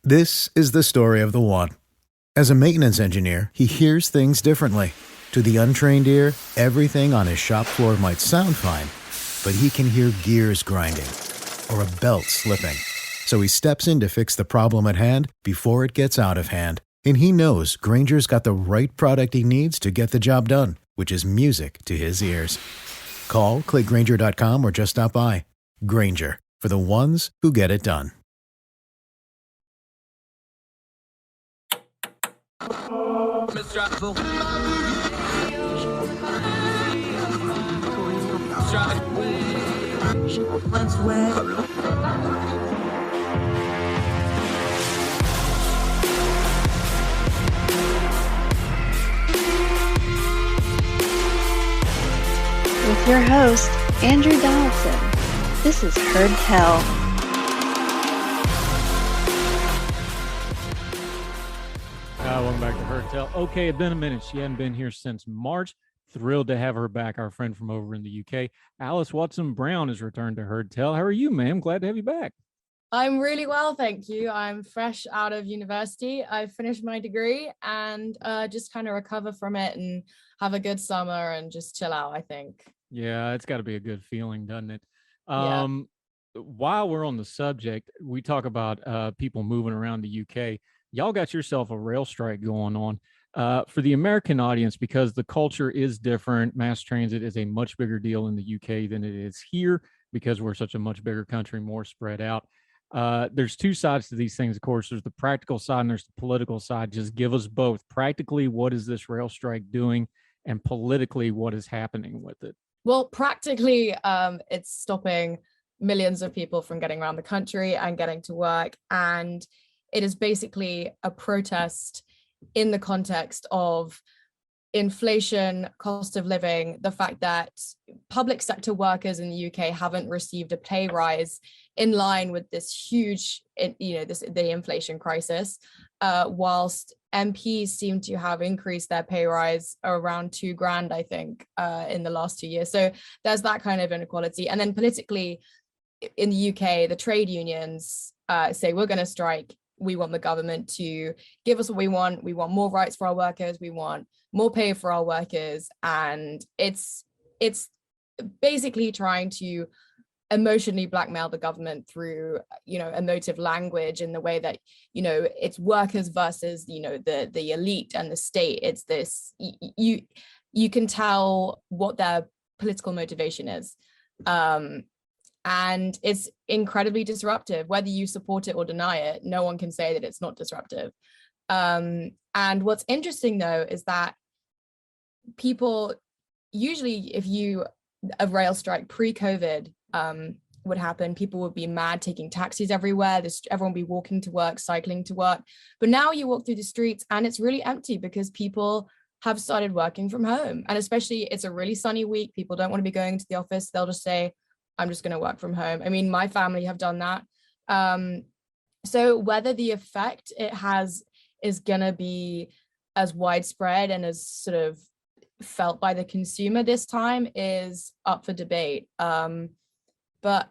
This is the story of the one. As a maintenance engineer, he hears things differently. To the untrained ear, everything on his shop floor might sound fine, but he can hear gears grinding or a belt slipping. So he steps in to fix the problem at hand before it gets out of hand. And he knows Granger's got the right product he needs to get the job done, which is music to his ears. Call, click Granger.com, or just stop by. Granger, for the ones who get it done. With your host, Andrew Donaldson. This is Heard Tell. Welcome back to Heard Tell. Okay, it's been a minute. She hadn't been here since March. Thrilled to have her back, our friend from over in the UK. Alys Watson Brown has returned to Heard Tell. How are you, ma'am? Glad to have you back. I'm really well, thank you. I'm fresh out of university. I've finished my degree and just kind of recover from it and have a good summer and just chill out, I think. Yeah, it's got to be a good feeling, doesn't it? Yeah. While we're on the subject, we talk about people moving around the UK. Y'all got yourself a rail strike going on. For the American audience, because the culture is different, mass transit is a much bigger deal in the UK than it is here because we're such a much bigger country, more spread out. There's two sides to these things, of course. There's the practical side and there's the political side. Just give us both. Practically, what is this rail strike doing? And politically, what is happening with it? Well, practically, it's stopping millions of people from getting around the country and getting to work. And it is basically a protest in the context of inflation, cost of living, the fact that public sector workers in the UK haven't received a pay rise in line with this huge, the inflation crisis, whilst MPs seem to have increased their pay rise around $2,000, I think, in the last 2 years. So there's that kind of inequality. And then politically, in the UK, the trade unions say we're going to strike. We want the government to give us what we want. We want more rights for our workers. We want more pay for our workers. And it's basically trying to emotionally blackmail the government through, emotive language in the way that, it's workers versus, the elite and the state. It's this, you can tell what their political motivation is. And it's incredibly disruptive. Whether you support it or deny it, no one can say that it's not disruptive. And what's interesting, though, is that people usually, if a rail strike pre-COVID would happen, people would be mad taking taxis everywhere. Everyone would be walking to work, cycling to work. But now you walk through the streets and it's really empty because people have started working from home. And especially it's a really sunny week. People don't want to be going to the office. They'll just say, I'm just going to work from home. I mean, my family have done that. So whether the effect it has is going to be as widespread and as sort of felt by the consumer this time is up for debate. But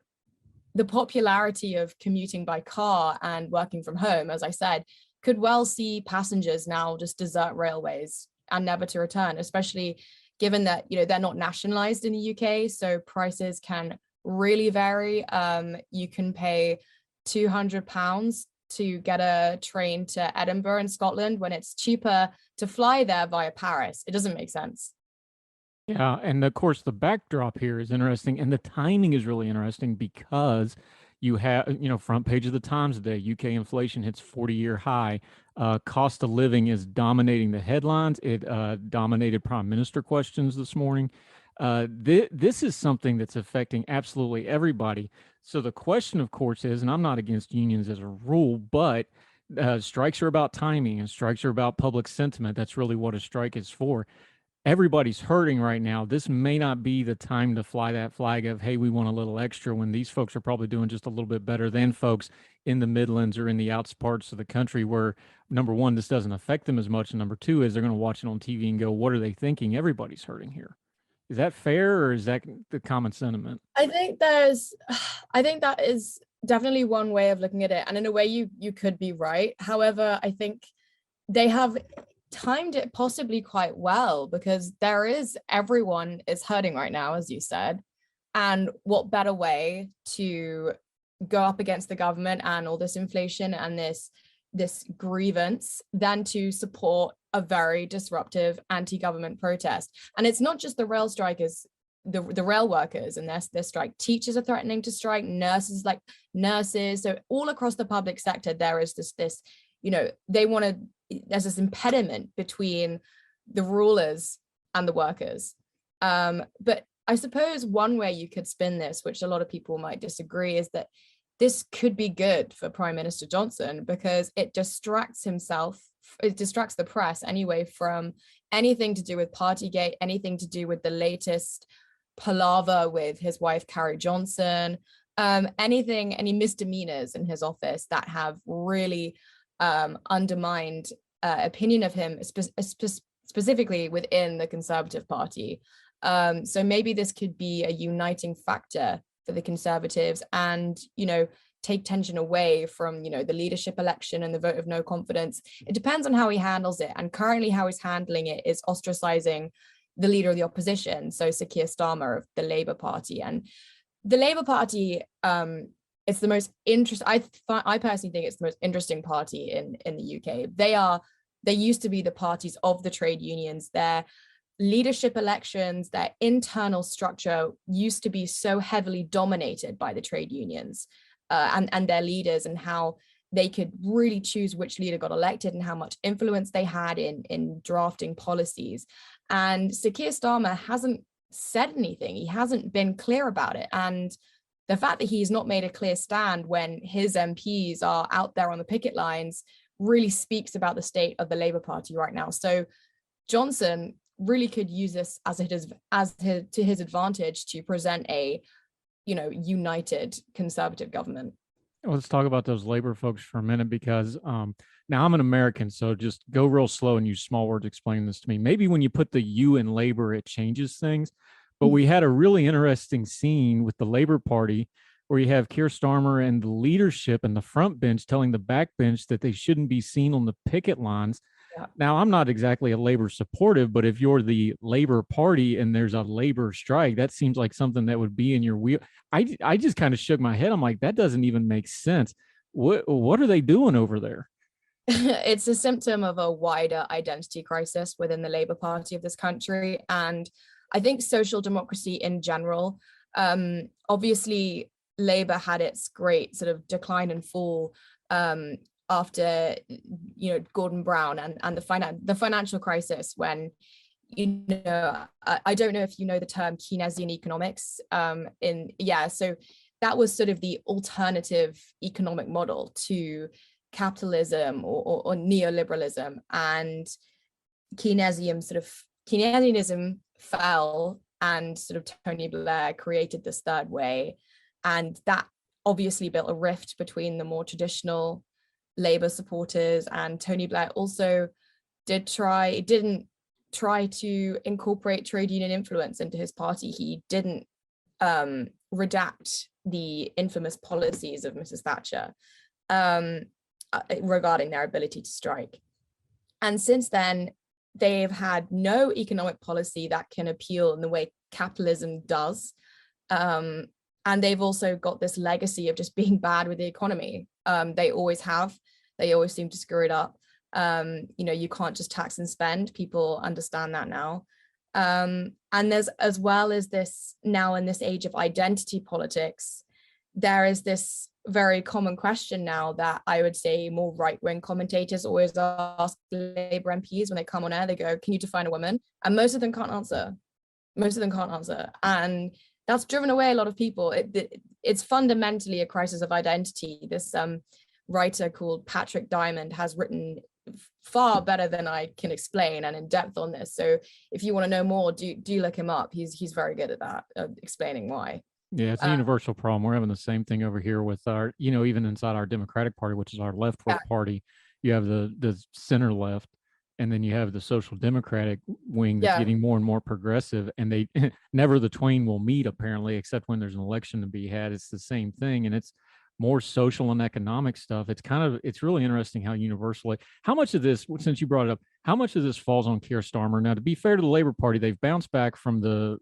the popularity of commuting by car and working from home, as I said, could well see passengers now just desert railways and never to return, especially given that, they're not nationalized in the UK. So prices can really vary. You can pay £200 to get a train to Edinburgh in Scotland when it's cheaper to fly there via Paris. It doesn't make sense. Yeah, and of course the backdrop here is interesting, and the timing is really interesting because you have, front page of the Times today, UK inflation hits 40-year high. Cost of living is dominating the headlines. It dominated prime minister questions this morning. This is something that's affecting absolutely everybody. So the question, of course, is, and I'm not against unions as a rule, but strikes are about timing and strikes are about public sentiment. That's really what a strike is for. Everybody's hurting right now. This may not be the time to fly that flag of, hey, we want a little extra, when these folks are probably doing just a little bit better than folks in the Midlands or in the outs parts of the country where, number one, this doesn't affect them as much. And number two is they're going to watch it on TV and go, what are they thinking? Everybody's hurting here. Is that fair, or is that the common sentiment? I think that is definitely one way of looking at it. And in a way, you could be right. However, I think they have timed it possibly quite well, because everyone is hurting right now, as you said. And what better way to go up against the government and all this inflation and this grievance than to support a very disruptive anti-government protest. And it's not just the rail strikers, the rail workers and their strike. Teachers are threatening to strike, nurses. So all across the public sector, there is this there's this impediment between the rulers and the workers. But I suppose one way you could spin this, which a lot of people might disagree, is that this could be good for Prime Minister Johnson, because it distracts the press anyway from anything to do with Partygate, anything to do with the latest palaver with his wife, Carrie Johnson, any misdemeanors in his office that have really undermined opinion of him, specifically within the Conservative Party. So maybe this could be a uniting factor for the Conservatives, and take tension away from the leadership election and the vote of no confidence. It depends on how he handles it, and currently how he's handling it is ostracizing the leader of the opposition, so Sir Keir Starmer of the Labour Party. And the Labour Party, it's the most interesting. I personally think it's the most interesting party in the UK. They used to be the parties of the trade unions. Their leadership elections, their internal structure used to be so heavily dominated by the trade unions and their leaders, and how they could really choose which leader got elected and how much influence they had in drafting policies. And Sir Keir Starmer hasn't said anything. He hasn't been clear about it. And the fact that he's not made a clear stand when his MPs are out there on the picket lines really speaks about the state of the Labour Party right now. So Johnson really could use this to his advantage to present a united Conservative government. Well, let's talk about those Labor folks for a minute, because now I'm an American, so just go real slow and use small words explaining this to me. Maybe when you put the U in Labor, it changes things. But we had a really interesting scene with the Labor Party where you have Keir Starmer and the leadership and the front bench telling the back bench that they shouldn't be seen on the picket lines. Yeah. Now, I'm not exactly a Labor supportive, but if you're the Labor Party and there's a Labor strike, that seems like something that would be in your wheel. I just kind of shook my head. I'm like, that doesn't even make sense. What are they doing over there? It's a symptom of a wider identity crisis within the Labour Party of this country. And I think social democracy in general, obviously Labour had its great sort of decline and fall after Gordon Brown and the financial crisis, when I don't know if you know the term Keynesian economics. So that was sort of the alternative economic model to capitalism or neoliberalism, and Keynesianism fell, and sort of Tony Blair created this third way, and that obviously built a rift between the more traditional Labour supporters. And Tony Blair also didn't try to incorporate trade union influence into his party. He didn't redact the infamous policies of Mrs. Thatcher regarding their ability to strike. And since then, they've had no economic policy that can appeal in the way capitalism does. And they've also got this legacy of just being bad with the economy. They always have. They always seem to screw it up. You can't just tax and spend. People understand that now. And there's, as well as this now in this age of identity politics, there is this very common question now that I would say more right-wing commentators always ask Labour MPs when they come on air. They go, "Can you define a woman?" And most of them can't answer. And that's driven away a lot of people. It's fundamentally a crisis of identity. This writer called Patrick Diamond has written far better than I can explain and in depth on this. So if you want to know more, do look him up. He's very good at that, explaining why. Yeah, it's a universal problem. We're having the same thing over here with our, even inside our Democratic Party, which is our left party. You have the center left, and then you have the Social Democratic wing that's getting more and more progressive, and they never the twain will meet, apparently, except when there's an election to be had. It's the same thing, and it's more social and economic stuff. It's really interesting how universally, how much of this, since you brought it up, how much of this falls on Keir Starmer. Now, to be fair to the Labor Party, they've bounced back from the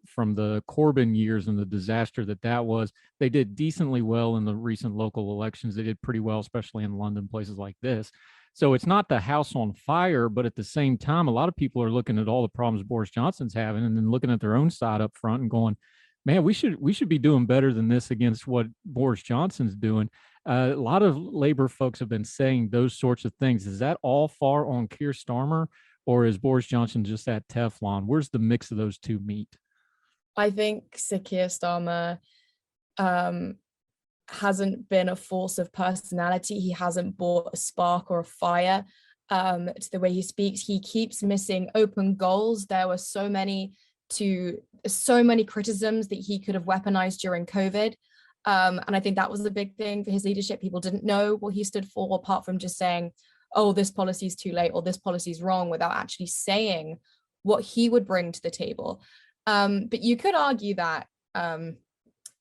Corbyn years and the disaster that was. They did decently well in the recent local elections. They did pretty well, especially in London, places like this. So it's not the house on fire, but at the same time, a lot of people are looking at all the problems Boris Johnson's having and then looking at their own side up front and going, man, we should be doing better than this against what Boris Johnson's doing. A lot of Labor folks have been saying those sorts of things. Is that all far on Keir Starmer, or is Boris Johnson just that Teflon? Where's the mix of those two meet? I think Sir Keir Starmer hasn't been a force of personality. He hasn't brought a spark or a fire to the way he speaks. He keeps missing open goals. There were so many criticisms that he could have weaponized during COVID. And I think that was the big thing for his leadership. People didn't know what he stood for, apart from just saying, oh, this policy is too late or this policy is wrong, without actually saying what he would bring to the table. But you could argue that, in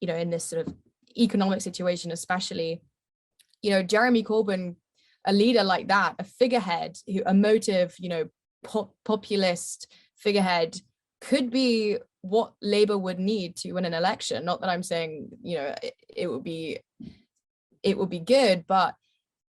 this sort of economic situation, especially, Jeremy Corbyn, a leader like that, a figurehead, a motive, populist figurehead, could be what Labour would need to win an election. Not that I'm saying, it would be good, but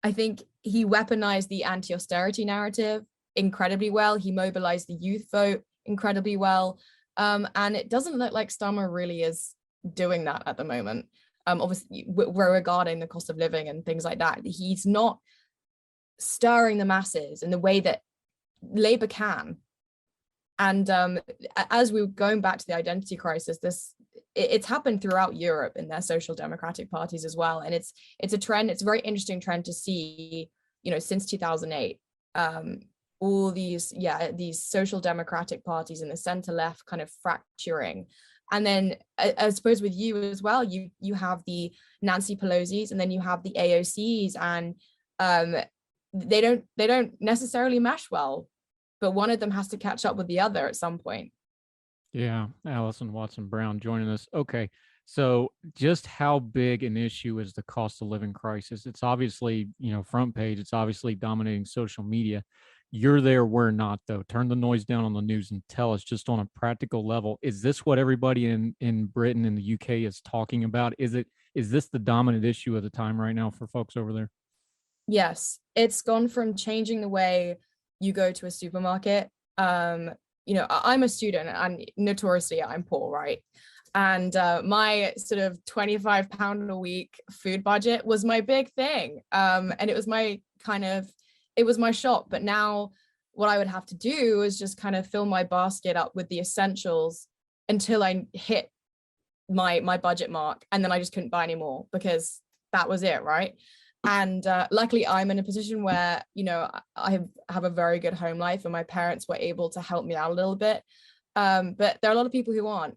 I think he weaponized the anti-austerity narrative incredibly well. He mobilized the youth vote incredibly well. And it doesn't look like Starmer really is doing that at the moment. Obviously, we're regarding the cost of living and things like that. He's not stirring the masses in the way that Labour can. And as we were going back to the identity crisis, it's happened throughout Europe in their social democratic parties as well. And it's a trend. It's a very interesting trend to see, since 2008, all these social democratic parties in the center left kind of fracturing. And then I suppose with you as well, you have the Nancy Pelosi's and then you have the AOC's, and they don't necessarily mesh well, but one of them has to catch up with the other at some point. Yeah, Alys Watson Brown joining us. Okay, so just how big an issue is the cost of living crisis? It's obviously, front page. It's obviously dominating social media. You're there, we're not, though. Turn the noise down on the news and tell us, just on a practical level, is this what everybody in Britain and the UK is talking about? Is this the dominant issue of the time right now for folks over there? Yes, it's gone from changing the way you go to a supermarket. I'm a student and notoriously I'm poor, right? And my sort of £25 a week food budget was my big thing. And it was my shop. But now what I would have to do is just kind of fill my basket up with the essentials until I hit my budget mark. And then I just couldn't buy any more because that was it, right? And luckily I'm in a position where, I have a very good home life and my parents were able to help me out a little bit. But there are a lot of people who aren't.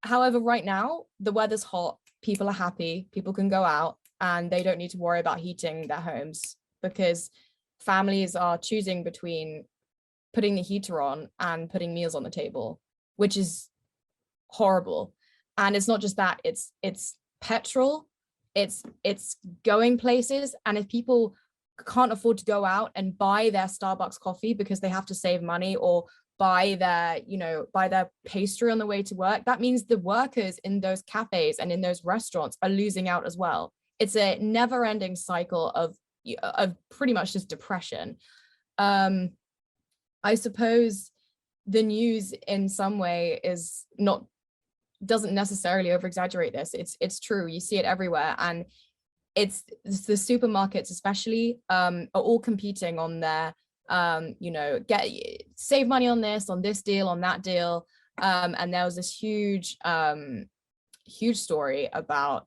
However, right now, the weather's hot, people are happy, people can go out and they don't need to worry about heating their homes, because families are choosing between putting the heater on and putting meals on the table, which is horrible. And it's not just that, it's petrol, it's going places. And if people can't afford to go out and buy their Starbucks coffee because they have to save money, or buy their pastry on the way to work, that means the workers in those cafes and in those restaurants are losing out as well. It's a never-ending cycle of pretty much just depression. I suppose the news in some way doesn't necessarily over-exaggerate this. It's true. You see it everywhere, and it's the supermarkets especially are all competing on their save money on this deal, on that deal. And there was this huge story about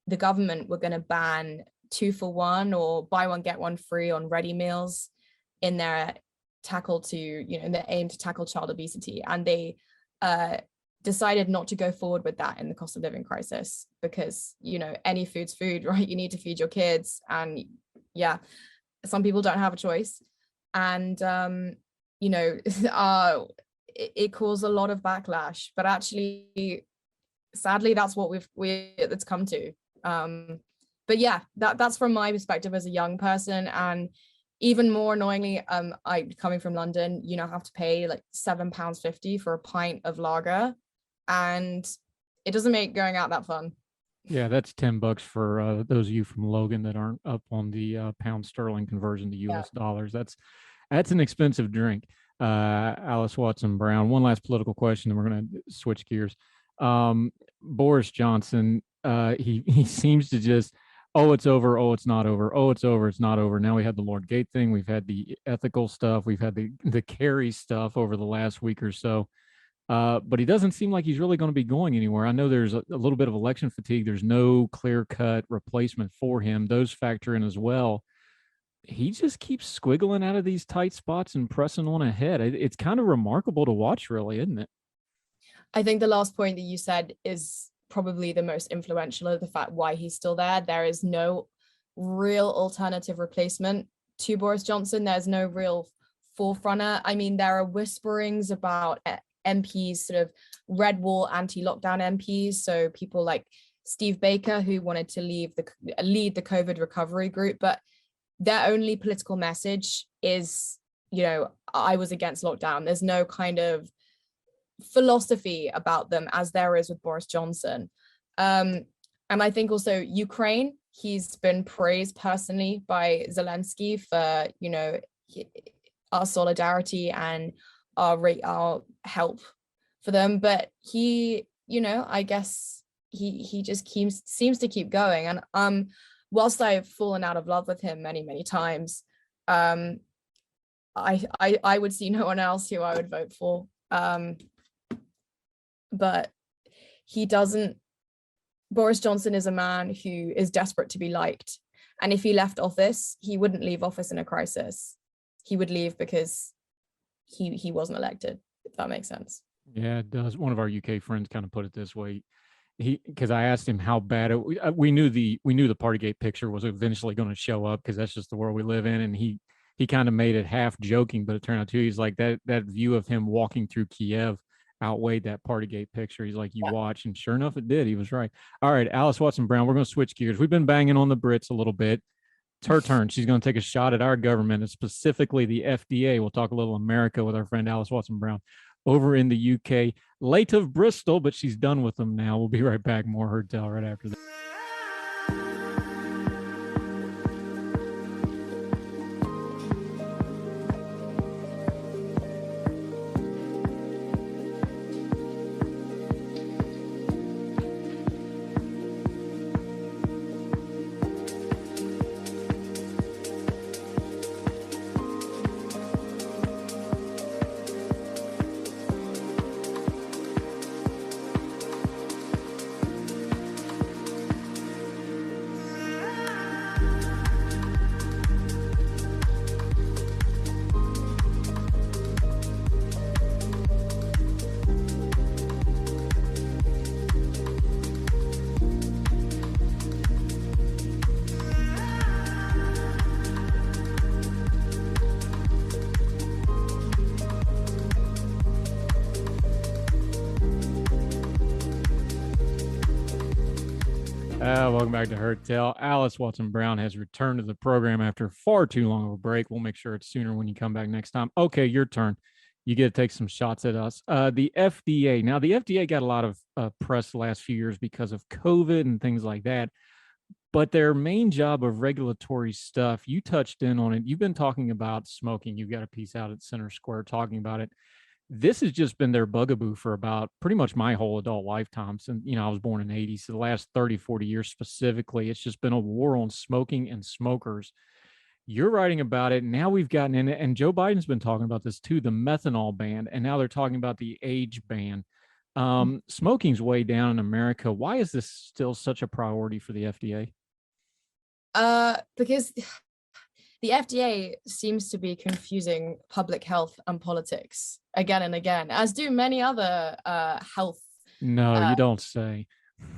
the government were going to ban 2 for 1 or buy one get one free on ready meals in their in their aim to tackle child obesity. And they decided not to go forward with that in the cost of living crisis, because any food's food, right? You need to feed your kids, and some people don't have a choice. And it caused a lot of backlash, but actually sadly that's what it's come to. but yeah, that's from my perspective as a young person. And even more annoyingly, I coming from London, you know, have to pay like £7.50 for a pint of lager, and it doesn't make going out that fun. Yeah, that's $10 for those of you from Logan that aren't up on the pound sterling conversion to US dollars. That's an expensive drink. Alys Watson Brown. One last political question, and we're going to switch gears. Boris Johnson, he seems to just, oh, it's over, oh, it's not over, oh, it's over, it's not over. Now we had the Lord Gate thing, we've had the ethical stuff, we've had the Kerry stuff over the last week or so. But he doesn't seem like he's really going to be going anywhere. I know there's a little bit of election fatigue. There's no clear-cut replacement for him. Those factor in as well. He just keeps squiggling out of these tight spots and pressing on ahead. It's kind of remarkable to watch, really, isn't it? I think the last point that you said is probably the most influential of the fact why he's still there. There is no real alternative replacement to Boris Johnson. There's no real forefronter. I mean, there are whisperings about MPs, sort of red wall anti-lockdown MPs. So people like Steve Baker, who wanted to lead the COVID recovery group, but their only political message is, you know, I was against lockdown. There's no kind of philosophy about them as there is with Boris Johnson. And I think also Ukraine, he's been praised personally by Zelensky for, you know, our solidarity and our help for them. But he, you know, I guess he just seems to keep going. And whilst I've fallen out of love with him many times, I would see no one else who I would vote for. But he doesn't. Boris Johnson is a man who is desperate to be liked. And if he left office, he wouldn't leave office in a crisis. He would leave because he wasn't elected, if that makes sense. Yeah, it does. One of our UK friends kind of put it this way. Because I asked him how bad we knew the Partygate picture was eventually going to show up, because that's just the world we live in. And he kind of made it half joking, but it turned out too, he's like, that view of him walking through Kiev outweighed that Partygate picture. He's like, you watch, and sure enough, it did. He was right. All right, Alys Watson Brown, we're going to switch gears. We've been banging on the Brits a little bit. It's her turn. She's going to take a shot at our government, and specifically the FDA. We'll talk a little America with our friend Alys Watson Brown over in the UK, late of Bristol, but she's done with them now. We'll be right back. More Her Tell right after this. Welcome back to Her Tell. Alys Watson Brown has returned to the program after far too long of a break. We'll make sure it's sooner when you come back next time. Okay, your turn. You get to take some shots at us. The FDA. Now, the FDA got a lot of press the last few years because of COVID and things like that. But their main job of regulatory stuff, you touched in on it. You've been talking about smoking. You've got a piece out at Center Square talking about it. This has just been their bugaboo for about pretty much my whole adult lifetime. Since, you know, I was born in the 80s. So the last 30, 40 years specifically, it's just been a war on smoking and smokers. You're writing about it. Now we've gotten in it, and Joe Biden's been talking about this too, the methanol ban, and now they're talking about the age ban. Smoking's way down in America. Why is this still such a priority for the FDA? Because the FDA seems to be confusing public health and politics again and again, as do many other health. No, you don't say.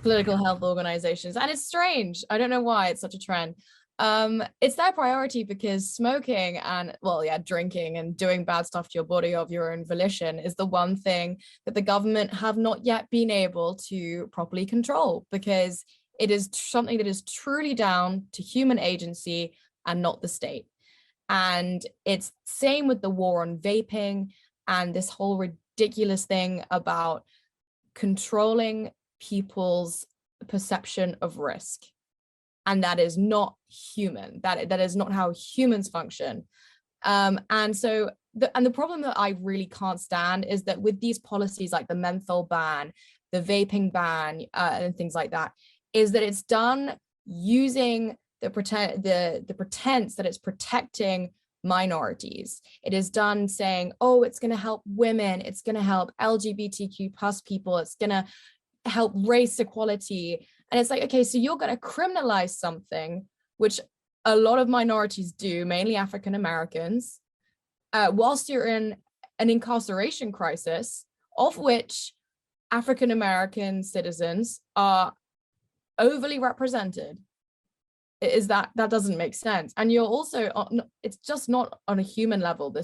Political health organizations. And it's strange. I don't know why it's such a trend. It's their priority because smoking and, well, yeah, drinking and doing bad stuff to your body of your own volition is the one thing that the government have not yet been able to properly control, because It is something that is truly down to human agency and not the state. And it's same with the war on vaping and this whole ridiculous thing about controlling people's perception of risk. And that is not human. That is not how humans function. And so the problem that I really can't stand is that with these policies like the menthol ban, the vaping ban, and things like that, is that it's done using the pretense that it's protecting minorities. It is done saying, oh, it's going to help women, it's going to help LGBTQ plus people, it's going to help race equality. And it's like, okay, so you're going to criminalize something which a lot of minorities do, mainly African Americans, whilst you're in an incarceration crisis, of which African American citizens are overly represented. Is that doesn't make sense. And you're also, it's just not on a human level.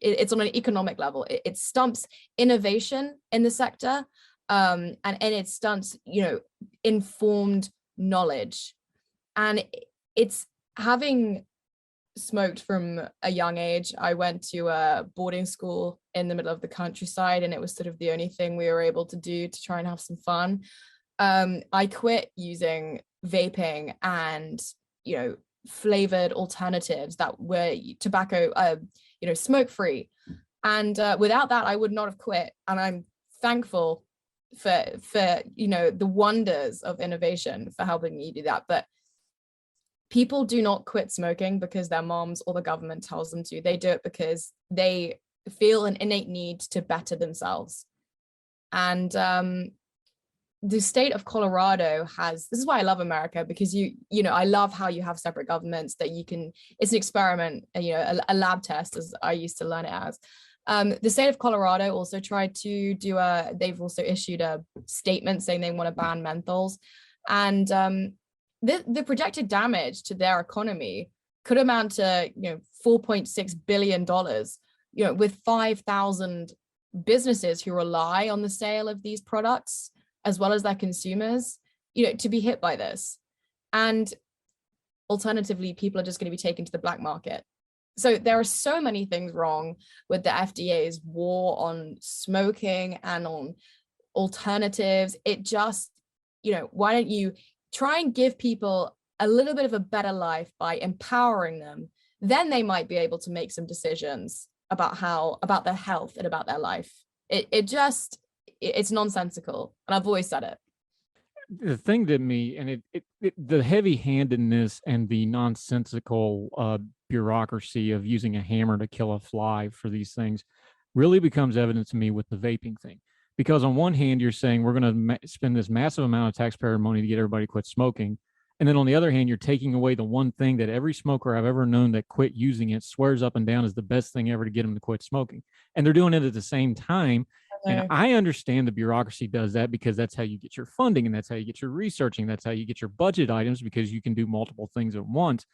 It's on an economic level. It stumps innovation in the sector, and it stunts, informed knowledge. And it's having smoked from a young age. I went to a boarding school in the middle of the countryside, and it was sort of the only thing we were able to do to try and have some fun. I quit using vaping and, flavored alternatives that were tobacco, smoke free. And without that, I would not have quit. And I'm thankful for the wonders of innovation for helping me do that. But people do not quit smoking because their moms or the government tells them to. They do it because they feel an innate need to better themselves. And the state of Colorado this is why I love America, because I love how you have separate governments that it's an experiment, a lab test, as I used to learn it as. The state of Colorado also tried to they've also issued a statement saying they want to ban menthols. And the projected damage to their economy could amount to, $4.6 billion, with 5,000 businesses who rely on the sale of these products, as well as their consumers, to be hit by this. And alternatively, people are just going to be taken to the black market. So there are so many things wrong with the FDA's war on smoking and on alternatives. It just, why don't you try and give people a little bit of a better life by empowering them? Then they might be able to make some decisions about their health and about their life. It's nonsensical, and I've always said it. The thing to me, and the heavy-handedness and the nonsensical bureaucracy of using a hammer to kill a fly for these things really becomes evident to me with the vaping thing. Because on one hand, you're saying we're going to spend this massive amount of taxpayer money to get everybody to quit smoking. And then on the other hand, you're taking away the one thing that every smoker I've ever known that quit using it swears up and down is the best thing ever to get them to quit smoking. And they're doing it at the same time. And I understand the bureaucracy does that because that's how you get your funding, and that's how you get your researching. That's how you get your budget items, because you can do multiple things at once.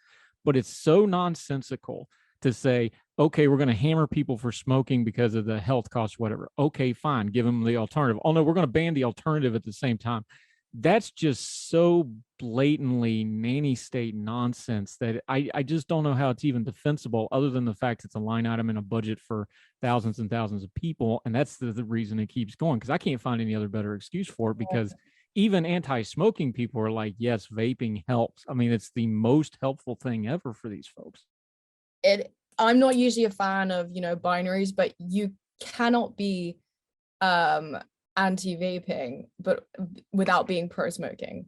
But it's so nonsensical to say, okay, we're going to hammer people for smoking because of the health costs, whatever. Okay, fine. Give them the alternative. Oh no, we're going to ban the alternative at the same time. That's just so blatantly nanny state nonsense that I just don't know how it's even defensible, other than the fact it's a line item in a budget for thousands and thousands of people. And that's the reason it keeps going, because I can't find any other better excuse for it, because even anti-smoking people are like, yes, vaping helps. I mean, it's the most helpful thing ever for these folks. I'm not usually a fan of, binaries, but you cannot be anti-vaping but without being pro-smoking.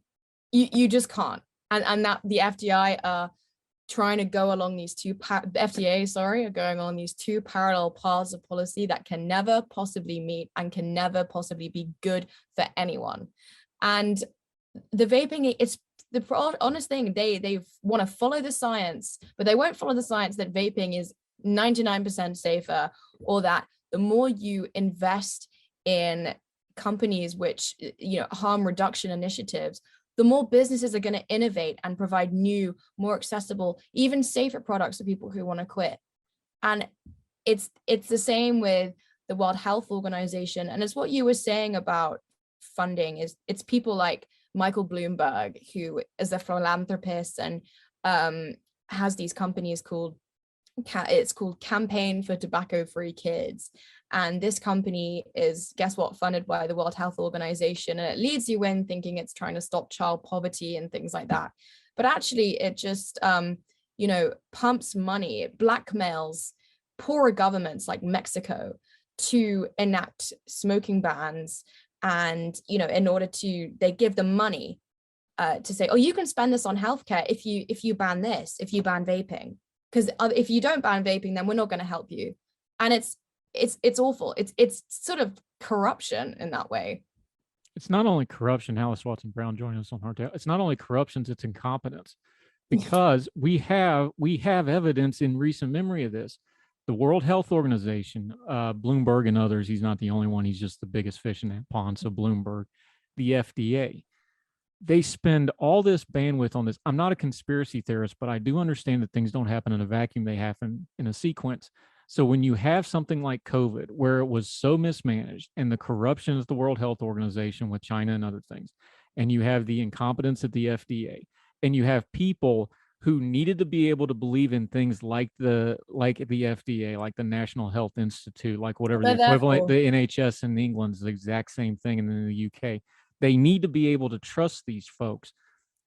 You just can't. And that the FDA are trying to go along these the FDA are going on these two parallel paths of policy that can never possibly meet and can never possibly be good for anyone. And the vaping, it's the honest thing, they want to follow the science, but they won't follow the science that vaping is 99% safer, or that the more you invest in companies which harm reduction initiatives, the more businesses are going to innovate and provide new, more accessible, even safer products to people who want to quit. And it's the same with the World Health Organization. And it's what you were saying about funding, is it's people like Michael Bloomberg, who is a philanthropist and has these companies called it's called Campaign for Tobacco-Free Kids. And this company is, guess what, funded by the World Health Organization. And it leads you in thinking it's trying to stop child poverty and things like that. But actually, it just, pumps money, it blackmails poorer governments like Mexico to enact smoking bans. And, in order to, they give them money to say, oh, you can spend this on healthcare if you ban this, if you ban vaping. Because if you don't ban vaping, then we're not going to help you. And it's awful. It's sort of corruption in that way. It's not only corruption. Alys Watson Brown joining us on Hardtail. It's not only corruption, it's incompetence, because we have evidence in recent memory of this. The World Health Organization, Bloomberg and others, he's not the only one. He's just the biggest fish in that pond. So Bloomberg, the FDA, they spend all this bandwidth on this. I'm not a conspiracy theorist, but I do understand that things don't happen in a vacuum. They happen in a sequence. So when you have something like COVID, where it was so mismanaged, and the corruption at the World Health Organization with China and other things, and you have the incompetence at the FDA, and you have people who needed to be able to believe in things like the FDA, like the National Health Institute, like whatever the equivalent, the NHS in England is the exact same thing, and in the UK. They need to be able to trust these folks.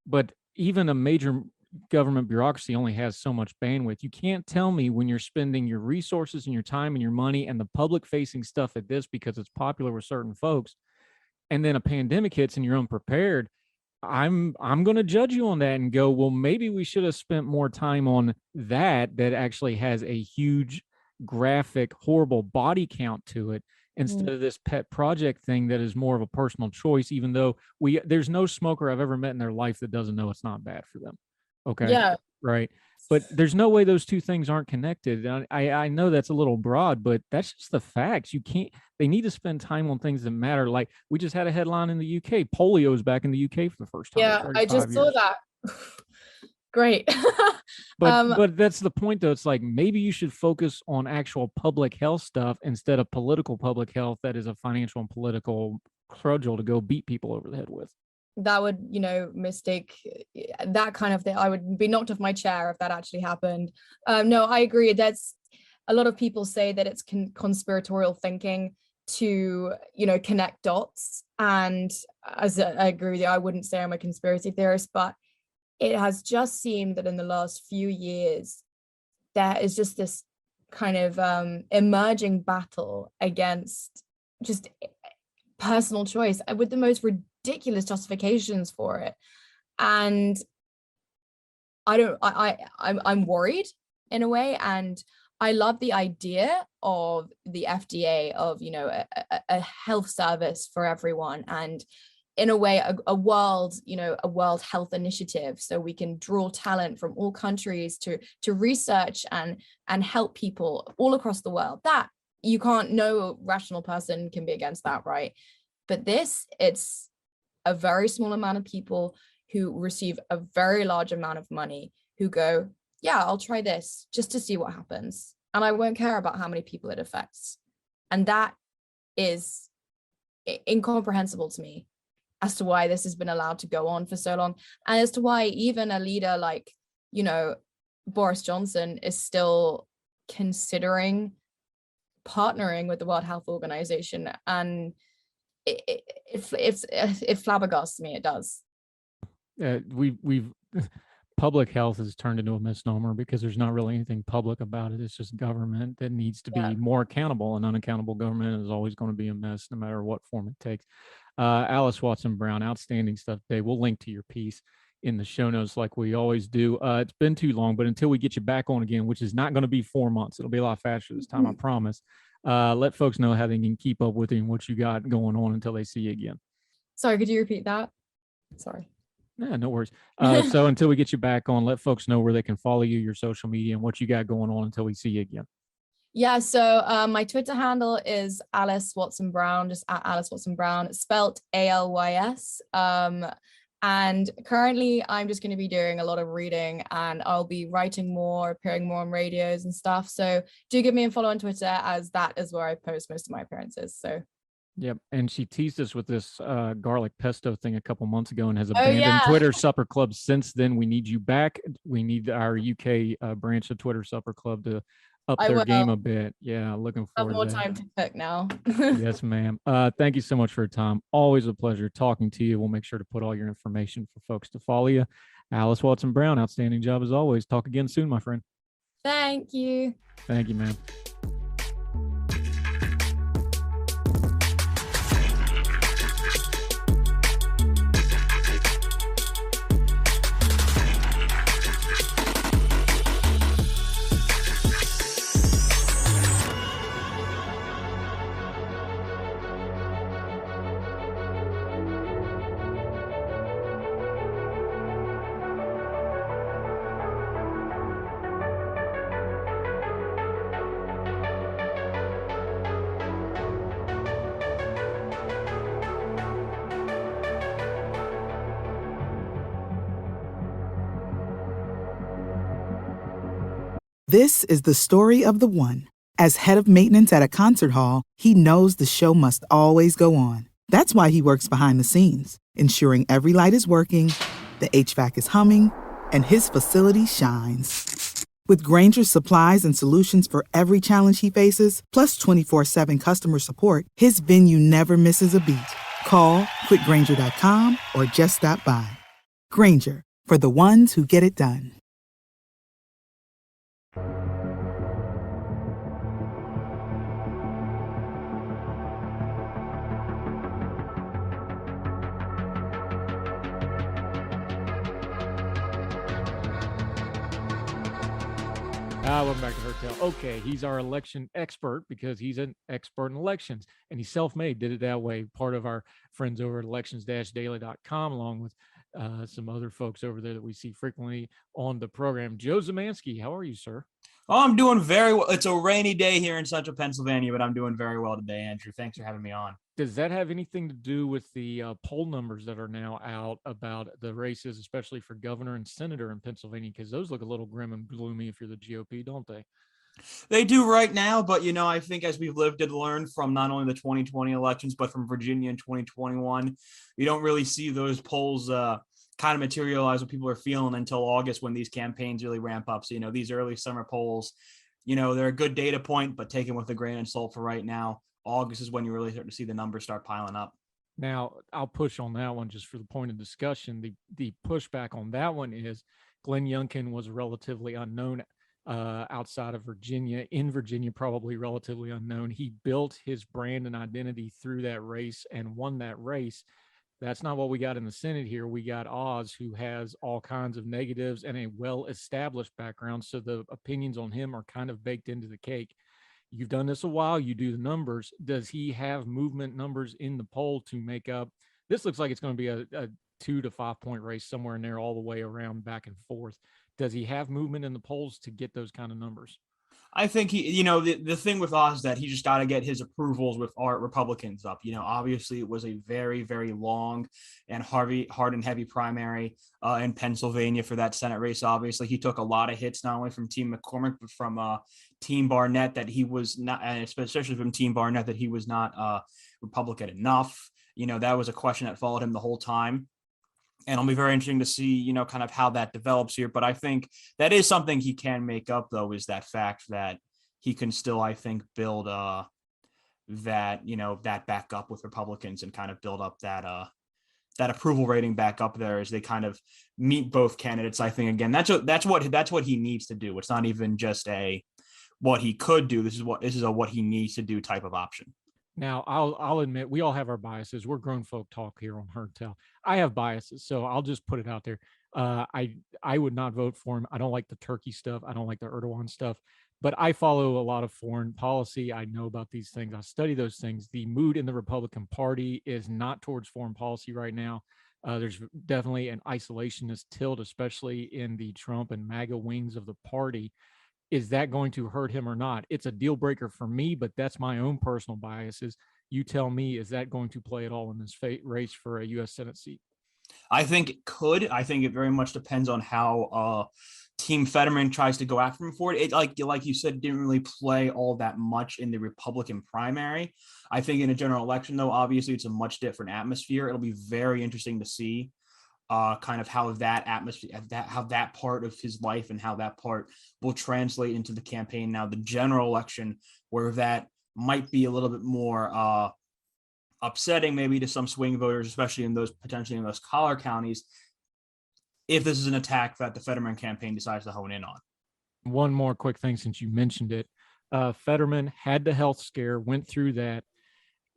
But even a major government bureaucracy only has so much bandwidth. You can't tell me when you're spending your resources and your time and your money and the public facing stuff at this because it's popular with certain folks, and then a pandemic hits and you're unprepared. I'm going to judge you on that and go, well, maybe we should have spent more time on that actually has a huge graphic, horrible body count to it, instead of this pet project thing that is more of a personal choice, even though there's no smoker I've ever met in their life that doesn't know it's not bad for them. Okay. Yeah. Right. But there's no way those two things aren't connected. And I know that's a little broad, but that's just the facts. They need to spend time on things that matter. Like we just had a headline in the UK, polio is back in the UK for the first time. Yeah, I just saw that. Great. But that's the point, though. It's like maybe you should focus on actual public health stuff instead of political public health that is a financial and political cudgel to go beat people over the head with. That would, mistake that kind of thing. I would be knocked off my chair if that actually happened. No, I agree. That's a lot of people say that it's conspiratorial thinking to, connect dots. And as I agree with you, I wouldn't say I'm a conspiracy theorist, but it has just seemed that in the last few years, there is just this kind of emerging battle against just personal choice with the most ridiculous justifications for it. And I'm worried in a way. And I love the idea of the FDA, of, a health service for everyone. And in a way, a world health initiative, so we can draw talent from all countries to research and help people all across the world. That no rational person can be against that, right? But it's a very small amount of people who receive a very large amount of money who go, yeah, I'll try this just to see what happens, and I won't care about how many people it affects. And that is incomprehensible to me as to why this has been allowed to go on for so long, and as to why even a leader like, Boris Johnson is still considering partnering with the World Health Organization. And it flabbergasts me. It does. We've public health has turned into a misnomer because there's not really anything public about it. It's just government that needs to be more accountable, and unaccountable government is always going to be a mess no matter what form it takes. Alys Watson Brown, outstanding stuff today. We'll link to your piece in the show notes like we always do. It's been too long, but until we get you back on again, which is not going to be 4 months, it'll be a lot faster this time, I promise. Let folks know how they can keep up with you and what you got going on until they see you again. Sorry, could you repeat that? Sorry. Yeah, no worries. So until we get you back on, let folks know where they can follow you, your social media, and what you got going on until we see you again. Yeah, so my Twitter handle is Alys Watson Brown, just at Alys Watson Brown. It's spelled ALYS. And currently I'm just going to be doing a lot of reading, and I'll be writing more, appearing more on radios and stuff. So do give me a follow on Twitter, as that is where I post most of my appearances. So Yep. And she teased us with this garlic pesto thing a couple months ago and has Oh abandoned yeah. Twitter Supper Club since then. We need you back. We need our UK branch of Twitter Supper Club to up I their game a will bit. Yeah, looking have forward more to that. time to cook now. Yes, ma'am. Thank you so much for your time. Always a pleasure talking to you. We'll make sure to put all your information for folks to follow you. Alys Watson Brown, outstanding job as always. Talk again soon, my friend. Thank you. Thank you, ma'am. This is the story of the one. As head of maintenance at a concert hall, he knows the show must always go on. That's why he works behind the scenes, ensuring every light is working, the HVAC is humming, and his facility shines. With Granger's supplies and solutions for every challenge he faces, plus 24/7 customer support, his venue never misses a beat. Call quickgranger.com or just stop by. Granger, for the ones who get it done. Welcome back to Her Tale. Okay, he's our election expert because he's an expert in elections and he's self-made, did it that way. Part of our friends over at elections-daily.com, along with some other folks over there that we see frequently on the program. Joe Zemansky, how are you, sir? Oh, I'm doing very well. It's a rainy day here in central Pennsylvania, but I'm doing very well today, Andrew. Thanks for having me on. Does that have anything to do with the poll numbers that are now out about the races, especially for governor and senator in Pennsylvania? Because those look a little grim and gloomy if you're the GOP, don't they? They do right now, but, I think as we've lived and learned from not only the 2020 elections, but from Virginia in 2021, you don't really see those polls kind of materialize what people are feeling until August when these campaigns really ramp up. So, these early summer polls, they're a good data point, but taken with a grain of salt for right now. August is when you really start to see the numbers start piling up. Now, I'll push on that one just for the point of discussion. The pushback on that one is Glenn Youngkin was relatively unknown outside of Virginia. In Virginia, probably relatively unknown. He built his brand and identity through that race and won that race. That's not what we got in the Senate here. We got Oz, who has all kinds of negatives and a well-established background. So the opinions on him are kind of baked into the cake. You've done this a while. You do the numbers. Does he have movement numbers in the poll to make up? This looks like it's going to be a 2 to 5 point race somewhere in there all the way around back and forth. Does he have movement in the polls to get those kind of numbers? I think he, the thing with Oz is that he just got to get his approvals with our Republicans up. Obviously it was a very, very long and hard and heavy primary in Pennsylvania for that Senate race. Obviously, he took a lot of hits, not only from Team McCormick, but from Team Barnett, that he was not, and especially from Team Barnett, that he was not Republican enough. That was a question that followed him the whole time. And it'll be very interesting to see, kind of how that develops here. But I think that is something he can make up, though, is that fact that he can still, I think, build that back up with Republicans and kind of build up that approval rating back up there as they kind of meet both candidates. I think, again, that's what he needs to do. It's not even just what he could do. This is a what he needs to do type of option. Now, I'll admit we all have our biases. We're grown folk talk here on Her Tell. I have biases, so I'll just put it out there. I would not vote for him. I don't like the Turkey stuff. I don't like the Erdogan stuff. But I follow a lot of foreign policy. I know about these things. I study those things. The mood in the Republican Party is not towards foreign policy right now. There's definitely an isolationist tilt, especially in the Trump and MAGA wings of the party. Is that going to hurt him or not? It's a deal breaker for me, but that's my own personal biases. You tell me, is that going to play at all in this race for a U.S. Senate seat? I think it could. I think it very much depends on how Team Fetterman tries to go after him for it. It like you said, didn't really play all that much in the Republican primary. I think in a general election, though, obviously it's a much different atmosphere. It'll be very interesting to see kind of how that atmosphere, how that part of his life and how that part will translate into the campaign. Now, the general election, where that might be a little bit more upsetting maybe to some swing voters, especially in those potentially in those collar counties, if this is an attack that the Fetterman campaign decides to hone in on. One more quick thing since you mentioned it. Fetterman had the health scare, went through that.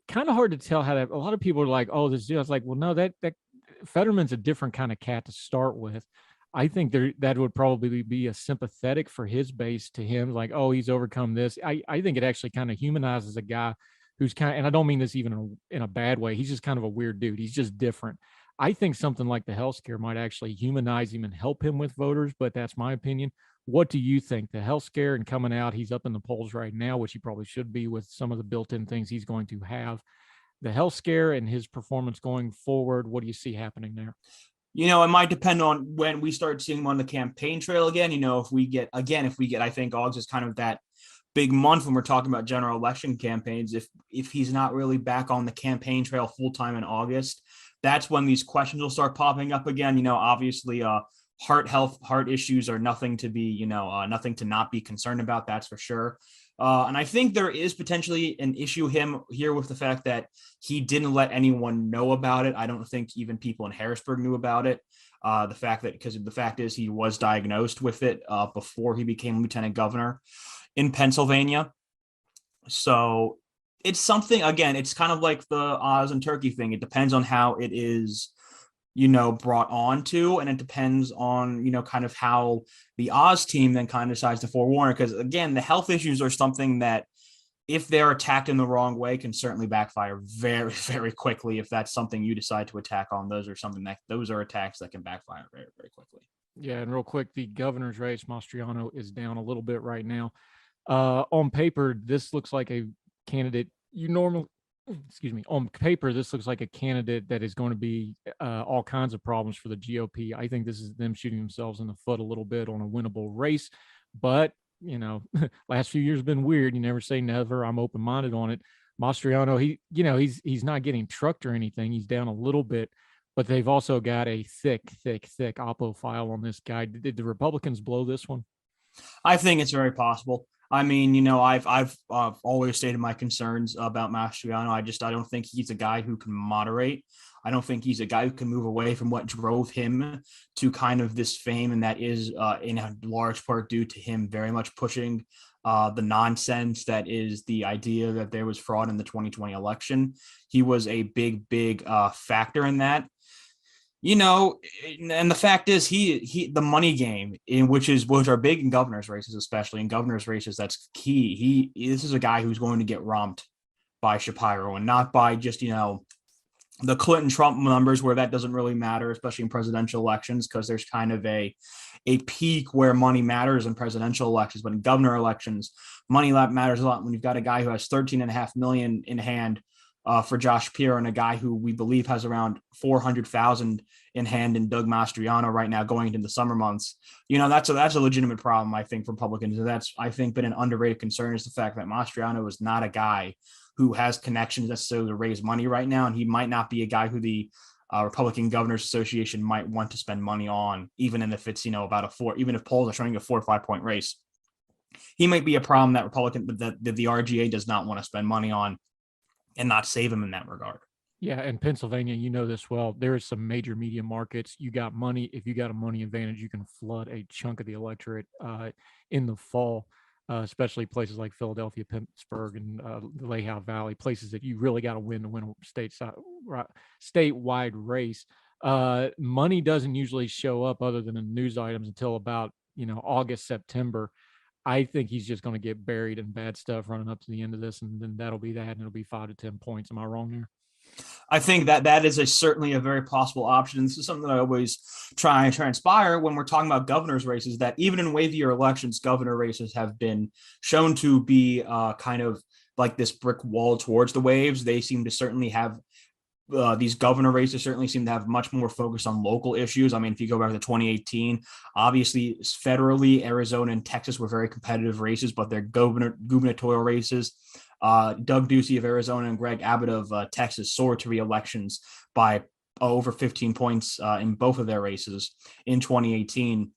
Kind of hard to tell how that, a lot of people are like, oh, this deal. I was like, well, no, that Fetterman's a different kind of cat to start with. I think that would probably be a sympathetic for his base to him, like, oh, he's overcome this. I think it actually kind of humanizes a guy who's kind of, and I don't mean this even in a bad way. He's just kind of a weird dude. He's just different. I think something like the health scare might actually humanize him and help him with voters, but that's my opinion. What do you think? The health scare and coming out, he's up in the polls right now, which he probably should be with some of the built-in things he's going to have. The health scare and his performance going forward, what do you see happening there? You know, it might depend on when we start seeing him on the campaign trail again. You know, if we get, I think August is kind of that big month when we're talking about general election campaigns. If he's not really back on the campaign trail full-time in August, that's when these questions will start popping up again. You know, obviously, heart issues are nothing to be, nothing to not be concerned about. That's for sure. And I think there is potentially an issue here with the fact that he didn't let anyone know about it. I don't think even people in Harrisburg knew about it. Because the fact is he was diagnosed with it before he became lieutenant governor in Pennsylvania. So it's something, again, it's kind of like the Oz and Turkey thing. It depends on how it is, brought on to, and it depends on, kind of how the Oz team then kind of decides to forewarn it. Because again, the health issues are something that if they're attacked in the wrong way can certainly backfire very, very quickly. If that's something you decide to attack on, those are attacks that can backfire very, very quickly. Yeah. And real quick, the governor's race, Mastriano is down a little bit right now. On paper, this looks like a candidate on paper, this looks like a candidate that is going to be all kinds of problems for the GOP. I think this is them shooting themselves in the foot a little bit on a winnable race. But, last few years have been weird. You never say never. I'm open-minded on it. Mastriano, he's not getting trucked or anything. He's down a little bit, but they've also got a thick oppo file on this guy. Did the Republicans blow this one? I think it's very possible. I mean, I've always stated my concerns about Mastriano. I don't think he's a guy who can moderate. I don't think he's a guy who can move away from what drove him to kind of this fame. And that is in a large part due to him very much pushing the nonsense that is the idea that there was fraud in the 2020 election. He was a big factor in that. And the fact is he the money game, which are big in governor's races, especially in governor's races, that's key. This is a guy who's going to get romped by Shapiro, and not by just, the Clinton Trump numbers, where that doesn't really matter, especially in presidential elections, because there's kind of a peak where money matters in presidential elections. But in governor elections, money matters a lot when you've got a guy who has $13.5 million in hand for Josh Shapiro, and a guy who we believe has around 400,000 in hand in Doug Mastriano right now going into the summer months. That's a legitimate problem, I think, for Republicans. And that's, I think, been an underrated concern, is the fact that Mastriano is not a guy who has connections necessarily to raise money right now. And he might not be a guy who the Republican Governors Association might want to spend money on, even if it's, even if polls are showing a 4 or 5 point race. He might be a problem that the RGA does not want to spend money on and not save him in that regard. Yeah, in Pennsylvania, this well, there is some major media markets. You got money. If you got a money advantage, you can flood a chunk of the electorate in the fall, especially places like Philadelphia, Pittsburgh, and the Lehigh Valley, places that you really got to win a statewide race. Money doesn't usually show up other than in news items until about, August, September. I think he's just going to get buried in bad stuff running up to the end of this, and then that'll be that, and it'll be 5 to 10 points. Am I wrong there? I think that is certainly a very possible option. This is something that I always try and transpire when we're talking about governor's races, that even in wavier elections, governor races have been shown to be kind of like this brick wall towards the waves. They seem to certainly have these governor races certainly seem to have much more focus on local issues. I mean, if you go back to 2018, obviously federally, Arizona and Texas were very competitive races, but they're gubernatorial races. Doug Ducey of Arizona and Greg Abbott of Texas soared to re-elections by over 15 points in both of their races in 2018.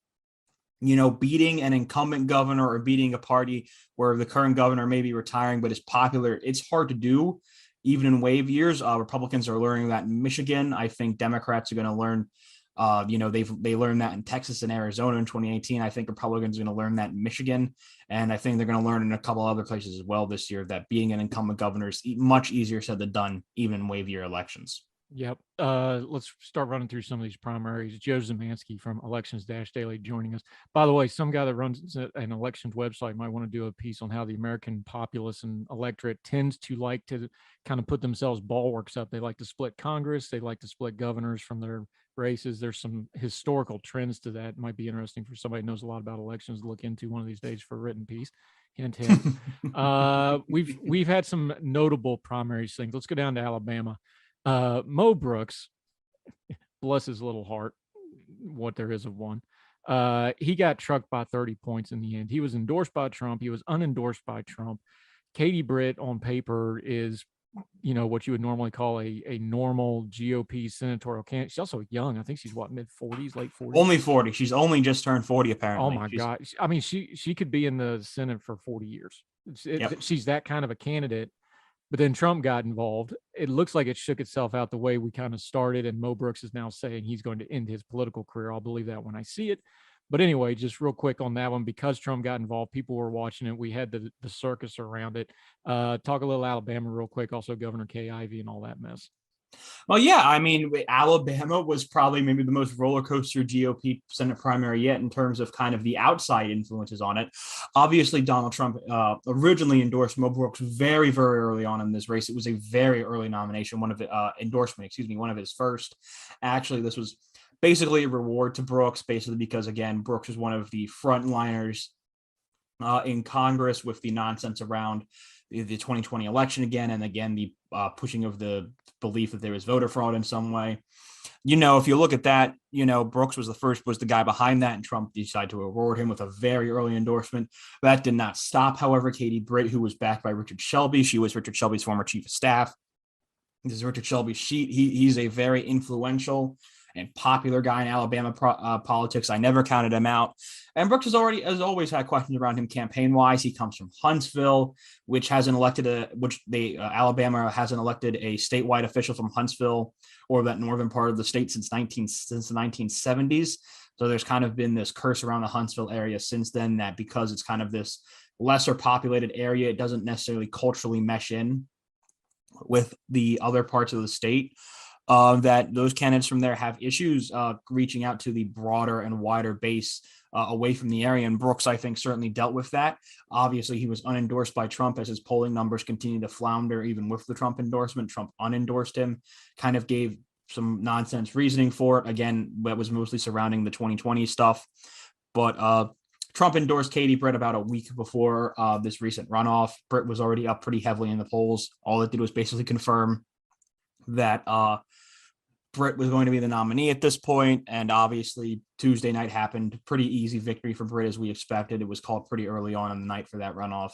Beating an incumbent governor or beating a party where the current governor may be retiring but is popular, it's hard to do, even in wave years. Republicans are learning that in Michigan. I think Democrats are going to learn, they learned that in Texas and Arizona in 2018. I think Republicans are going to learn that in Michigan. And I think they're going to learn in a couple other places as well this year that being an incumbent governor is much easier said than done, even in wave year elections. Yep. Let's start running through some of these primaries. Joe Zemansky from Elections-Daily joining us. By the way, some guy that runs an elections website might want to do a piece on how the American populace and electorate tends to like to kind of put themselves bulwarks up. They like to split Congress. They like to split governors from their races. There's some historical trends to that. It might be interesting for somebody who knows a lot about elections to look into one of these days for a written piece. Hint, hint. We've had some notable primaries things. Let's go down to Alabama. Mo Brooks, bless his little heart, what there is of one. He got trucked by 30 points in the end. He was endorsed by Trump. He was unendorsed by Trump. Katie Britt on paper is, what you would normally call a normal GOP senatorial candidate. She's also young. I think she's mid-40s, late 40s. Only 40. She's only just turned 40, apparently. Oh my God. I mean, she could be in the Senate for 40 years. She's that kind of a candidate. But then Trump got involved. It looks like it shook itself out the way we kind of started. And Mo Brooks is now saying he's going to end his political career. I'll believe that when I see it. But anyway, just real quick on that one, because Trump got involved, people were watching it. We had the circus around it. Talk a little Alabama real quick. Also Governor Kay Ivey and all that mess. Well, yeah, I mean, Alabama was probably maybe the most roller coaster GOP Senate primary yet in terms of kind of the outside influences on it. Obviously, Donald Trump originally endorsed Mo Brooks very, very early on in this race. It was a very early nomination, one of his first. Actually, this was basically a reward to Brooks, basically because, again, Brooks was one of the frontliners in Congress with the nonsense around the 2020 election again, and again, the pushing of the belief that there was voter fraud in some way. If you look at that, Brooks was the guy behind that, and Trump decided to reward him with a very early endorsement. That did not stop, however, Katie Britt, who was backed by Richard Shelby. She was Richard Shelby's former chief of staff. This is Richard Shelby's sheet. He's a very influential and popular guy in Alabama politics. I never counted him out. And Brooks has always had questions around him campaign-wise. He comes from Huntsville, which Alabama hasn't elected a statewide official from Huntsville or that northern part of the state since the 1970s. So there's kind of been this curse around the Huntsville area since then, that because it's kind of this lesser populated area, it doesn't necessarily culturally mesh in with the other parts of the state. That those candidates from there have issues reaching out to the broader and wider base away from the area. And Brooks, I think, certainly dealt with that. Obviously, he was unendorsed by Trump as his polling numbers continue to flounder, even with the Trump endorsement. Trump unendorsed him, kind of gave some nonsense reasoning for it. Again, that was mostly surrounding the 2020 stuff. But Trump endorsed Katie Britt about a week before this recent runoff. Britt was already up pretty heavily in the polls. All it did was basically confirm that Britt was going to be the nominee at this point, and obviously Tuesday night happened. Pretty easy victory for Britt, as we expected. It was called pretty early on in the night for that runoff.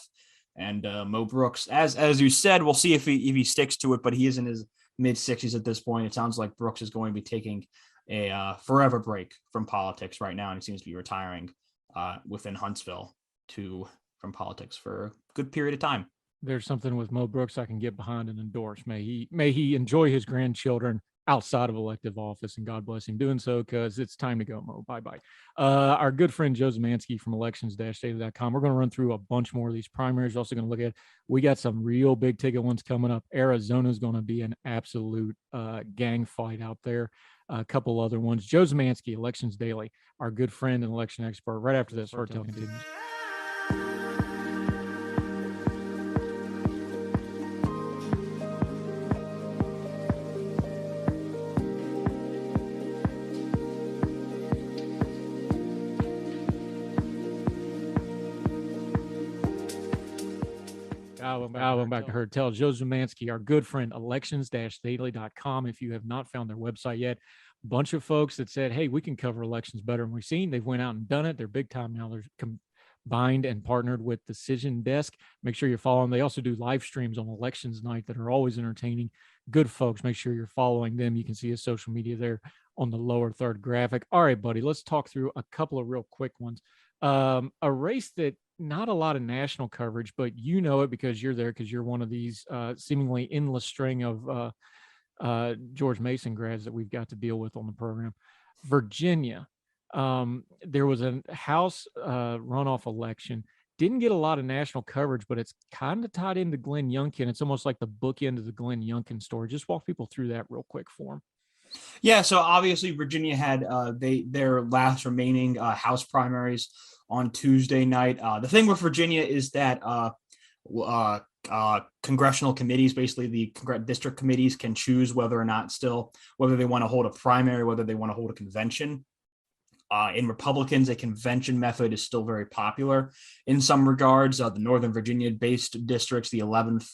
And Mo Brooks, as you said, we'll see if he sticks to it, but he is in his mid-60s at this point. It sounds like Brooks is going to be taking a forever break from politics right now, and he seems to be retiring within Huntsville from politics for a good period of time. There's something with Mo Brooks I can get behind and endorse. May he enjoy his grandchildren outside of elective office, and God bless him doing so, because it's time to go, Mo. Bye-bye. Our good friend Joe Zemansky from elections-daily.com. We're going to run through a bunch more of these primaries. We're also going to look at, we got some real big ticket ones coming up. Arizona is going to be an absolute gang fight out there. A couple other ones. Joe Zemansky, Elections Daily, our good friend and election expert. Right after this, our tale continues. I went back to her. Tell Joe Zumansky, our good friend, elections-daily.com. If you have not found their website yet, bunch of folks that said, hey, we can cover elections better than we've seen. They've went out and done it. They're big time now. They're combined and partnered with Decision Desk. Make sure you're following. They also do live streams on elections night that are always entertaining. Good folks. Make sure you're following them. You can see his social media there on the lower third graphic. All right, buddy, let's talk through a couple of real quick ones. A race that not a lot of national coverage, but you know it because you're there, because you're one of these seemingly endless string of George Mason grads that we've got to deal with on the program. Virginia, there was a House runoff election. Didn't get a lot of national coverage, but it's kind of tied into Glenn Youngkin. It's almost like the bookend of the Glenn Youngkin story. Just walk people through that real quick for them. Yeah, so obviously Virginia had their last remaining House primaries on Tuesday night. The thing with Virginia is that congressional committees, basically the district committees, can choose whether or not whether they want to hold a primary, whether they want to hold a convention. In Republicans, a convention method is still very popular in some regards. The Northern Virginia-based districts, the 11th,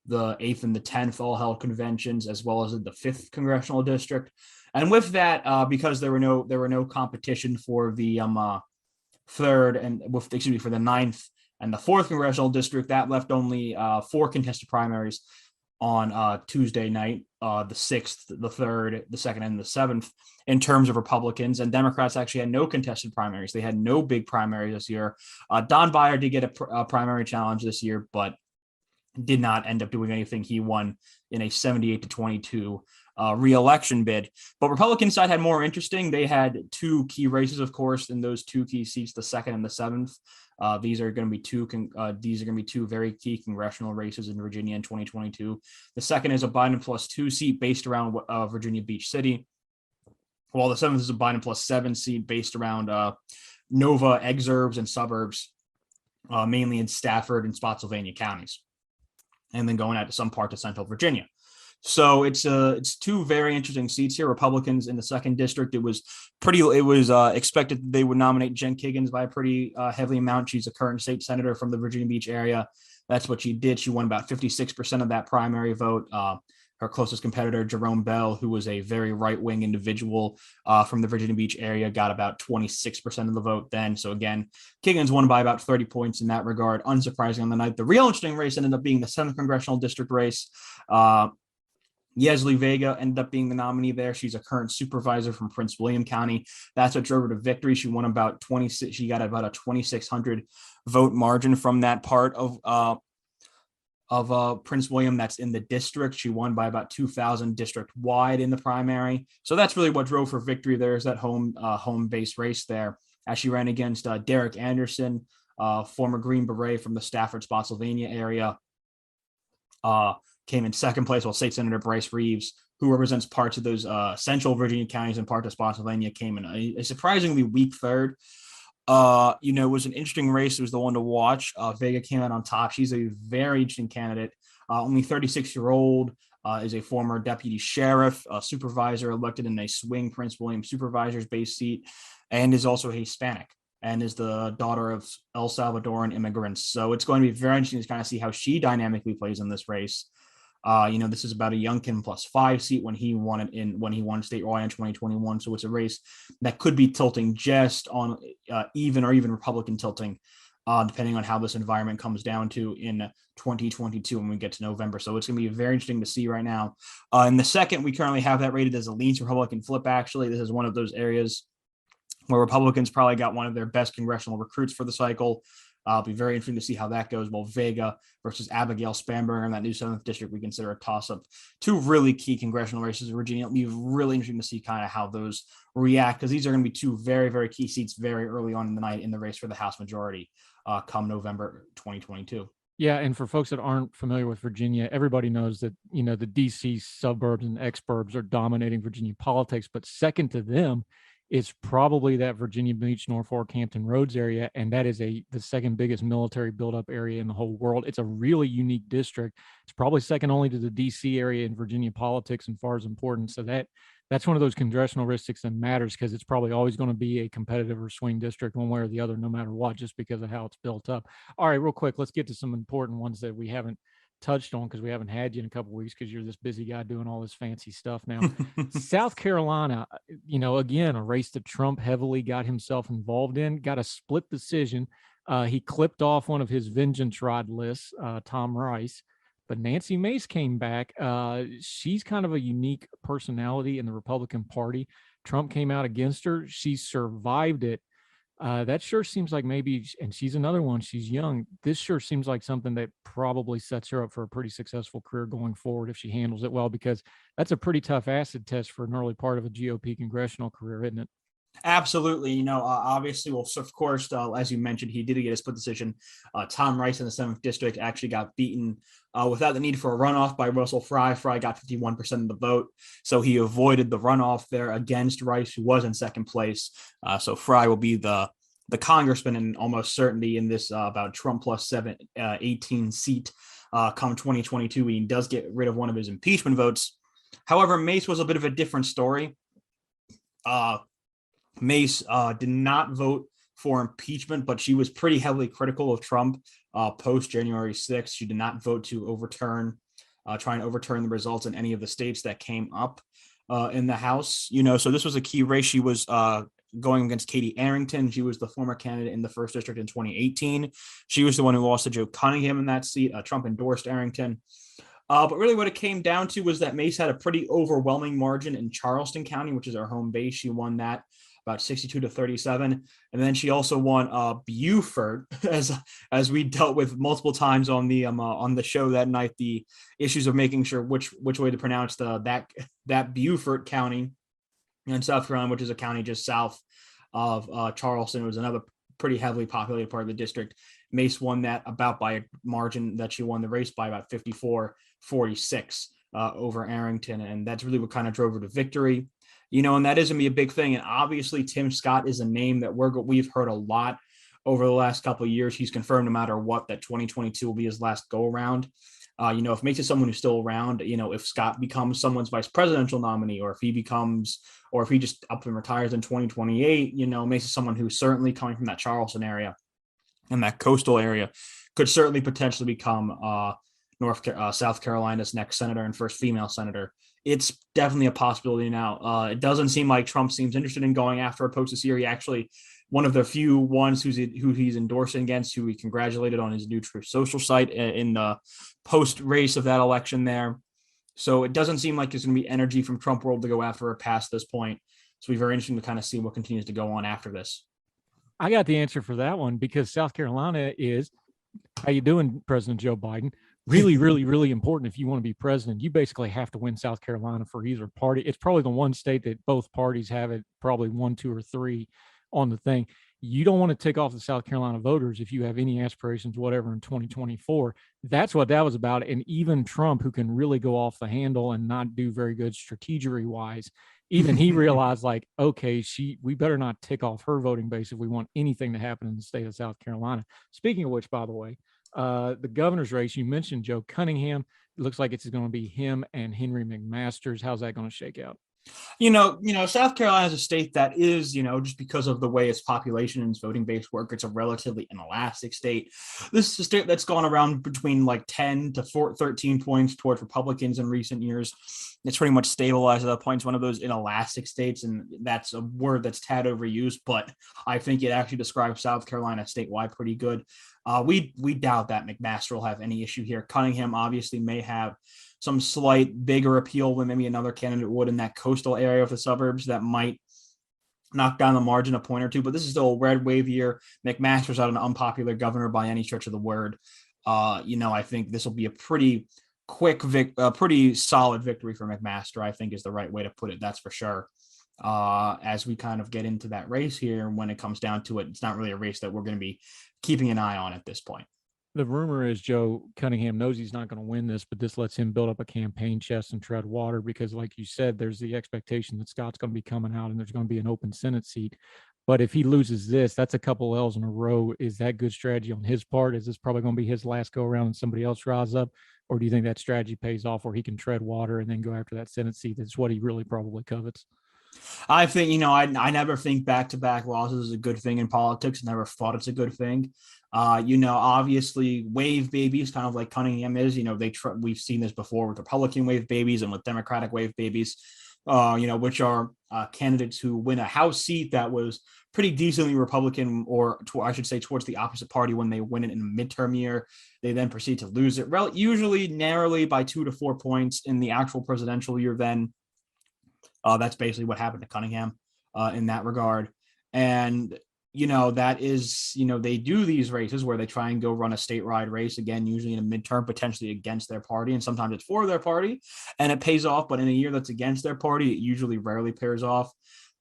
the 8th, and the 10th all held conventions, as well as the 5th congressional district. And with that, because there were no competition for the for the 9th and the 4th congressional district, that left only 4 contested primaries on Tuesday night, the 6th, the 3rd, the 2nd, and the 7th, in terms of Republicans. And Democrats actually had no contested primaries. They had no big primaries this year. Don Beyer did get a primary challenge this year, but did not end up doing anything. He won in a 78-22 re-election bid. But Republican side had more interesting. They had 2 key races, of course, in those 2 key seats, the 2nd and the 7th. These are going to be 2 very key congressional races in Virginia in 2022. The 2nd is a Biden +2 seat based around Virginia Beach City, while the 7th is a Biden +7 seat based around Nova, exurbs, and suburbs, mainly in Stafford and Spotsylvania counties, and then going out to some parts of Central Virginia. So it's 2 very interesting seats here. Republicans in the 2nd district, it was expected that they would nominate Jen Kiggins by a pretty heavy amount. She's a current state senator from the Virginia Beach area. That's what she did. She won about 56% of that primary vote. Her closest competitor, Jerome Bell, who was a very right-wing individual from the Virginia Beach area, got about 26% of the vote then. So again, Kiggins won by about 30 points in that regard. Unsurprising on the night. The real interesting race ended up being the 7th congressional district race. Yesley Vega ended up being the nominee there. She's a current supervisor from Prince William County. That's what drove her to victory. She won about 26. She got about a 2,600 vote margin from that part of Prince William that's in the district. She won by about 2,000 district wide in the primary. So that's really what drove her victory there, is that home base race there, as she ran against Derek Anderson, former Green Beret from the Stafford, Spotsylvania area. Came in 2nd place, while State Senator Bryce Reeves, who represents parts of those central Virginia counties and part of Spotsylvania, came in a surprisingly weak 3rd. It was an interesting race. It was the one to watch. Vega came out on top. She's a very interesting candidate. Only 36-year-old, is a former deputy sheriff, supervisor elected in a swing Prince William supervisor's base seat, and is also Hispanic, and is the daughter of El Salvadoran immigrants. So it's going to be very interesting to kind of see how she dynamically plays in this race. This is about a Youngkin +5 seat when he won statewide in 2021. So it's a race that could be tilting just on even Republican tilting, depending on how this environment comes down to in 2022 when we get to November. So it's going to be very interesting to see right now. In the 2nd, we currently have that rated as a leans Republican flip. Actually, this is one of those areas where Republicans probably got one of their best congressional recruits for the cycle. It'll be very interesting to see how that goes. Well, Vega versus Abigail Spanberger in that new 7th district, we consider a toss-up. 2 really key congressional races in Virginia. It'll be really interesting to see kind of how those react, because these are going to be 2 very, very key seats very early on in the night in the race for the House majority come November 2022. Yeah, and for folks that aren't familiar with Virginia, everybody knows that, the DC suburbs and exurbs are dominating Virginia politics, but second to them is probably that Virginia Beach, Norfolk, Hampton Roads area, and that is the 2nd biggest military buildup area in the whole world. It's a really unique district. It's probably second only to the DC area in Virginia politics and far as importance. So that that's one of those congressional districts that matters because it's probably always going to be a competitive or swing district one way or the other, no matter what, just because of how it's built up. All right, real quick, let's get to some important ones that we haven't touched on because we haven't had you in a couple of weeks because you're this busy guy doing all this fancy stuff now. South Carolina, again, a race that Trump heavily got himself involved in, got a split decision. He clipped off one of his vengeance rod lists, Tom Rice. But Nancy Mace came back. She's kind of a unique personality in the Republican Party. Trump came out against her. She survived it. That sure seems like maybe, and she's another one, she's young. This sure seems like something that probably sets her up for a pretty successful career going forward if she handles it well, because that's a pretty tough acid test for an early part of a GOP congressional career, isn't it? Absolutely. Obviously, well, so of course, as you mentioned, he did get a split decision. Tom Rice in the 7th district actually got beaten without the need for a runoff by Russell Fry. Fry got 51% of the vote, so he avoided the runoff there against Rice, who was in 2nd place. So Fry will be the congressman in almost certainty in this about Trump plus 18 seat come 2022. He does get rid of one of his impeachment votes. However, Mace was a bit of a different story. Mace did not vote for impeachment, but she was pretty heavily critical of Trump post January 6th. She did not vote to try and overturn the results in any of the states that came up in the House. So this was a key race. She was going against Katie Arrington. She was the former candidate in the 1st district in 2018. She was the one who lost to Joe Cunningham in that seat. Trump endorsed Arrington. But really what it came down to was that Mace had a pretty overwhelming margin in Charleston County, which is our home base. She won that about 62-37. And then she also won Beaufort, as we dealt with multiple times on the show that night, the issues of making sure which way to pronounce that Beaufort County in South Carolina, which is a county just south of Charleston. It was another pretty heavily populated part of the district. Mace won that about by a margin that she won the race by about 54-46 over Arrington. And that's really what kind of drove her to victory. And that is going to be a big thing. And obviously, Tim Scott is a name that we've heard a lot over the last couple of years. He's confirmed no matter what that 2022 will be his last go around. If Mace is someone who's still around, if Scott becomes someone's vice presidential nominee, or if he just up and retires in 2028, Mace is someone who's certainly coming from that Charleston area and that coastal area, could certainly potentially become South Carolina's next senator and first female senator. It's definitely a possibility now. It doesn't seem like Trump seems interested in going after her post this year. He actually, one of the few ones who he's endorsing against, who he congratulated on his new Truth Social site in the post race of that election there. So it doesn't seem like there's going to be energy from Trump world to go after her past this point. So it'll be very interesting to kind of see what continues to go on after this. I got the answer for that one, because South Carolina is, how you doing, President Joe Biden? Really, really, really important. If you want to be president, you basically have to win South Carolina for either party. It's probably the one state that both parties have it, probably 1, 2, or 3 on the thing. You don't want to tick off the South Carolina voters if you have any aspirations, whatever, in 2024. That's what that was about. And even Trump, who can really go off the handle and not do very good strategery wise, even he realized, like, okay, we better not tick off her voting base if we want anything to happen in the state of South Carolina. Speaking of which, by the way, the governor's race, you mentioned Joe Cunningham. It looks like it's going to be him and Henry McMaster's. How's that going to shake out? South Carolina is a state that is, just because of the way its population and its voting base work, it's a relatively inelastic state. This is a state that's gone around between like 10 to 13 points towards Republicans in recent years. It's pretty much stabilized at that point. It's one of those inelastic states, and that's a word that's tad overused, but I think it actually describes South Carolina statewide pretty good. We doubt that McMaster will have any issue here. Cunningham obviously may have some slight bigger appeal than maybe another candidate would in that coastal area of the suburbs that might knock down the margin a point or two, but this is still a red wave year. McMaster's not an unpopular governor by any stretch of the word. I think this will be a pretty quick, pretty solid victory for McMaster, I think is the right way to put it. That's for sure. As we kind of get into that race here, when it comes down to it, it's not really a race that we're going to be keeping an eye on at this point. The rumor is Joe Cunningham knows he's not going to win this, but this lets him build up a campaign chest and tread water because, like you said, there's the expectation that Scott's going to be coming out and there's going to be an open Senate seat. But if he loses this, that's a couple L's in a row. Is that good strategy on his part? Is this probably going to be his last go around and somebody else rise up? Or do you think that strategy pays off where he can tread water and then go after that Senate seat? That's what he really probably covets. I think, I never think back-to-back losses is a good thing in politics. Never thought it's a good thing. Obviously wave babies, kind of like Cunningham is, we've seen this before with Republican wave babies and with Democratic wave babies, which are candidates who win a House seat that was pretty decently Republican, or I should say towards the opposite party when they win it in a midterm year. They then proceed to lose it usually narrowly by 2 to 4 points in the actual presidential year. Then that's basically what happened to Cunningham in that regard. And, that is, they do these races where they try and go run a statewide race, again, usually in a midterm, potentially against their party. And sometimes it's for their party and it pays off. But in a year that's against their party, it usually rarely pays off.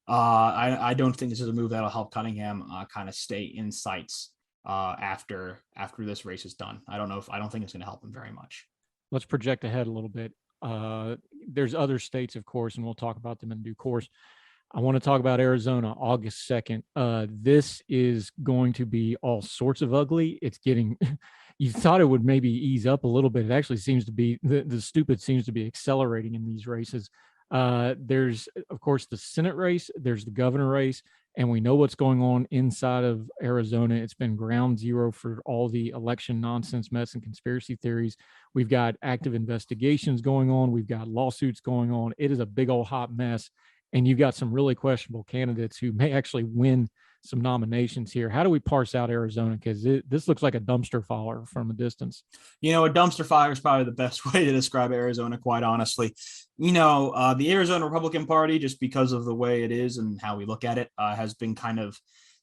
I don't think this is a move that'll help Cunningham kind of stay in sights after this race is done. I don't think it's going to help him very much. Let's project ahead a little bit. There's other states, of course, and we'll talk about them in due course. I want to talk about Arizona, August 2nd. This is going to be all sorts of ugly. It's getting, you thought it would maybe ease up a little bit. It actually seems to be, the stupid seems to be accelerating in these races. There's, of course, the Senate race, there's the governor race, and we know what's going on inside of Arizona. It's been ground zero for all the election nonsense, mess, and conspiracy theories. We've got active investigations going on. We've got lawsuits going on. It is a big old hot mess. And you've got some really questionable candidates who may actually win some nominations here. How do we parse out Arizona? Because this looks like a dumpster fire from a distance. A dumpster fire is probably the best way to describe Arizona, quite honestly. The Arizona Republican Party, just because of the way it is and how we look at it, has been kind of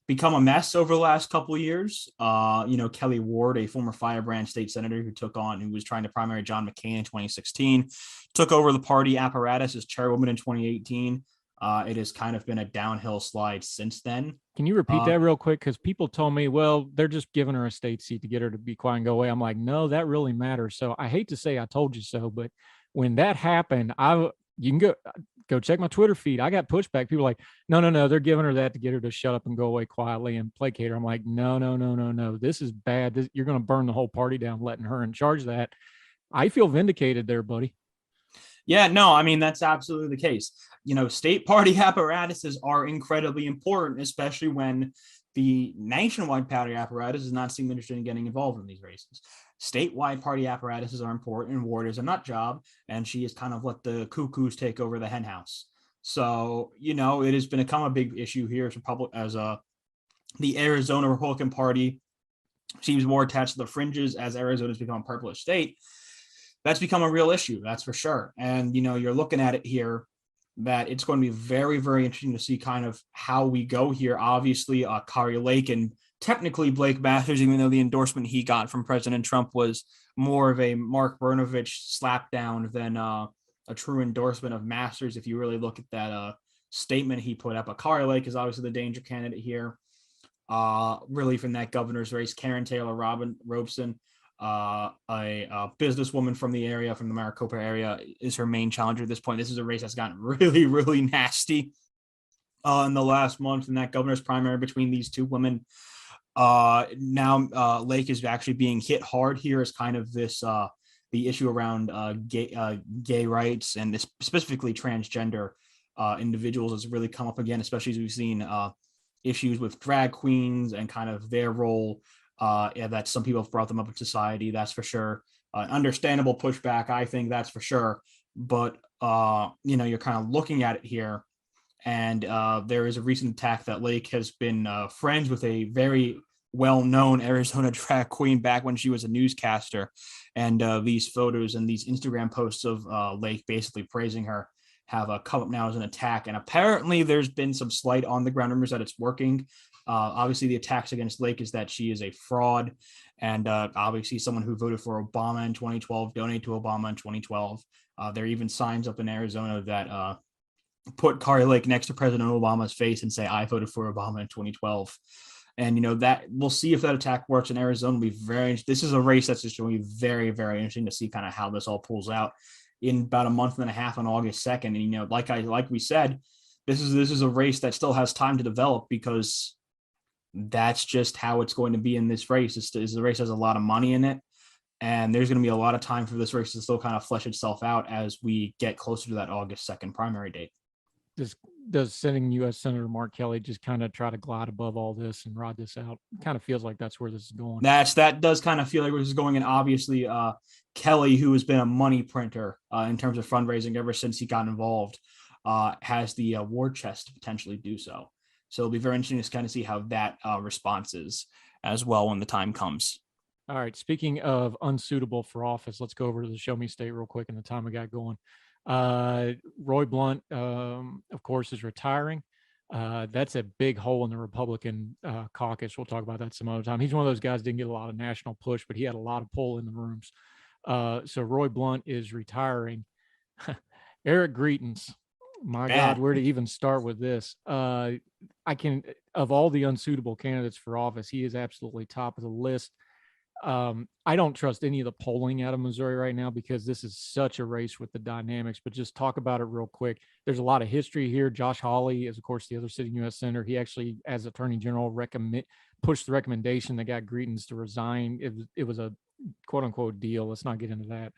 become a mess over the last couple of years. Kelly Ward, a former firebrand state senator who was trying to primary John McCain in 2016, took over the party apparatus as chairwoman in 2018. It has kind of been a downhill slide since then. Can you repeat that real quick? Because people told me, well, they're just giving her a state seat to get her to be quiet and go away. I'm like, no, that really matters. So I hate to say I told you so, but when that happened, you can go check my Twitter feed. I got pushback. People are like, no, they're giving her that to get her to shut up and go away quietly and placate her. I'm like, no. This is bad. You're going to burn the whole party down, letting her in charge of that. I feel vindicated there, buddy. Yeah, no, I mean, that's absolutely the case. State party apparatuses are incredibly important, especially when the nationwide party apparatus does not seem interested in getting involved in these races. Statewide party apparatuses are important, and Ward is a nut job, and she has kind of let the cuckoos take over the hen house. So, it has become a big issue here as the Arizona Republican Party seems more attached to the fringes as Arizona has become a purplish state. That's become a real issue, that's for sure. And, you're looking at it here that it's going to be very, very interesting to see kind of how we go here. Obviously, Kari Lake and technically Blake Masters, even though the endorsement he got from President Trump was more of a Mark Brnovich slapdown than a true endorsement of Masters. If you really look at that statement he put up, Kari Lake is obviously the danger candidate here. Really from that governor's race, Karen Taylor Robeson, a businesswoman from the area, from the Maricopa area, is her main challenger at this point. This is a race that's gotten really, really nasty in the last month in that governor's primary between these two women. Now Lake is actually being hit hard here as kind of this the issue around gay rights and specifically transgender individuals has really come up again, especially as we've seen issues with drag queens and kind of their role. That some people have brought them up in society, that's for sure. Understandable pushback, I think, that's for sure. But you're kind of looking at it here, and there is a recent attack that Lake has been friends with a very well-known Arizona drag queen back when she was a newscaster, and these photos and these Instagram posts of Lake basically praising her have come up now as an attack. And apparently there's been some slight on the ground rumors that it's working. Obviously, the attacks against Lake is that she is a fraud, and obviously someone who voted for Obama in 2012, donated to Obama in 2012. There are even signs up in Arizona that put Kari Lake next to President Obama's face and say, "I voted for Obama in 2012." And that we'll see if that attack works in Arizona. This is a race that's just going to be very, very interesting to see kind of how this all pulls out in about a month and a half on August 2nd. And like we said, this is a race that still has time to develop, because that's just how it's going to be in this race. The race has a lot of money in it, and there's going to be a lot of time for this race to still kind of flesh itself out as we get closer to that August 2nd primary date. Does sitting U.S. Senator Mark Kelly just kind of try to glide above all this and ride this out? It kind of feels like that's where this is going. That does kind of feel like where this is going. And obviously, Kelly, who has been a money printer in terms of fundraising ever since he got involved, has the war chest to potentially do so. So it'll be very interesting to kind of see how that response is as well when the time comes. All right. Speaking of unsuitable for office, let's go over to the show me state real quick in the time we got going. Roy Blunt, of course, is retiring. That's a big hole in the Republican caucus. We'll talk about that some other time. He's one of those guys didn't get a lot of national push, but he had a lot of pull in the rooms. So Roy Blunt is retiring. Eric Greitens, my God, where to even start with this? Of all the unsuitable candidates for office, he is absolutely top of the list. I don't trust any of the polling out of Missouri right now because this is such a race with the dynamics, but just talk about it real quick. There's a lot of history here. Josh Hawley is, of course, the other sitting U.S. Senator. He actually, as Attorney General, pushed the recommendation that got Greitens to resign. It was a quote unquote deal. Let's not get into that,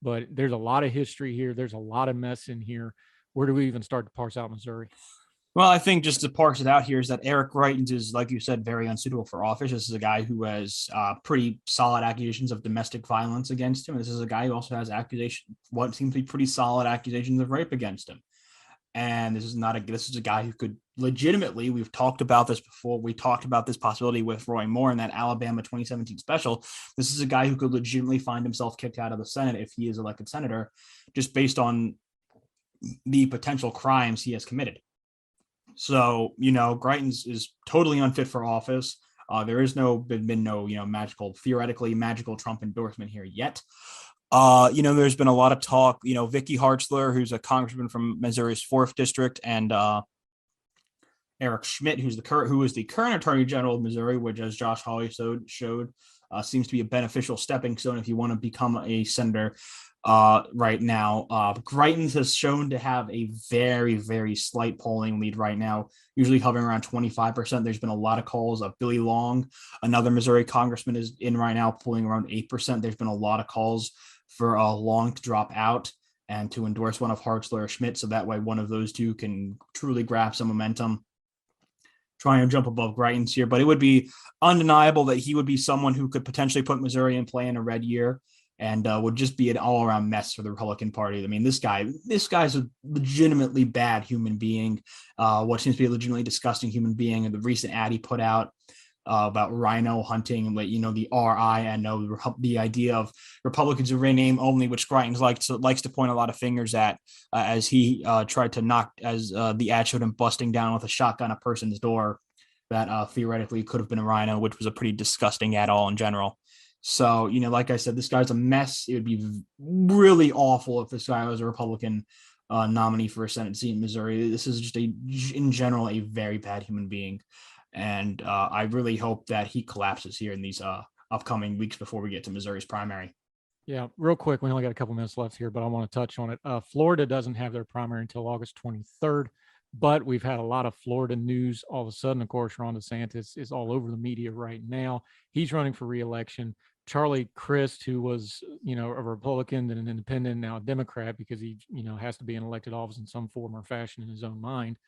but there's a lot of history here. There's a lot of mess in here. Where do we even start to parse out Missouri? Well, I think just to parse it out here is that Eric Greitens is, like you said, very unsuitable for office. This is a guy who has pretty solid accusations of domestic violence against him. This is a guy who also has what seems to be pretty solid accusations of rape against him. And this is a guy who could legitimately, we've talked about this before. We talked about this possibility with Roy Moore in that Alabama 2017 special. This is a guy who could legitimately find himself kicked out of the Senate if he is elected senator, just based on the potential crimes he has committed. So, Greitens is totally unfit for office. There is been no theoretically magical Trump endorsement here yet. There's been a lot of talk, Vicky Hartzler, who's a congressman from Missouri's 4th district, and Eric Schmidt, who is the current attorney general of Missouri, which, as Josh Hawley showed, seems to be a beneficial stepping stone if you want to become a senator. Right now, Greitens has shown to have a very, very slight polling lead right now, usually hovering around 25%. There's been a lot of calls of Billy Long, another Missouri congressman, is in right now, polling around 8%. There's been a lot of calls for Long to drop out and to endorse one of Hartzler or Schmidt, so that way one of those two can truly grab some momentum, try and jump above Greitens here. But it would be undeniable that he would be someone who could potentially put Missouri in play in a red year, and would just be an all-around mess for the Republican Party. I mean, this guy's a legitimately bad human being, what seems to be a legitimately disgusting human being. And the recent ad he put out about rhino hunting, and the RINO, the idea of Republicans who rename only, which Greitens likes to point a lot of fingers at, as he tried to knock, as the ad showed him busting down with a shotgun a person's door that theoretically could have been a rhino, which was a pretty disgusting ad all in general. So, like I said, this guy's a mess. It would be really awful if this guy was a Republican nominee for a Senate seat in Missouri. This is just in general, a very bad human being. And I really hope that he collapses here in these upcoming weeks before we get to Missouri's primary. Yeah, real quick, we only got a couple minutes left here, but I want to touch on it. Florida doesn't have their primary until August 23rd, but we've had a lot of Florida news all of a sudden. Of course, Ron DeSantis is all over the media right now. He's running for re-election. Charlie Crist, who was, a Republican, then an independent, now a Democrat, because he, has to be in elected office in some form or fashion in his own mind.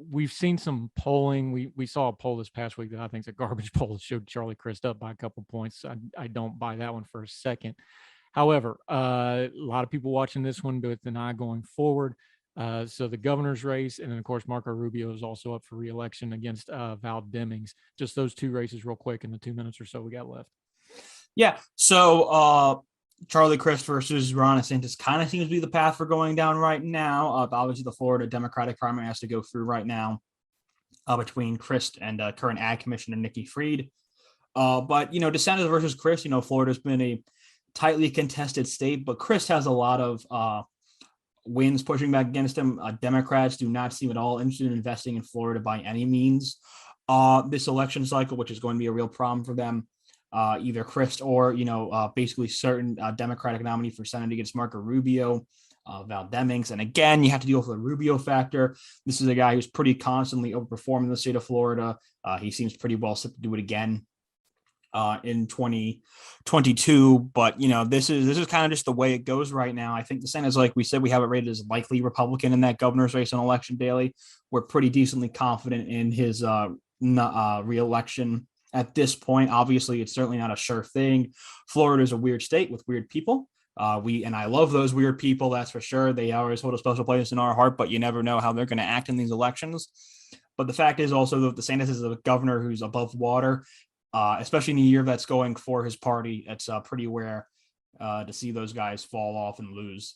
We've seen some polling. We saw a poll this past week that I think is a garbage poll that showed Charlie Crist up by a couple points. I don't buy that one for a second. However, a lot of people watching this one with an eye going forward. So the governor's race, and then of course Marco Rubio is also up for re-election against Val Demings. Just those two races real quick in the 2 minutes or so we got left. Yeah. So Charlie Crist versus Ron DeSantis kind of seems to be the path we're going down right now. Obviously the Florida Democratic primary has to go through right now between Crist and current Ag Commissioner Nikki Fried. But DeSantis versus Crist, Florida's been a tightly contested state, but Crist has a lot of wins pushing back against him. Democrats do not seem at all interested in investing in Florida by any means this election cycle, which is going to be a real problem for them. Either Crist or, basically certain Democratic nominee for Senate against Marco Rubio Val Demings. And again, you have to deal with the Rubio factor. This is a guy who's pretty constantly overperforming the state of Florida. He seems pretty well set to do it again in 2022. But, you know, this is kind of just the way it goes right now. I think the Senate is, like we said, we have it rated as likely Republican in that governor's race on Election Daily. We're pretty decently confident in his re-election at this point. Obviously, it's certainly not a sure thing. Florida is a weird state with weird people. I love those weird people, that's for sure. They always hold a special place in our heart, but you never know how they're going to act in these elections. But the fact is also that DeSantis is a governor who's above water, especially in a year that's going for his party. It's pretty rare to see those guys fall off and lose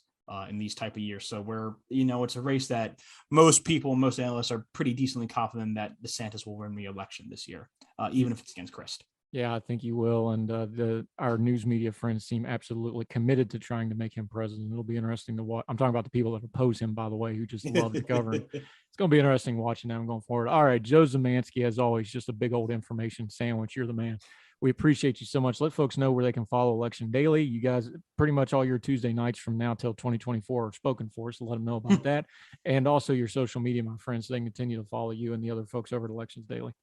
in these type of years. So it's a race that most people, most analysts are pretty decently confident that DeSantis will win re-election this year, even if it's against Christ. Yeah, I think you will. And our news media friends seem absolutely committed to trying to make him president. It'll be interesting to watch. I'm talking about the people that oppose him, by the way, who just love the government. It's going to be interesting watching them going forward. All right, Joe Zemansky, as always, just a big old information sandwich. You're the man. We appreciate you so much. Let folks know where they can follow Election Daily. You guys, pretty much all your Tuesday nights from now till 2024 are spoken for, so let them know about that. And also your social media, my friends, so they can continue to follow you and the other folks over at Elections Daily.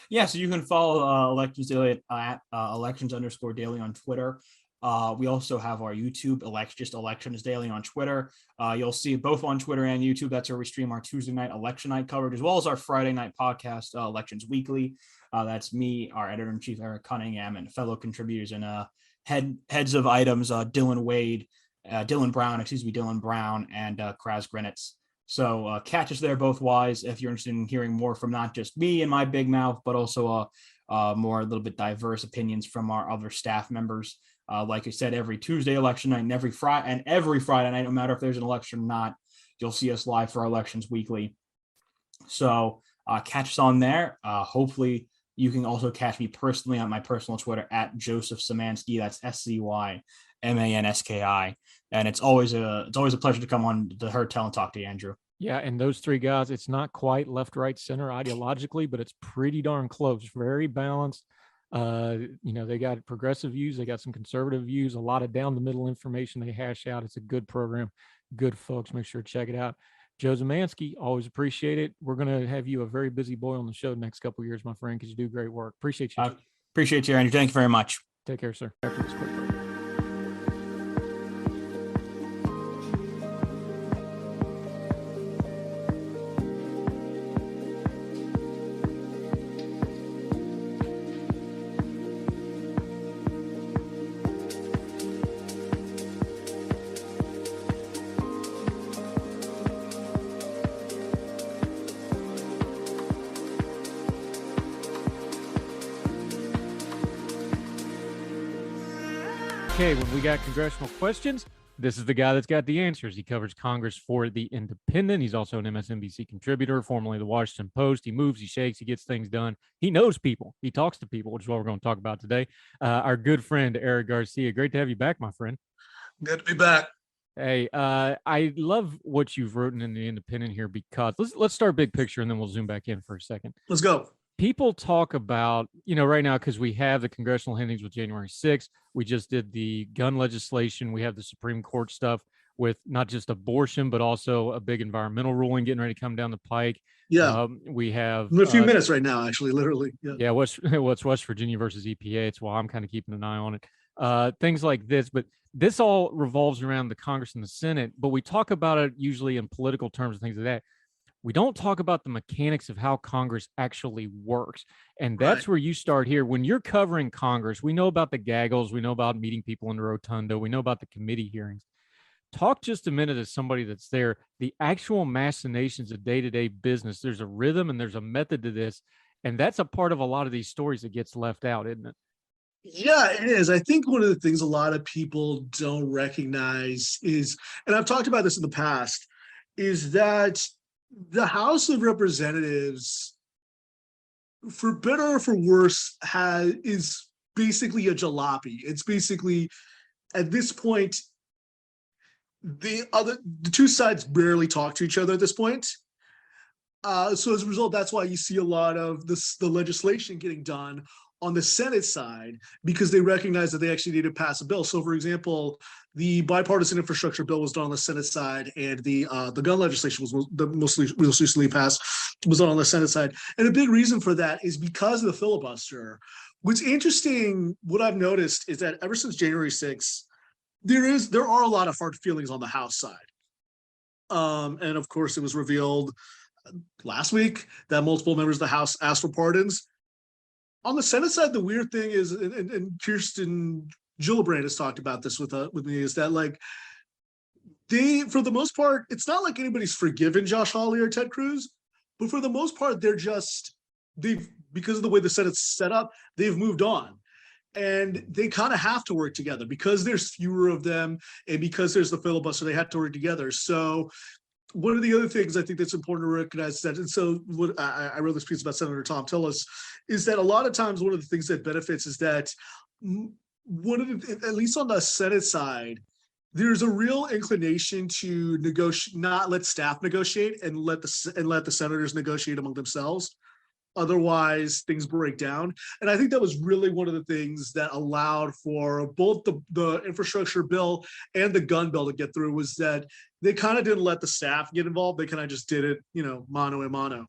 Yeah, so you can follow Elections Daily at elections_daily on Twitter. We also have our YouTube, just Elections Daily on Twitter. You'll see both on Twitter and YouTube. That's where we stream our Tuesday night election night coverage, as well as our Friday night podcast, Elections Weekly. That's me, our editor-in-chief, Eric Cunningham, and fellow contributors and heads of items, Dylan Brown, and Kraz Grenitz. So catch us there both ways if you're interested in hearing more from not just me and my big mouth, but also a little bit diverse opinions from our other staff members. Like I said, every Tuesday election night and every Friday night, no matter if there's an election or not, you'll see us live for Elections Weekly. So catch us on there. Hopefully you can also catch me personally on my personal Twitter at Joseph Szymanski. That's SCYMANSKI. And it's always a pleasure to come on to Hertel and talk to you, Andrew. Yeah, and those three guys, it's not quite left, right, center ideologically, but it's pretty darn close. Very balanced. They got progressive views, they got some conservative views, a lot of down the middle information they hash out. It's a good program, good folks. Make sure to check it out. Joe Zemansky, always appreciate it. We're going to have you a very busy boy on the show the next couple of years, my friend, because you do great work. Appreciate you. Appreciate you, Andrew. Thank you very much. Take care, sir. After this quick break. Okay, when we got congressional questions, this is the guy that's got the answers. He covers Congress for The Independent. He's also an MSNBC contributor, formerly The Washington Post. He moves, he shakes, he gets things done. He knows people. He talks to people, which is what we're going to talk about today. Our good friend, Eric Garcia. Great to have you back, my friend. Good to be back. Hey, I love what you've written in The Independent here because let's start big picture and then we'll zoom back in for a second. Let's go. People talk about, right now, because we have the congressional hearings with January 6th. We just did the gun legislation. We have the Supreme Court stuff with not just abortion, but also a big environmental ruling getting ready to come down the pike. Yeah. We have in a few minutes right now, actually, literally. Yeah. What's West Virginia versus EPA. It's why I'm kind of keeping an eye on it. Things like this, but this all revolves around the Congress and the Senate, but we talk about it usually in political terms and things like that. We don't talk about the mechanics of how Congress actually works. And that's where you start here. When you're covering Congress, we know about the gaggles. We know about meeting people in the rotunda. We know about the committee hearings. Talk just a minute as somebody that's there, the actual machinations of day-to-day business. There's a rhythm and there's a method to this. And that's a part of a lot of these stories that gets left out, isn't it? Yeah, it is. I think one of the things a lot of people don't recognize is, and I've talked about this in the past, is that the House of Representatives, for better or for worse, is basically a jalopy. It's basically, at this point, the two sides barely talk to each other at this point. So as a result, that's why you see a lot of the legislation getting done on the Senate side because they recognized that they actually needed to pass a bill. So, for example, the bipartisan infrastructure bill was done on the Senate side, and the gun legislation was the most recently passed was done on the Senate side. And a big reason for that is because of the filibuster. What's interesting, what I've noticed is that ever since January 6th, there are a lot of hard feelings on the House side. And of course, it was revealed last week that multiple members of the House asked for pardons. On the Senate side, the weird thing is, and Kirsten Gillibrand has talked about this with me, is that like they, for the most part, it's not like anybody's forgiven Josh Hawley or Ted Cruz, but for the most part, they've because of the way the Senate's set up, they've moved on. And they kind of have to work together because there's fewer of them, and because there's the filibuster, they have to work together. So one of the other things I think that's important to recognize that, and so what I wrote this piece about Senator Tom Tillis, is that a lot of times one of the things that benefits is that at least on the Senate side, there's a real inclination to negotiate, not let staff negotiate, and let the senators negotiate among themselves. Otherwise, things break down. And I think that was really one of the things that allowed for both the infrastructure bill and the gun bill to get through, was that they kind of didn't let the staff get involved. They kind of just did it, mano a mano.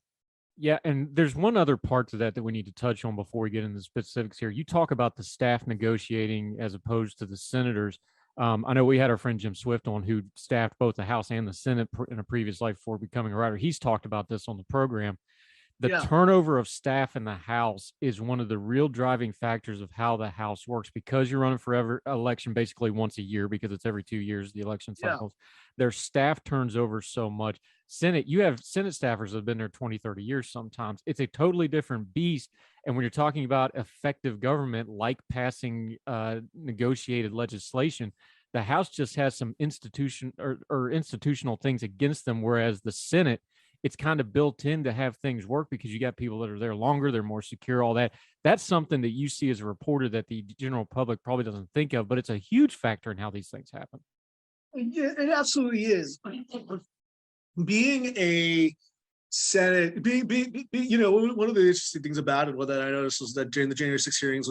Yeah, and there's one other part to that we need to touch on before we get into the specifics here. You talk about the staff negotiating as opposed to the senators. I know we had our friend Jim Swift on, who staffed both the House and the Senate in a previous life before becoming a writer. He's talked about this on the program. The turnover of staff in the House is one of the real driving factors of how the House works, because you're running for election basically once a year, because it's every 2 years, the election cycles. Their staff turns over so much. Senate, you have Senate staffers that have been there 20, 30 years sometimes. It's a totally different beast. And when you're talking about effective government, like passing negotiated legislation, the House just has some institutional things against them, whereas the Senate, it's kind of built in to have things work because you got people that are there longer, they're more secure, all that. That's something that you see as a reporter that the general public probably doesn't think of, but it's a huge factor in how these things happen. Yeah, it absolutely is. Being a Senate, one of the interesting things about it, what I noticed, was that during the January 6 hearings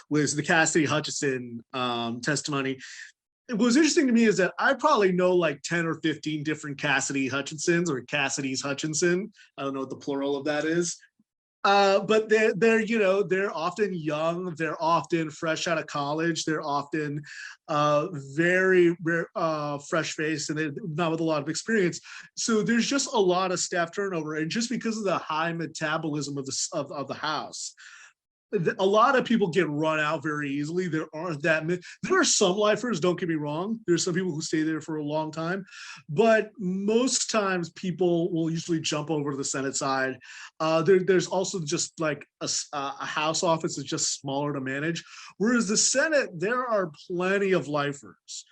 was the Cassidy Hutchinson testimony. What was interesting to me is that I probably know like 10 or 15 different Cassidy Hutchinsons, or Cassidy's Hutchinson. I don't know what the plural of that is. But they're often young, they're often fresh out of college, they're often very fresh-faced, and they're not with a lot of experience. So there's just a lot of staff turnover, and just because of the high metabolism of the House, a lot of people get run out very easily. There aren't that many. There are some lifers, don't get me wrong. There's some people who stay there for a long time, but most times people will usually jump over to the Senate side. There's also just like a House office is just smaller to manage. Whereas the Senate, there are plenty of lifers,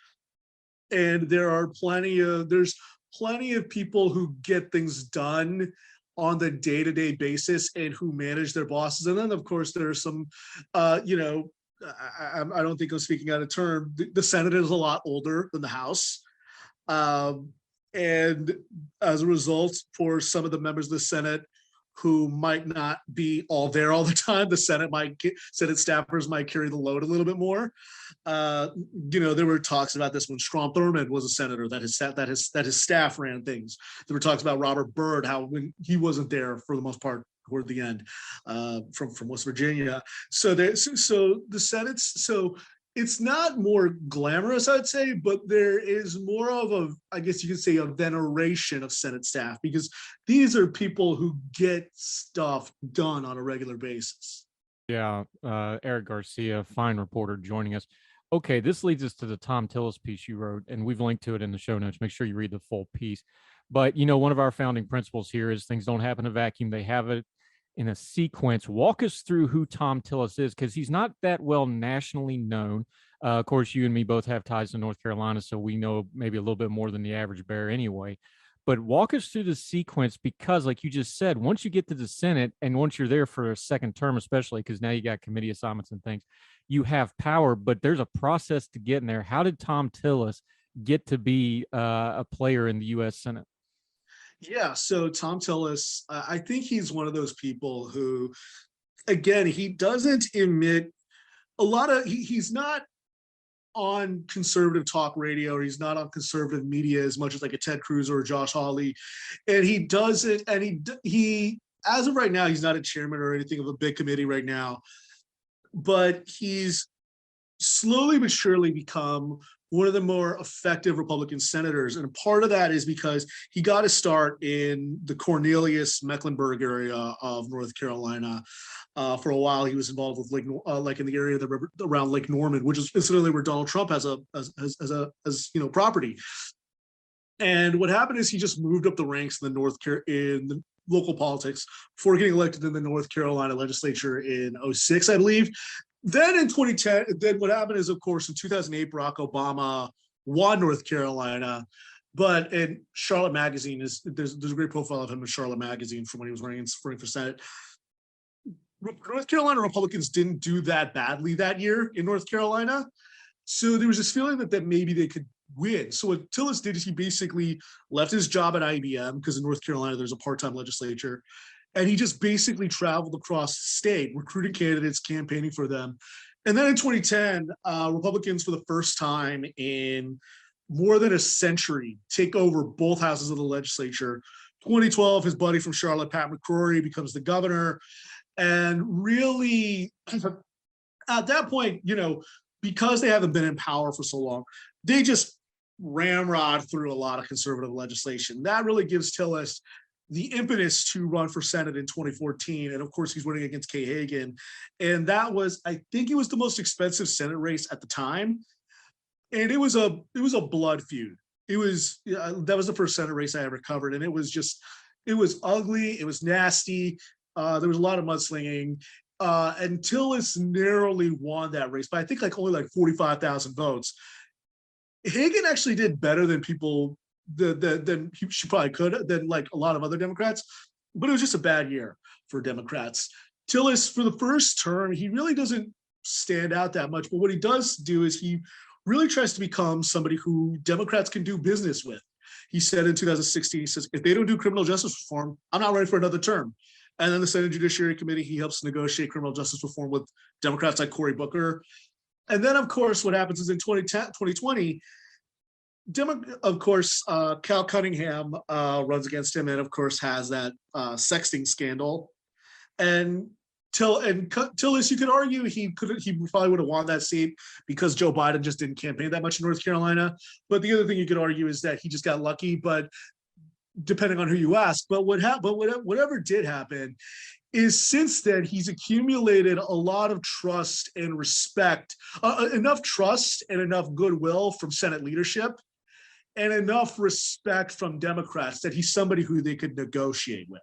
and there's plenty of people who get things done on the day-to-day basis and who manage their bosses. And then of course there are some, I don't think I'm speaking out of turn. The Senate is a lot older than the House. And as a result, for some of the members of the Senate who might not be all there all the time, the Senate staffers might carry the load a little bit more. There were talks about this when Strom Thurmond was a senator, that his staff ran things. There were talks about Robert Byrd, how when he wasn't there for the most part toward the end, from West Virginia. So the Senate's, it's not more glamorous, I'd say, but there is more of I guess you could say, a veneration of Senate staff, because these are people who get stuff done on a regular basis. Yeah, Eric Garcia, fine reporter, joining us. Okay, this leads us to the Tom Tillis piece you wrote, and we've linked to it in the show notes. Make sure you read the full piece. But, one of our founding principles here is things don't happen in a vacuum. They have it in a sequence. Walk us through who Tom Tillis is, because he's not that well nationally known. Of course, you and me both have ties to North Carolina, so we know maybe a little bit more than the average bear anyway. But walk us through the sequence, because like you just said, once you get to the Senate, and once you're there for a second term, especially because now you got committee assignments and things, you have power, but there's a process to get in there. How did Tom Tillis get to be a player in the U.S. Senate? Yeah, so Tom Tillis, I think he's one of those people who again, he doesn't emit a lot of, he's not on conservative talk radio, or he's not on conservative media as much as like a Ted Cruz or a Josh Hawley. And he doesn't, and he, as of right now, he's not a chairman or anything of a big committee right now, but he's slowly but surely become one of the more effective Republican senators. And part of that is because he got to start in the Cornelius, Mecklenburg area of North Carolina. For a while, he was involved with like in the area around Lake Norman, which is incidentally where Donald Trump has property. And what happened is he just moved up the ranks in the local politics before getting elected in the North Carolina legislature in 2006, I believe. Then in 2010, then what happened is, of course, in 2008, Barack Obama won North Carolina. But in Charlotte Magazine, there's a great profile of him in Charlotte Magazine from when he was running for Senate. North Carolina Republicans didn't do that badly that year in North Carolina. So there was this feeling that maybe they could win. So what Tillis did is he basically left his job at IBM, because in North Carolina, there's a part-time legislature. And he just basically traveled across the state, recruiting candidates, campaigning for them. And then in 2010, Republicans, for the first time in more than a century, take over both houses of the legislature. 2012, his buddy from Charlotte, Pat McCrory, becomes the governor. And really, at that point, because they haven't been in power for so long, they just ramrod through a lot of conservative legislation. That really gives Tillis the impetus to run for Senate in 2014. And of course, he's running against Kay Hagan. And that was, I think it was the most expensive Senate race at the time. And it was a blood feud. That was the first Senate race I ever covered. And it was ugly. It was nasty. There was a lot of mudslinging. And Tillis narrowly won that race, but I think only 45,000 votes. Hagan actually did better than people than she probably could, than like a lot of other Democrats, but it was just a bad year for Democrats. Tillis, for the first term, he really doesn't stand out that much, but what he does do is he really tries to become somebody who Democrats can do business with. He said in 2016, he says, if they don't do criminal justice reform, I'm not ready for another term. And then the Senate Judiciary Committee, he helps negotiate criminal justice reform with Democrats like Cory Booker. And then, of course, what happens is in 2020, Cal Cunningham runs against him, and of course has that sexting scandal. And Tillis, you could argue he probably would have won that seat because Joe Biden just didn't campaign that much in North Carolina. But the other thing you could argue is that he just got lucky. But depending on who you ask, whatever did happen is since then he's accumulated a lot of trust and respect, enough trust and enough goodwill from Senate leadership, and enough respect from Democrats that he's somebody who they could negotiate with.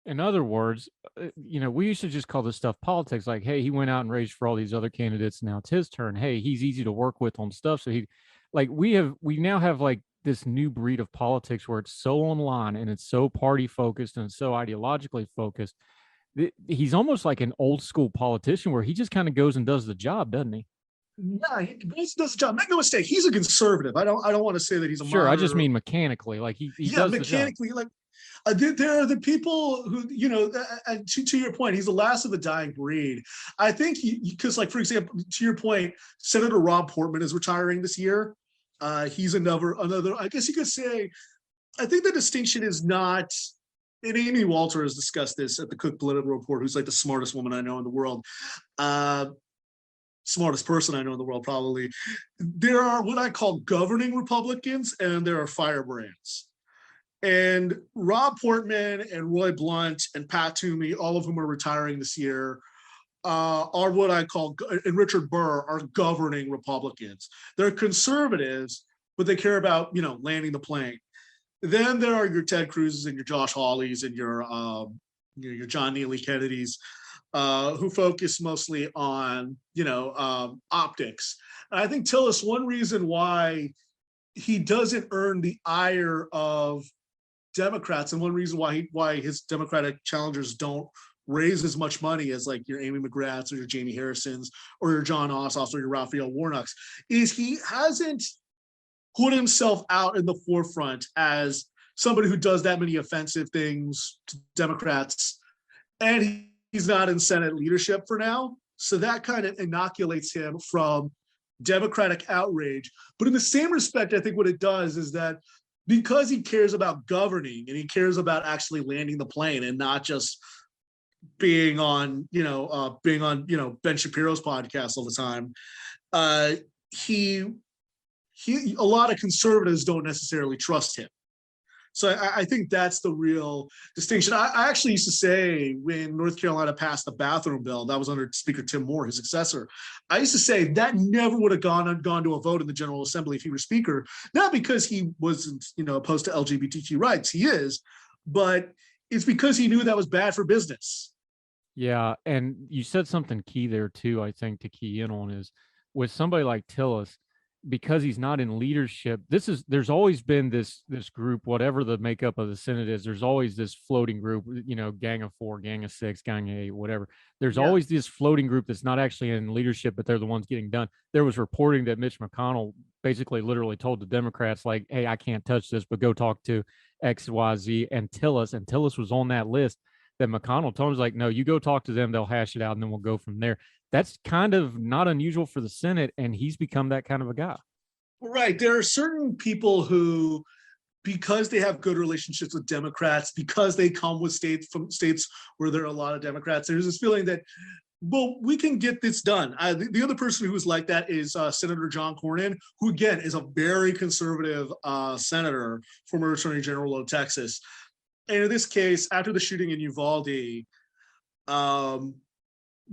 In other words, we used to just call this stuff politics. Like, hey, he went out and raised for all these other candidates. Now it's his turn. Hey, he's easy to work with on stuff. So we now have like this new breed of politics where it's so online and it's so party focused and so ideologically focused. He's almost like an old school politician where he just kind of goes and does the job, doesn't he? Yeah, he does the job. Make no mistake, he's a conservative. I don't want to say that he's a sure. I just mean mechanically, like he does mechanically, like there are the people who, to your point, he's the last of a dying breed. I think because, like, for example, to your point, Senator Rob Portman is retiring this year. He's another. I guess you could say. I think the distinction is not. And Amy Walter has discussed this at the Cook Political Report, who's like the smartest woman I know in the world. Smartest person I know in the world, probably. There are what I call governing Republicans, and there are firebrands. And Rob Portman and Roy Blunt and Pat Toomey, all of whom are retiring this year, are what I call, and Richard Burr, are governing Republicans. They're conservatives, but they care about, landing the plane. Then there are your Ted Cruz's and your Josh Hawleys and your John Neely Kennedys, who focus mostly on, optics. And I think, Tillis, one reason why he doesn't earn the ire of Democrats, and one reason why his Democratic challengers don't raise as much money as like your Amy McGraths or your Jamie Harrisons or your John Ossoffs or your Raphael Warnocks, is he hasn't put himself out in the forefront as somebody who does that many offensive things to Democrats. And he's not in Senate leadership for now. So that kind of inoculates him from Democratic outrage. But in the same respect, I think what it does is that because he cares about governing and he cares about actually landing the plane and not just being on, Ben Shapiro's podcast all the time, he a lot of conservatives don't necessarily trust him. So I think that's the real distinction. I actually used to say when North Carolina passed the bathroom bill, that was under Speaker Tim Moore, his successor. I used to say that never would have gone to a vote in the General Assembly if he were Speaker, not because he wasn't, opposed to LGBTQ rights. He is, but it's because he knew that was bad for business. Yeah, and you said something key there too, I think, to key in on is with somebody like Tillis, because he's not in leadership, there's always been this group, whatever the makeup of the Senate is, there's always this floating group, gang of 4, gang of 6, gang of 8, whatever. There's always this floating group that's not actually in leadership, but they're the ones getting done. There was reporting that Mitch McConnell basically literally told the Democrats, like, hey, I can't touch this, but go talk to XYZ and Tillis was on that list that McConnell told him, like, no, you go talk to them, they'll hash it out, and then we'll go from there. That's kind of not unusual for the Senate, and he's become that kind of a guy. Right. There are certain people who, because they have good relationships with Democrats, because they come with states where there are a lot of Democrats, there's this feeling that, well, we can get this done. The other person who was like that is Senator John Cornyn, who, again, is a very conservative senator, former Attorney General of Texas. And in this case, after the shooting in Uvalde,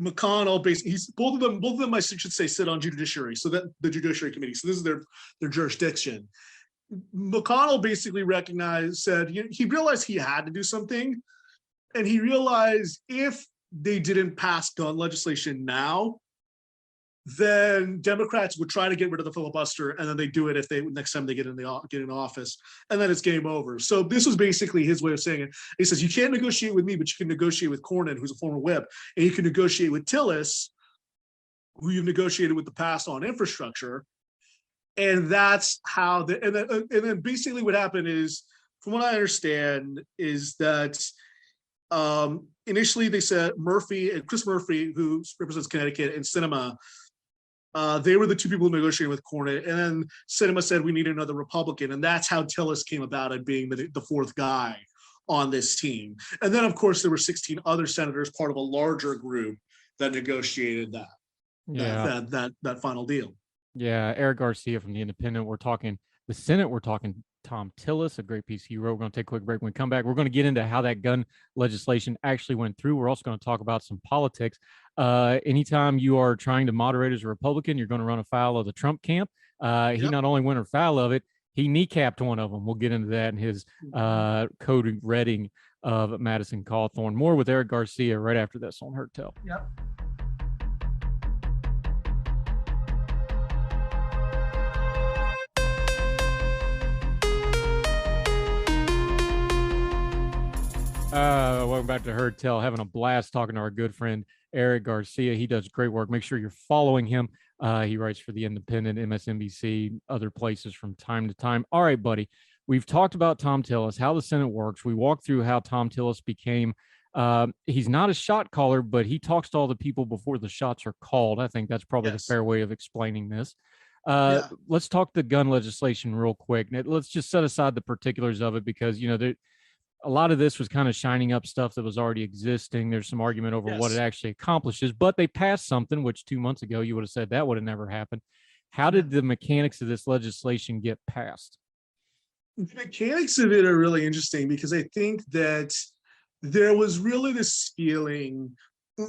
McConnell basically, both of them I should say sit on judiciary, so that the Judiciary Committee. So this is their jurisdiction. McConnell basically said he realized he had to do something, and he realized if they didn't pass gun legislation now, then Democrats would try to get rid of the filibuster, and then they do it next time they get in office, and then it's game over. So this was basically his way of saying it. He says, you can't negotiate with me, but you can negotiate with Cornyn, who's a former whip, and you can negotiate with Tillis, who you've negotiated with the past on infrastructure. And that's how and then basically what happened is, from what I understand, is that initially they said Chris Murphy, who represents Connecticut, and Sinema, they were the two people negotiating with Cornyn, and then Sinema said we need another Republican, and that's how Tillis came about and being the fourth guy on this team. And then, of course, there were 16 other senators, part of a larger group that negotiated that final deal. Yeah, Eric Garcia from The Independent. We're talking the Senate. We're talking Tom Tillis, a great piece he wrote. We're going to take a quick break. When we come back, we're going to get into how that gun legislation actually went through. We're also going to talk about some politics. Anytime you are trying to moderate as a Republican, you're going to run afoul of the Trump camp. He not only went afoul of it, he kneecapped one of them. We'll get into that in his code reading of Madison Cawthorn. More with Eric Garcia right after this on Heard Tell. Yep. Welcome back to Heard Tell. Having a blast talking to our good friend Eric Garcia. He does great work. Make sure you're following him. He writes for The Independent, MSNBC, other places from time to time. All right, buddy. We've talked about Tom Tillis, how the Senate works. We walked through how Tom Tillis became, he's not a shot caller, but he talks to all the people before the shots are called. I think that's probably the fair way of explaining this. Let's talk the gun legislation real quick. Let's just set aside the particulars of it because, a lot of this was kind of shining up stuff that was already existing. There's some argument over what it actually accomplishes, but they passed something, which 2 months ago you would have said that would have never happened. How did the mechanics of this legislation get passed? The mechanics of it are really interesting because I think that there was really this feeling.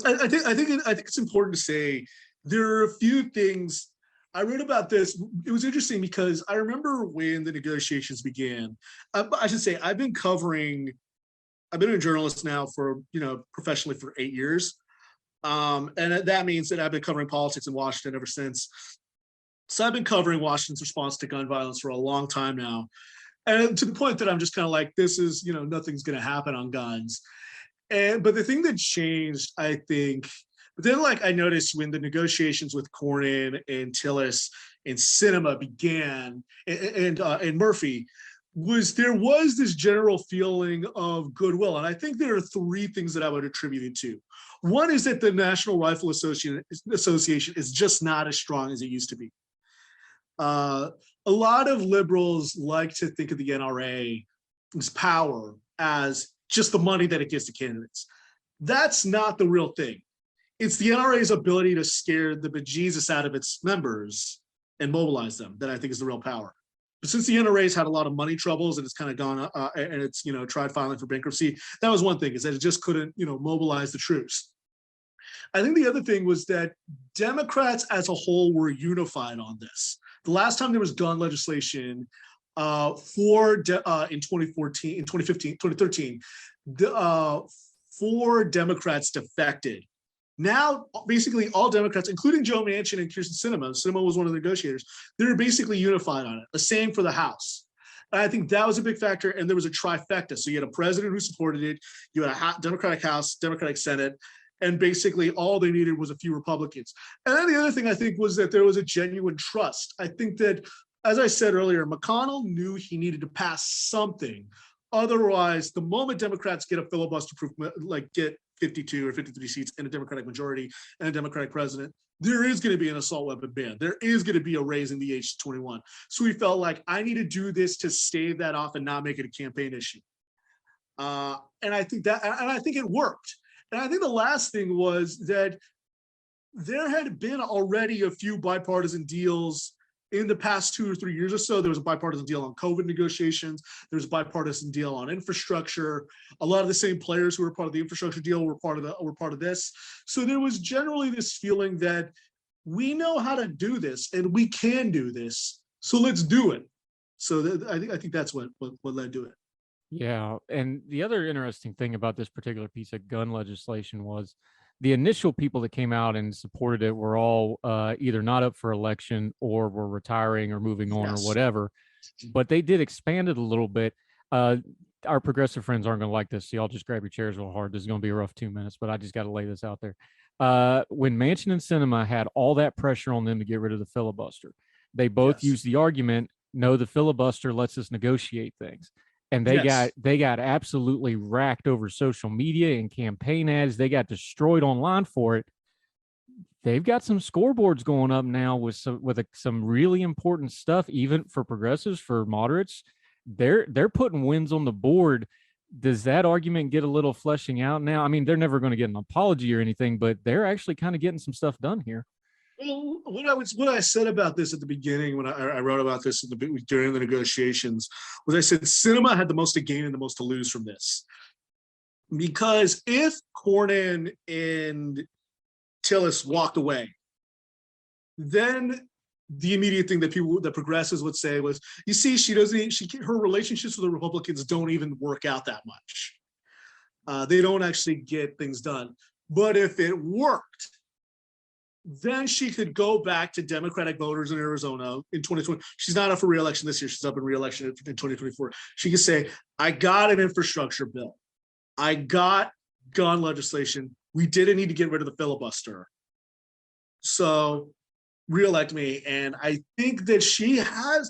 I think it's important to say there are a few things. I wrote about this. It was interesting because I remember when the negotiations began. I should say I've been a journalist now for, professionally for 8 years. And that means that I've been covering politics in Washington ever since. So I've been covering Washington's response to gun violence for a long time now. And to the point that I'm just kind of like, this is, nothing's going to happen on guns. But the thing that changed, I think, but then, I noticed when the negotiations with Cornyn and Tillis and Sinema began, and Murphy, there was this general feeling of goodwill. And I think there are three things that I would attribute it to. One is that the National Rifle Association is just not as strong as it used to be. A lot of liberals like to think of the NRA's power as just the money that it gives to candidates. That's not the real thing. It's the NRA's ability to scare the bejesus out of its members and mobilize them that I think is the real power. But since the NRA's had a lot of money troubles and it's kind of gone and it's tried filing for bankruptcy, that was one thing, is that it just couldn't mobilize the troops. I think the other thing was that Democrats as a whole were unified on this. The last time there was gun legislation in 2013, 4 Democrats defected. Now, basically all Democrats, including Joe Manchin and Kyrsten Sinema was one of the negotiators, they're basically unified on it. The same for the House. And I think that was a big factor, and there was a trifecta. So you had a president who supported it, you had a Democratic House, Democratic Senate, and basically all they needed was a few Republicans. And then the other thing I think was that there was a genuine trust. I think that, as I said earlier, McConnell knew he needed to pass something. Otherwise, the moment Democrats get a filibuster-proof, like get 52 or 53 seats and a Democratic majority and a Democratic president, there is going to be an assault weapon ban. There is going to be a raising the age to 21. So we felt like I need to do this to stave that off and not make it a campaign issue. And I think it worked. And I think the last thing was that there had been already a few bipartisan deals in the past 2 or 3 years or so. There was a bipartisan deal on COVID negotiations. There was a bipartisan deal on infrastructure. A lot of the same players who were part of the infrastructure deal were part of this. So there was generally this feeling that we know how to do this and we can do this. So let's do it. So I think that's what led to it. Yeah. And the other interesting thing about this particular piece of gun legislation was the initial people that came out and supported it were all either not up for election or were retiring or moving on or whatever. But they did expand it a little bit. Our progressive friends aren't going to like this, so y'all just grab your chairs real hard. This is going to be a rough 2 minutes, but I just got to lay this out there. When Manchin and Sinema had all that pressure on them to get rid of the filibuster, they both used the argument, no, the filibuster lets us negotiate things. And they got absolutely racked over social media and campaign ads. They got destroyed online for it. They've got some scoreboards going up now with some really important stuff, even for progressives, for moderates. They're putting wins on the board. Does that argument get a little fleshing out now? I mean, they're never going to get an apology or anything, but they're actually kind of getting some stuff done here. Well, what I said about this at the beginning when I wrote about this during the negotiations was I said Sinema had the most to gain and the most to lose from this. Because if Cornyn and Tillis walked away, then the immediate thing that progressives would say was, you see, her relationships with the Republicans don't even work out that much. They don't actually get things done. But if it worked, then she could go back to Democratic voters in Arizona in 2020. She's not up for re-election this year. She's up in re-election in 2024. She could say, I got an infrastructure bill. I got gun legislation. We didn't need to get rid of the filibuster. So re-elect me. And I think that she has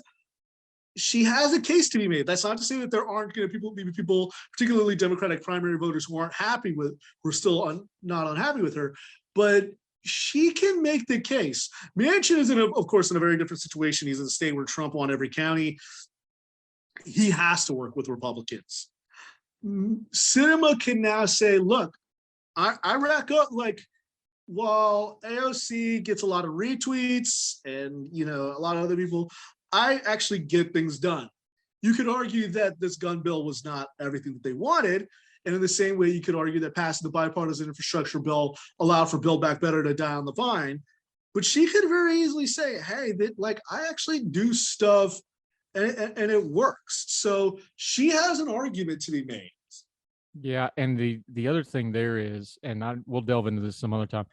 a case to be made. That's not to say that there aren't going to be people, particularly Democratic primary voters, who are still not unhappy with her. But she can make the case. Manchin is, of course, in a very different situation. He's in a state where Trump won every county. He has to work with Republicans. Sinema can now say, look, I rack up, like, while AOC gets a lot of retweets and, a lot of other people, I actually get things done. You could argue that this gun bill was not everything that they wanted. And in the same way, you could argue that passing the bipartisan infrastructure bill allowed for Build Back Better to die on the vine. But she could very easily say, hey, I actually do stuff and it works. So she has an argument to be made. Yeah. And the other thing there is, and we'll delve into this some other time,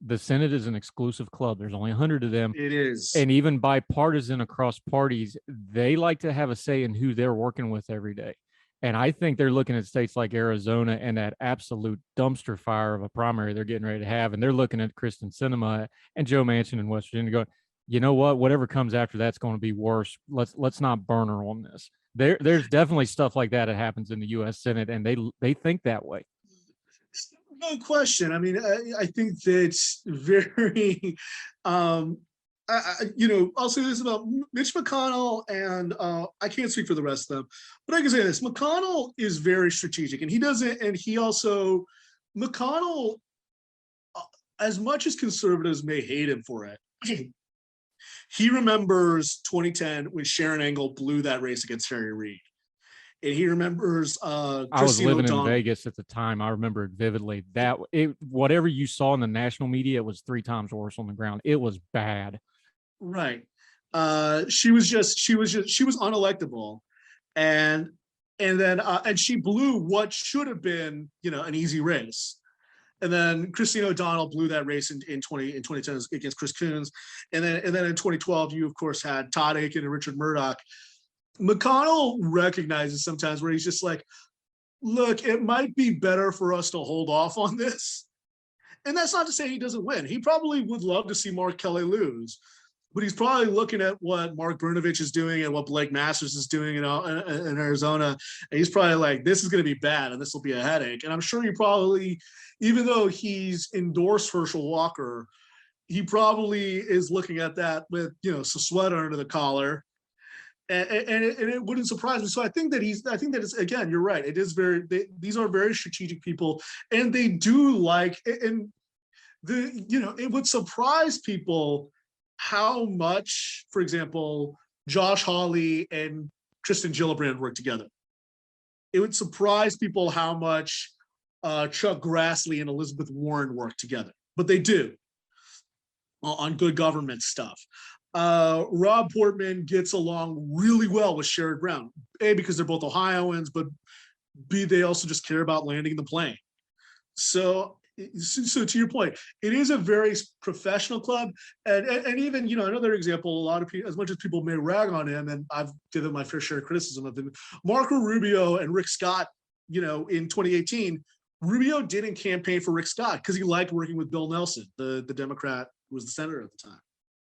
the Senate is an exclusive club. There's only 100 of them. It is. And even bipartisan across parties, they like to have a say in who they're working with every day. And I think they're looking at states like Arizona and that absolute dumpster fire of a primary they're getting ready to have. And they're looking at Kyrsten Sinema and Joe Manchin in West Virginia going, you know what, whatever comes after that's going to be worse. Let's not burn her on this. There's definitely stuff like that happens in the U.S. Senate, and they think that way. No question. I mean, I think that's very, I'll say this about Mitch McConnell, and I can't speak for the rest of them, but I can say this: McConnell is very strategic, and McConnell, as much as conservatives may hate him for it, he remembers 2010 when Sharon Engel blew that race against Harry Reid. And he remembers I was living O'Donnell. in Vegas at the time. I remember it vividly. Whatever you saw in the national media, it was 3 times worse on the ground. It was bad. Right. She was unelectable. And then she blew what should have been, an easy race. And then Christine O'Donnell blew that race in 2010 against Chris Coons. And then in 2012, you of course had Todd Akin and Richard Murdoch. McConnell recognizes sometimes where he's just like, look, it might be better for us to hold off on this. And that's not to say he doesn't win. He probably would love to see Mark Kelly lose, but he's probably looking at what Mark Brnovich is doing and what Blake Masters is doing in Arizona. And he's probably like, this is going to be bad and this will be a headache. And I'm sure he probably, even though he's endorsed Herschel Walker, he probably is looking at that with, some sweater under the collar. And it wouldn't surprise me. So I think that it's, again, you're right. It is these are very strategic people, and they do it would surprise people how much, for example, Josh Hawley and Kristen Gillibrand work together. It would surprise people how much Chuck Grassley and Elizabeth Warren work together, but they do on good government stuff. Rob Portman gets along really well with Sherrod Brown, A, because they're both Ohioans, but B, they also just care about landing the plane. So to your point, it is a very professional club. And even, another example, a lot of people, as much as people may rag on him, and I've given my fair share of criticism of him, Marco Rubio and Rick Scott, in 2018, Rubio didn't campaign for Rick Scott because he liked working with Bill Nelson, the Democrat who was the senator at the time.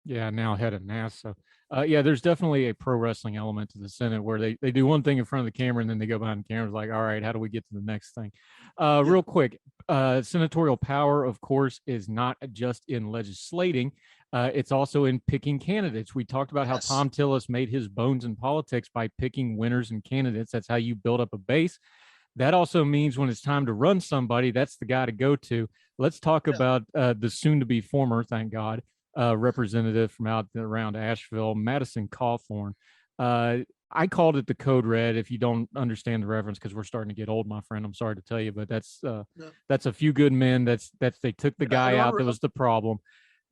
Yeah, now head of NASA. There's definitely a pro wrestling element to the Senate where they do one thing in front of the camera and then they go behind the camera like, all right, how do we get to the next thing? Real quick, senatorial power, of course, is not just in legislating. It's also in picking candidates. We talked about how Tom Tillis made his bones in politics by picking winners and candidates. That's how you build up a base. That also means when it's time to run somebody, that's the guy to go to. Let's talk about the soon-to-be former, thank God, representative from out around Asheville, Madison Cawthorn. I called it the Code Red. If you don't understand the reference, because we're starting to get old, my friend, I'm sorry to tell you, but that's a few good men. That's they took the guy out that was the problem.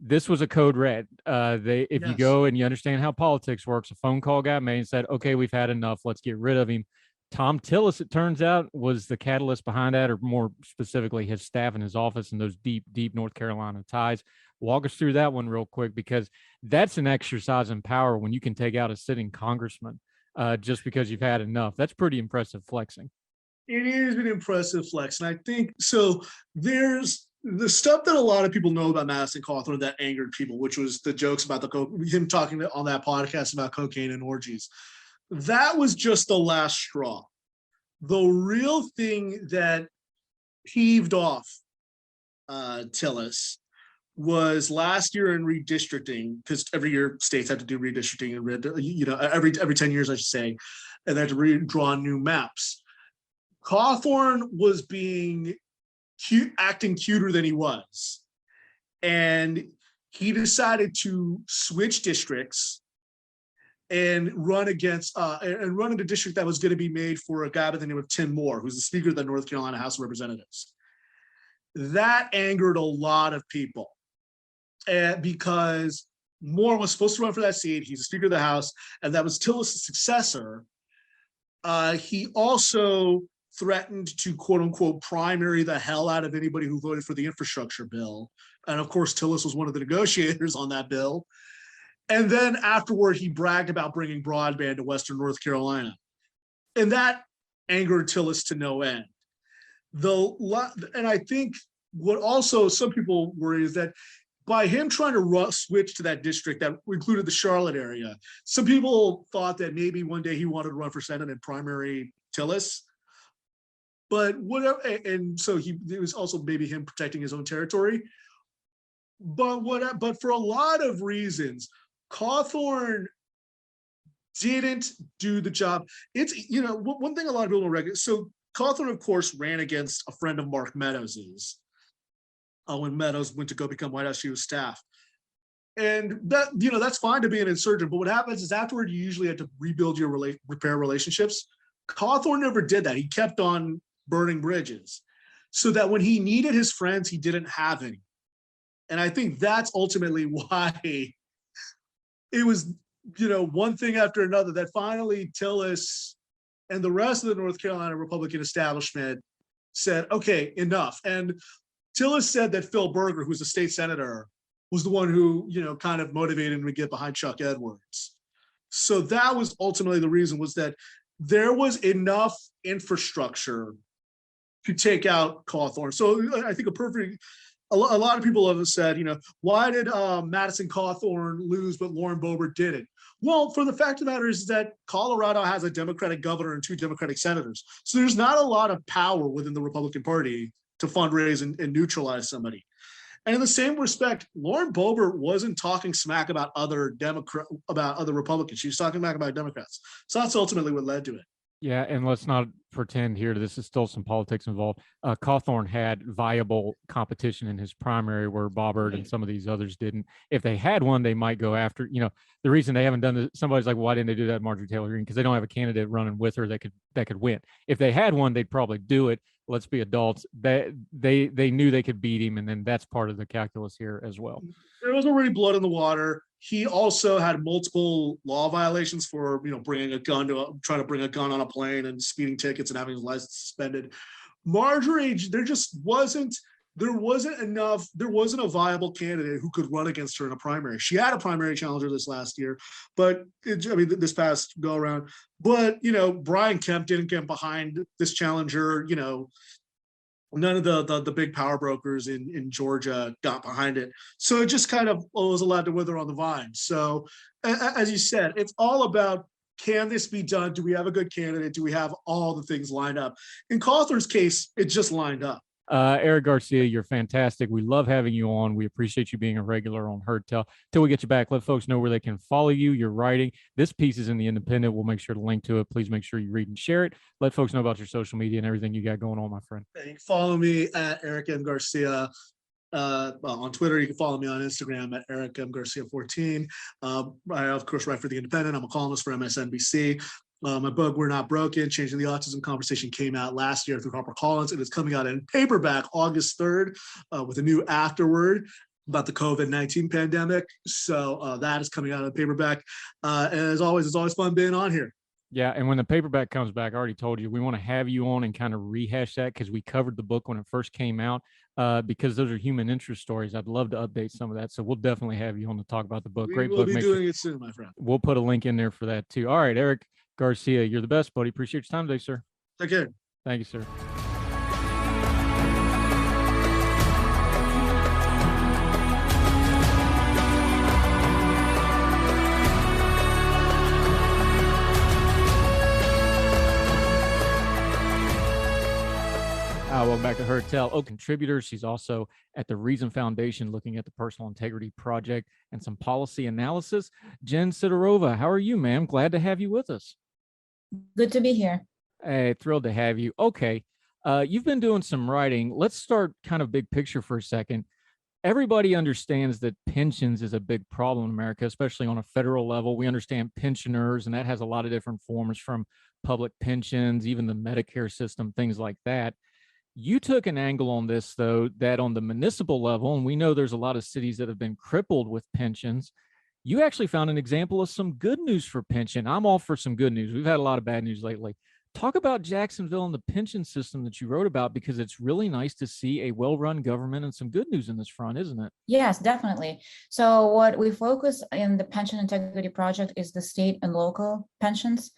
This was a Code Red. You go and you understand how politics works, a phone call got made and said, okay, we've had enough. Let's get rid of him. Tom Tillis, it turns out, was the catalyst behind that, or more specifically, his staff in his office and those deep, deep North Carolina ties. Walk us through that one real quick, because that's an exercise in power when you can take out a sitting congressman just because you've had enough. That's pretty impressive flexing. It is an impressive flex. And I think, so there's the stuff that a lot of people know about Madison Cawthorn that angered people, which was the jokes about him talking on that podcast about cocaine and orgies. That was just the last straw. The real thing that peeved off Tillis was last year in redistricting, because every year states have to do redistricting, and every 10 years, I should say, and they have to redraw new maps. Cawthorn was being cute, acting cuter than he was, and he decided to switch districts and run against run in a district that was going to be made for a guy by the name of Tim Moore, who's the Speaker of the North Carolina House of Representatives. That angered a lot of people, because Moore was supposed to run for that seat. He's the Speaker of the House, and that was Tillis' successor. He also threatened to, quote unquote, primary the hell out of anybody who voted for the infrastructure bill. And of course, Tillis was one of the negotiators on that bill. And then afterward, he bragged about bringing broadband to Western North Carolina. And that angered Tillis to no end. And I think what also some people worry is that by him trying to switch to that district that included the Charlotte area, some people thought that maybe one day he wanted to run for Senate in primary Tillis. But whatever, and so it was also maybe him protecting his own territory. But for a lot of reasons, Cawthorn didn't do the job. It's, one thing a lot of people don't recognize. So Cawthorn, of course, ran against a friend of Mark Meadows's. When Meadows went to go become White House Chief of Staff. And that, that's fine to be an insurgent, but what happens is afterward, you usually have to rebuild your repair relationships. Cawthorn never did that. He kept on burning bridges so that when he needed his friends, he didn't have any. And I think that's ultimately why it was, one thing after another that finally Tillis and the rest of the North Carolina Republican establishment said, okay, enough. And Tillis said that Phil Berger, who's a state senator, was the one who, kind of motivated him to get behind Chuck Edwards. So that was ultimately the reason, was that there was enough infrastructure to take out Cawthorn. So I think a lot of people have said, why did Madison Cawthorn lose, but Lauren Boebert didn't? Well, for the fact of the matter is that Colorado has a Democratic governor and 2 Democratic senators. So there's not a lot of power within the Republican Party to fundraise and neutralize somebody. And in the same respect, Lauren Boebert wasn't talking smack about other Republicans. She was talking smack about Democrats. So that's ultimately what led to it. Yeah, and let's not pretend here this is still some politics involved. Cawthorn had viable competition in his primary where Boebert and some of these others didn't. If they had one, they might go after, the reason they haven't done this, somebody's like, why didn't they do that, Marjorie Taylor Greene? Because they don't have a candidate running with her that could win. If they had one, they'd probably do it. Let's be adults. They knew they could beat him, and then that's part of the calculus here as well. There was already blood in the water. He also had multiple law violations for, trying to bring a gun on a plane and speeding tickets and having his license suspended. Marjorie, there wasn't a viable candidate who could run against her in a primary. She had a primary challenger this last year, this past go around. But, Brian Kemp didn't get behind this challenger. None of the big power brokers in Georgia got behind it. So it just kind of was allowed to wither on the vine. So as you said, it's all about, can this be done? Do we have a good candidate? Do we have all the things lined up? In Cawthorn's case, it just lined up. Eric Garcia, you're fantastic. We love having you on. We appreciate you being a regular on Heard Tell. Till we get you back, let folks know where they can follow you, your writing. This piece is in the Independent. We'll make sure to link to it. Please make sure you read and share it. Let folks know about your social media and everything you got going on, my friend. You can follow me at Eric M. Garcia. On Twitter. You can follow me on Instagram at Eric M. Garcia 14. I, of course, write for The Independent. I'm a columnist for MSNBC. My book, We're Not Broken, Changing the Autism Conversation, came out last year through HarperCollins. It is coming out in paperback August 3rd with a new afterword about the COVID-19 pandemic. So that is coming out in paperback. And as always, it's always fun being on here. Yeah, and when the paperback comes back, I already told you, we want to have you on and kind of rehash that because we covered the book when it first came out because those are human interest stories. I'd love to update some of that. So we'll definitely have you on to talk about the book. Great book. We'll be doing it soon, my friend. We'll put a link in there for that too. All right, Eric Garcia, you're the best, buddy. Appreciate your time today, sir. Take care. Thank you, sir. Welcome back to Heard Tell. Contributors. She's also at the Reason Foundation looking at the Personal Integrity Project and some policy analysis. Jen Sidorova, how are you, ma'am? Glad to have you with us. Good to be here. Hey, thrilled to have you. Okay, you've been doing some writing. Let's start kind of big picture for a second. Everybody understands that pensions is a big problem in America, especially on a federal level. We understand pensioners, and that has a lot of different forms, from public pensions, even the Medicare system, things like that. You took an angle on this, though, that on the municipal level, and we know there's a lot of cities that have been crippled with pensions, you actually found an example of some good news for pension. I'm all for some good news. We've had a lot of bad news lately. Talk about Jacksonville and the pension system that you wrote about, because it's really nice to see a well-run government and some good news in this front, isn't it? Yes, definitely. So what we focus in the Pension Integrity Project is the state and local pensions.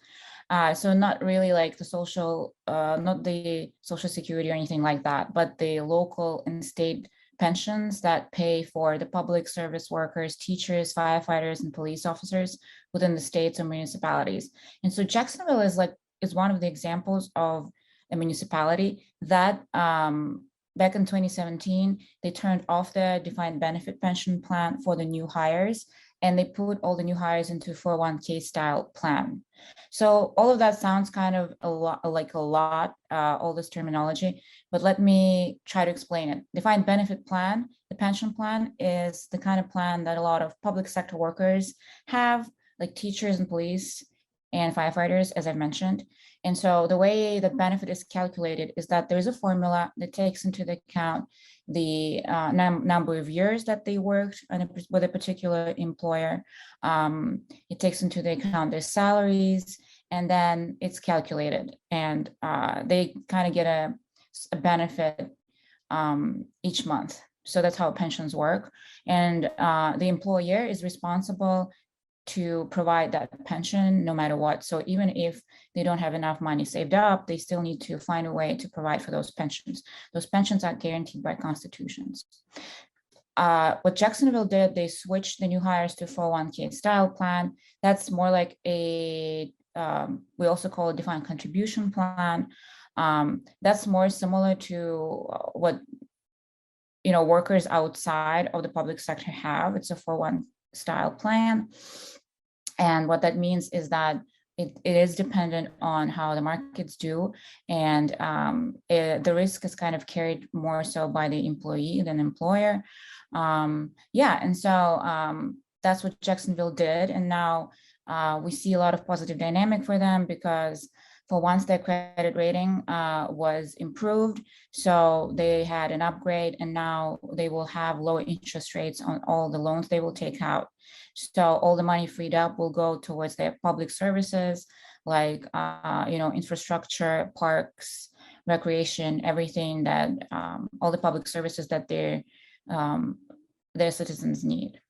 So not really like the social, not the Social Security or anything like that, but the local and state pensions that pay for the public service workers, teachers, firefighters, and police officers within the states or municipalities. And so Jacksonville is one of the examples of a municipality that back in 2017, they turned off the defined benefit pension plan for the new hires, and they put all the new hires into 401k style plan. So all of that sounds kind of all this terminology, but let me try to explain it. Defined benefit plan, the pension plan, is the kind of plan that a lot of public sector workers have, like teachers and police and firefighters, as I've mentioned. And so the way the benefit is calculated is that there's a formula that takes into account the number of years that they worked with a particular employer. It takes into account their salaries, and then it's calculated. And they kind of get a benefit each month. So that's how pensions work. And the employer is responsible to provide that pension no matter what. So even if they don't have enough money saved up, they still need to find a way to provide for those pensions. Those pensions are guaranteed by constitutions. What Jacksonville did, they switched the new hires to 401k style plan. That's more like a, we also call it defined contribution plan. That's more similar to what workers outside of the public sector have. It's a 401 style plan. And what that means is that it is dependent on how the markets do. And the risk is kind of carried more so by the employee than employer. And so that's what Jacksonville did. And now we see a lot of positive dynamic for them, because for once their credit rating was improved. So they had an upgrade, and now they will have lower interest rates on all the loans they will take out. So all the money freed up will go towards their public services, like infrastructure, parks, recreation, everything that all the public services that their citizens need.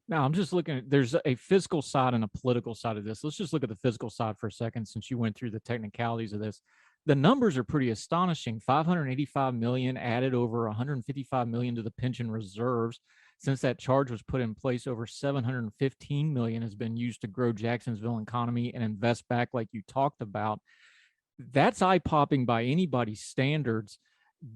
Now, I'm just looking at, there's a fiscal side and a political side of this. Let's just look at the fiscal side for a second, since you went through the technicalities of this. The numbers are pretty astonishing. 585 million added, over 155 million to the pension reserves. Since that charge was put in place, over 715 million has been used to grow Jacksonville economy and invest back, like you talked about. That's eye-popping by anybody's standards.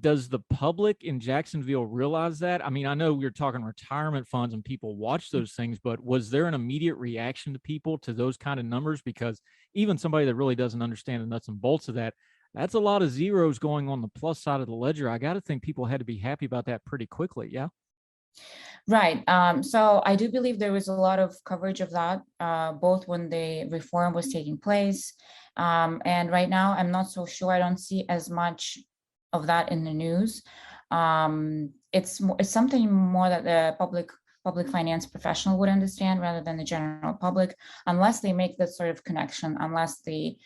Does the public in Jacksonville realize that? I mean, I know we're talking retirement funds and people watch those things, but was there an immediate reaction to people to those kind of numbers? Because even somebody that really doesn't understand the nuts and bolts of that, that's a lot of zeros going on the plus side of the ledger. I got to think people had to be happy about that pretty quickly. Yeah. Right. So I do believe there was a lot of coverage of that, both when the reform was taking place. And right now, I'm not so sure. I don't see as much of that in the news. It's something more that the public finance professional would understand rather than the general public, unless they make that sort of connection, unless the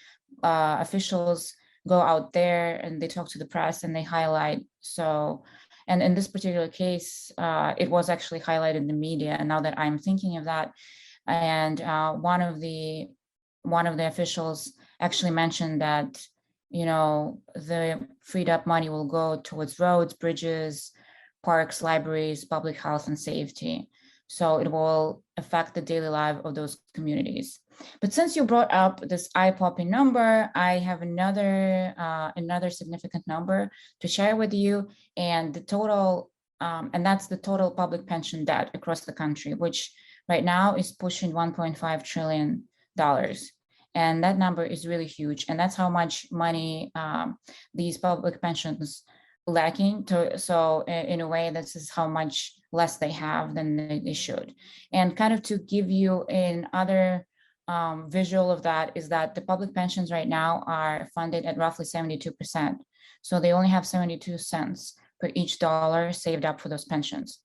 officials go out there and they talk to the press and they highlight. So, and in this particular case, it was actually highlighted in the media. And now that I'm thinking of that, and one of the officials actually mentioned that, the freed up money will go towards roads, bridges, parks, libraries, public health and safety. So it will affect the daily life of those communities. But since you brought up this eye-popping number, I have another significant number to share with you, and the total, and that's the total public pension debt across the country, which right now is pushing $1.5 trillion. And that number is really huge. And that's how much money these public pensions lacking. So in a way, this is how much less they have than they should. And kind of to give you another visual of that is that the public pensions right now are funded at roughly 72%. So they only have 72 cents per each dollar saved up for those pensions.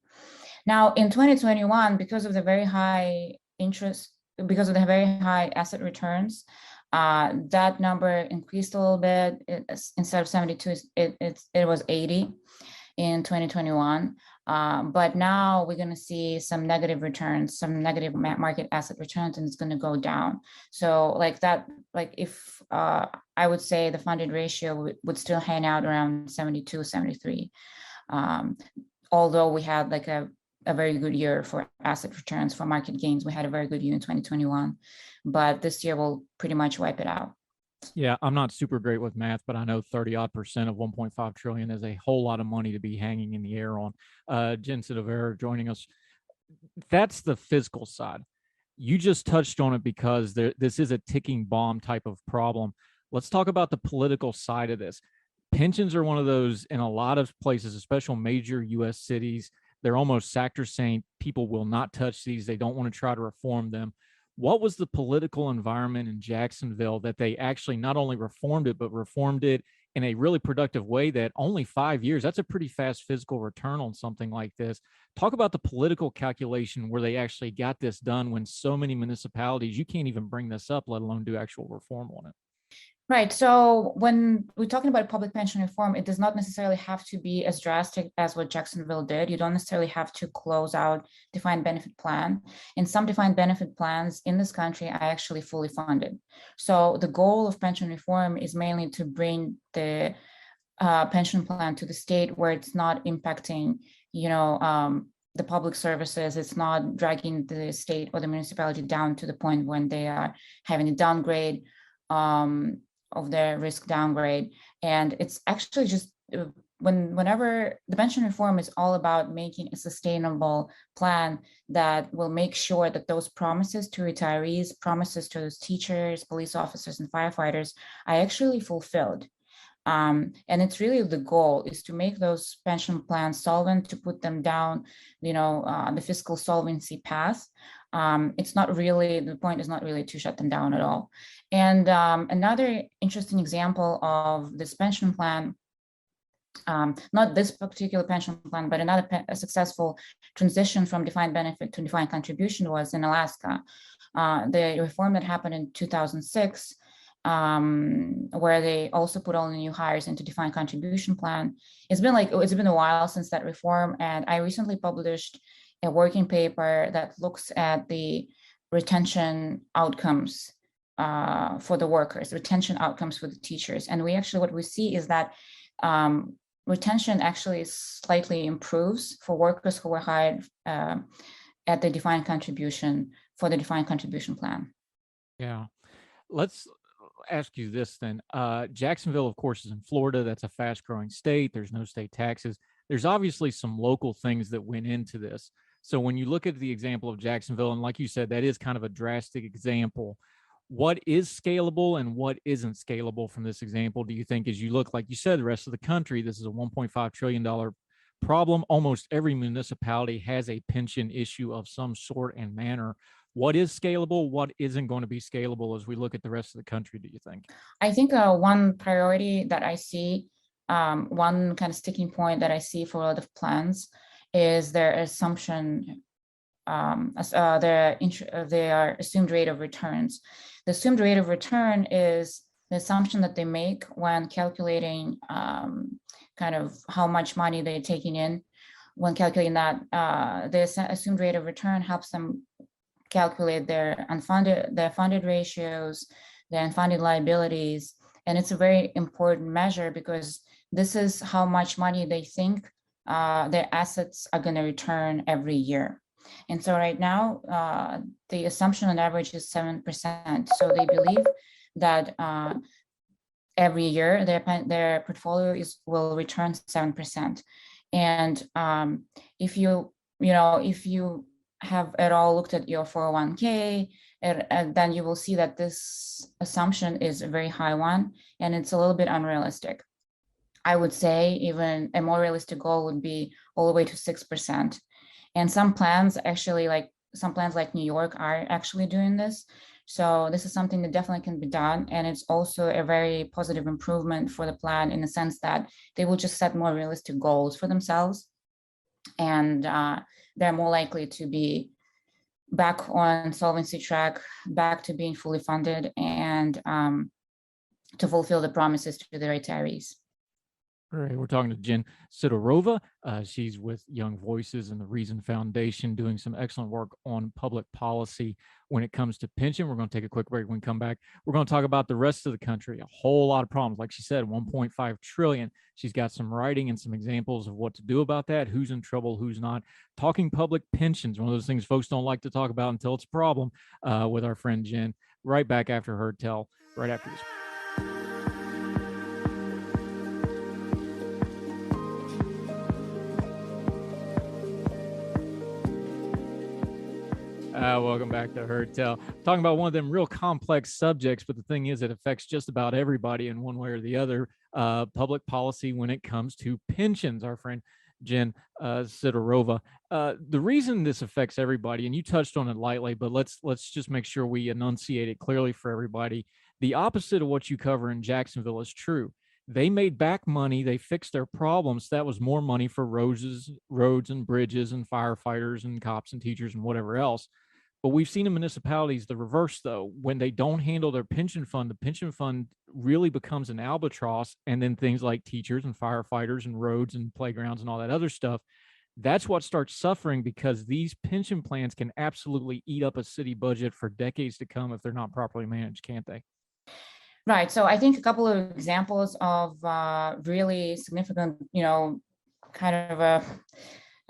Now in 2021, because of the very high interest, because of the very high asset returns, that number increased a little bit. Instead of 72, it was 80 in 2021. But now we're going to see some negative returns, some negative market asset returns, and it's going to go down. So like that, like if I would say the funded ratio would still hang out around 72, 73. although we had like a very good year for asset returns, for market gains. We had a very good year in 2021, but this year will pretty much wipe it out. Yeah, I'm not super great with math, but I know 30% of 1.5 trillion is a whole lot of money to be hanging in the air on. Jen Sidovera joining us. That's the fiscal side. You just touched on it because this is a ticking bomb type of problem. Let's talk about the political side of this. Pensions are one of those in a lot of places, especially major U.S. cities. They're almost sacrosanct. People will not touch these. They don't want to try to reform them. What was the political environment in Jacksonville that they actually not only reformed it, but reformed it in a really productive way that only 5 years, that's a pretty fast physical return on something like this. Talk about the political calculation where they actually got this done when so many municipalities, you can't even bring this up, let alone do actual reform on it. Right. So when we're talking about public pension reform, it does not necessarily have to be as drastic as what Jacksonville did. You don't necessarily have to close out defined benefit plan. And some defined benefit plans in this country are actually fully funded. So the goal of pension reform is mainly to bring the pension plan to the state where it's not impacting, the public services. It's not dragging the state or the municipality down to the point when they are having a downgrade of their risk downgrade. And it's actually just whenever the pension reform is all about making a sustainable plan that will make sure that those promises to retirees, promises to those teachers, police officers, and firefighters are actually fulfilled. And it's really the goal is to make those pension plans solvent, to put them down, the fiscal solvency path. It's not really, the point is not really to shut them down at all. And another interesting example of this pension plan, not this particular pension plan, but another successful transition from defined benefit to defined contribution was in Alaska. The reform that happened in 2006, where they also put all the new hires into defined contribution plan. It's been a while since that reform, and I recently published a working paper that looks at the retention outcomes for the workers, retention outcomes for the teachers. And what we see is that retention actually slightly improves for workers who were hired at the defined contribution, for the defined contribution plan. Yeah. Let's ask you this then. Jacksonville, of course, is in Florida. That's a fast growing state. There's no state taxes. There's obviously some local things that went into this. So when you look at the example of Jacksonville, and like you said, that is kind of a drastic example. What is scalable and what isn't scalable from this example, do you think, as you look, like you said, the rest of the country, this is a $1.5 trillion problem. Almost every municipality has a pension issue of some sort and manner. What is scalable? What isn't going to be scalable as we look at the rest of the country, do you think? I think one priority that I see, one kind of sticking point that I see for a lot of plans is their assumption, their assumed rate of returns. The assumed rate of return is the assumption that they make when calculating kind of how much money they're taking in. When calculating that, the assumed rate of return helps them calculate their funded ratios, their unfunded liabilities. And it's a very important measure because this is how much money they think their assets are going to return every year. And so right now, the assumption on average is 7%. So they believe that every year their portfolio will return 7%. And if you have at all looked at your 401k, and then you will see that this assumption is a very high one, and it's a little bit unrealistic. I would say even a more realistic goal would be all the way to 6%. And some plans like New York are actually doing this. So this is something that definitely can be done. And it's also a very positive improvement for the plan in the sense that they will just set more realistic goals for themselves. And they're more likely to be back on solvency track, back to being fully funded, and to fulfill the promises to the retirees. All right, we're talking to Jen Sidorova. She's with Young Voices and the Reason Foundation, doing some excellent work on public policy when it comes to pension. We're going to take a quick break. When we come back, we're going to talk about the rest of the country. A whole lot of problems. Like she said, 1.5 trillion. She's got some writing and some examples of what to do about that, who's in trouble, who's not. Talking public pensions, one of those things folks don't like to talk about until it's a problem, with our friend Jen. Right back after her tell, right after this. Welcome back to Heard Tell. Talking about one of them real complex subjects, but the thing is, it affects just about everybody in one way or the other. Public policy when it comes to pensions. Our friend Jen Sidorova. The reason this affects everybody, and you touched on it lightly, but let's just make sure we enunciate it clearly for everybody. The opposite of what you cover in Jacksonville is true. They made back money. They fixed their problems. That was more money for roads and bridges and firefighters and cops and teachers and whatever else. But we've seen in municipalities the reverse, though. When they don't handle their pension fund, the pension fund really becomes an albatross. And then things like teachers and firefighters and roads and playgrounds and all that other stuff, that's what starts suffering, because these pension plans can absolutely eat up a city budget for decades to come if they're not properly managed, can't they? Right. So I think a couple of examples of really significant, kind of a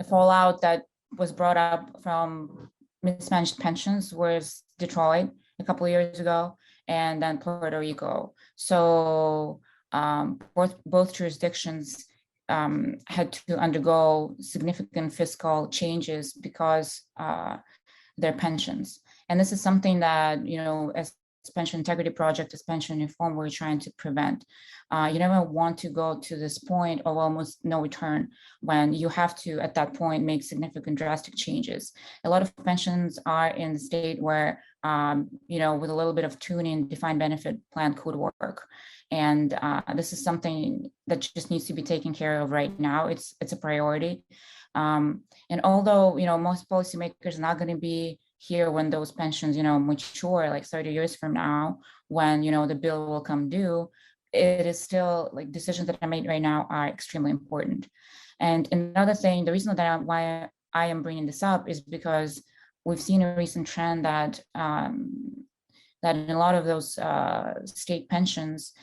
fallout that was brought up from mismanaged pensions was Detroit a couple of years ago, and then Puerto Rico. So both jurisdictions had to undergo significant fiscal changes because their pensions. And this is something that, as Pension Integrity Project, as Pension Reform, we're trying to prevent. You never want to go to this point of almost no return when you have to, at that point, make significant drastic changes. A lot of pensions are in the state where, with a little bit of tuning, defined benefit plan could work. And this is something that just needs to be taken care of right now. It's a priority. And although, most policymakers are not going to be here when those pensions, mature like 30 years from now, when, the bill will come due, it is still like decisions that are made right now are extremely important. And another thing, the reason that why I am bringing this up is because we've seen a recent trend that that in a lot of those state pensions,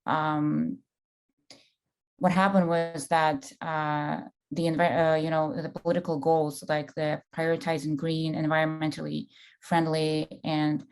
what happened was that the political goals, like the prioritizing green, environmentally friendly, and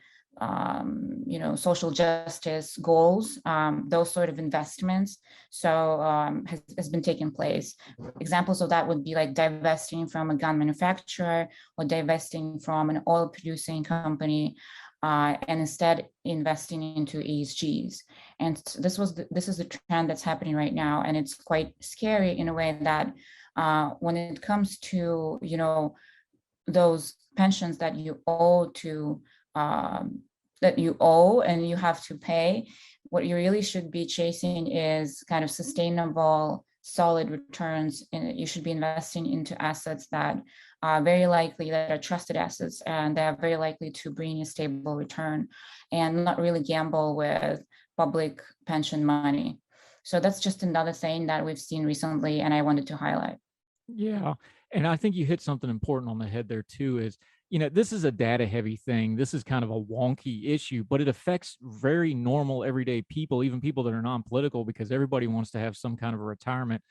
social justice goals, those sort of investments, has been taking place. Examples of that would be like divesting from a gun manufacturer or divesting from an oil producing company, and instead investing into ESGs. And this is the trend that's happening right now, and it's quite scary in a way that when it comes to those pensions that you owe and you have to pay, what you really should be chasing is kind of sustainable, solid returns. And you should be investing into assets that are very likely, that are trusted assets, and they are very likely to bring a stable return, and not really gamble with public pension money. So that's just another thing that we've seen recently, and I wanted to highlight. Yeah. And I think you hit something important on the head there too, is, this is a data heavy thing. This is kind of a wonky issue, but it affects very normal everyday people, even people that are non-political, because everybody wants to have some kind of a retirement.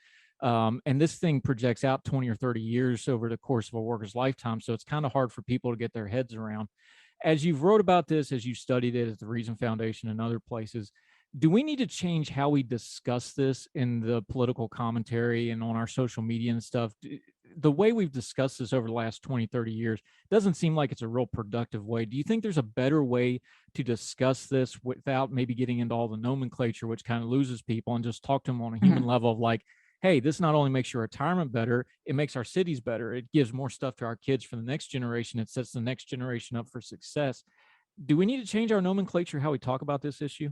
And this thing projects out 20 or 30 years over the course of a worker's lifetime. So it's kind of hard for people to get their heads around. As you've wrote about this, as you studied it at the Reason Foundation and other places, do we need to change how we discuss this in the political commentary and on our social media and stuff? The way we've discussed this over the last 20, 30 years doesn't seem like it's a real productive way. Do you think there's a better way to discuss this without maybe getting into all the nomenclature, which kind of loses people, and just talk to them on a human level of like, hey, this not only makes your retirement better, it makes our cities better. It gives more stuff to our kids for the next generation. It sets the next generation up for success. Do we need to change our nomenclature, how we talk about this issue?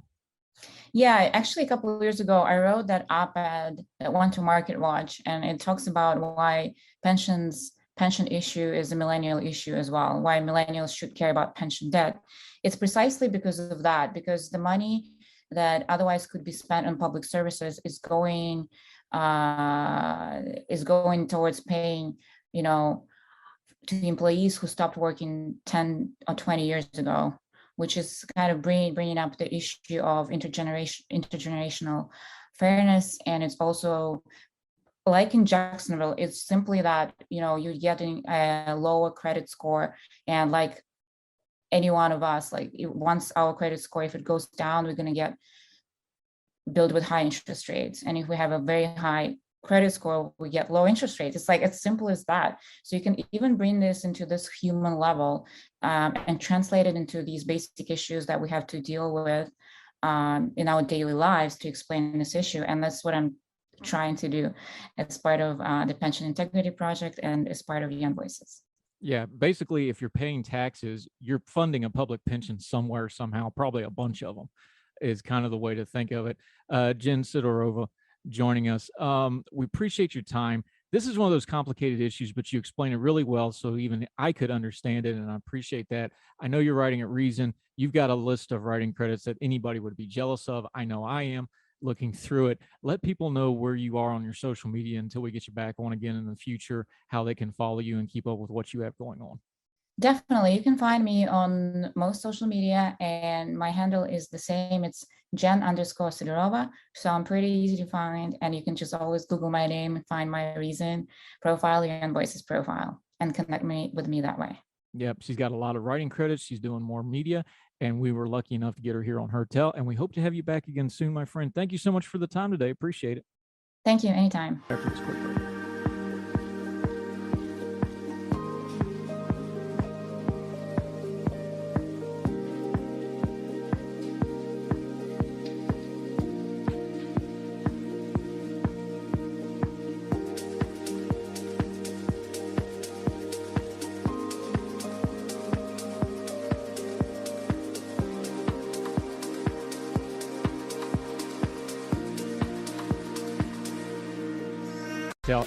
Yeah, actually, a couple of years ago, I wrote that op-ed that went to Market Watch, and it talks about why pension issue is a millennial issue as well, why millennials should care about pension debt. It's precisely because of that, because the money that otherwise could be spent on public services is going is going towards paying, to the employees who stopped working 10 or 20 years ago, which is kind of bringing up the issue of intergenerational fairness. And it's also, like in Jacksonville, it's simply that, you're getting a lower credit score. And like any one of us, like once our credit score, if it goes down, we're going to get billed with high interest rates. And if we have a very high credit score, we get low interest rates. It's like as simple as that. So you can even bring this into this human level and translate it into these basic issues that we have to deal with in our daily lives to explain this issue. And that's what I'm trying to do as part of the Pension Integrity Project and as part of Young Voices. Yeah, basically, if you're paying taxes, you're funding a public pension somewhere, somehow, probably a bunch of them is kind of the way to think of it. Jen Sidorova joining us. We appreciate your time. This is one of those complicated issues, but you explain it really well, so even I could understand it, and I appreciate that. I know you're writing at Reason. You've got a list of writing credits that anybody would be jealous of. I know I am. Looking through it, let people know where you are on your social media until we get you back on again in the future, how they can follow you and keep up with what you have going on. Definitely. You can find me on most social media, and my handle is the same. It's Jen_Sidorova. So I'm pretty easy to find, and you can just always Google my name and find my Reason profile, Young Voices profile, and connect with me that way. Yep, she's got a lot of writing credits. She's doing more media, and we were lucky enough to get her here on Her Tell, and we hope to have you back again soon, my friend. Thank you so much for the time today. Appreciate it. Thank you. Anytime. After this quick break.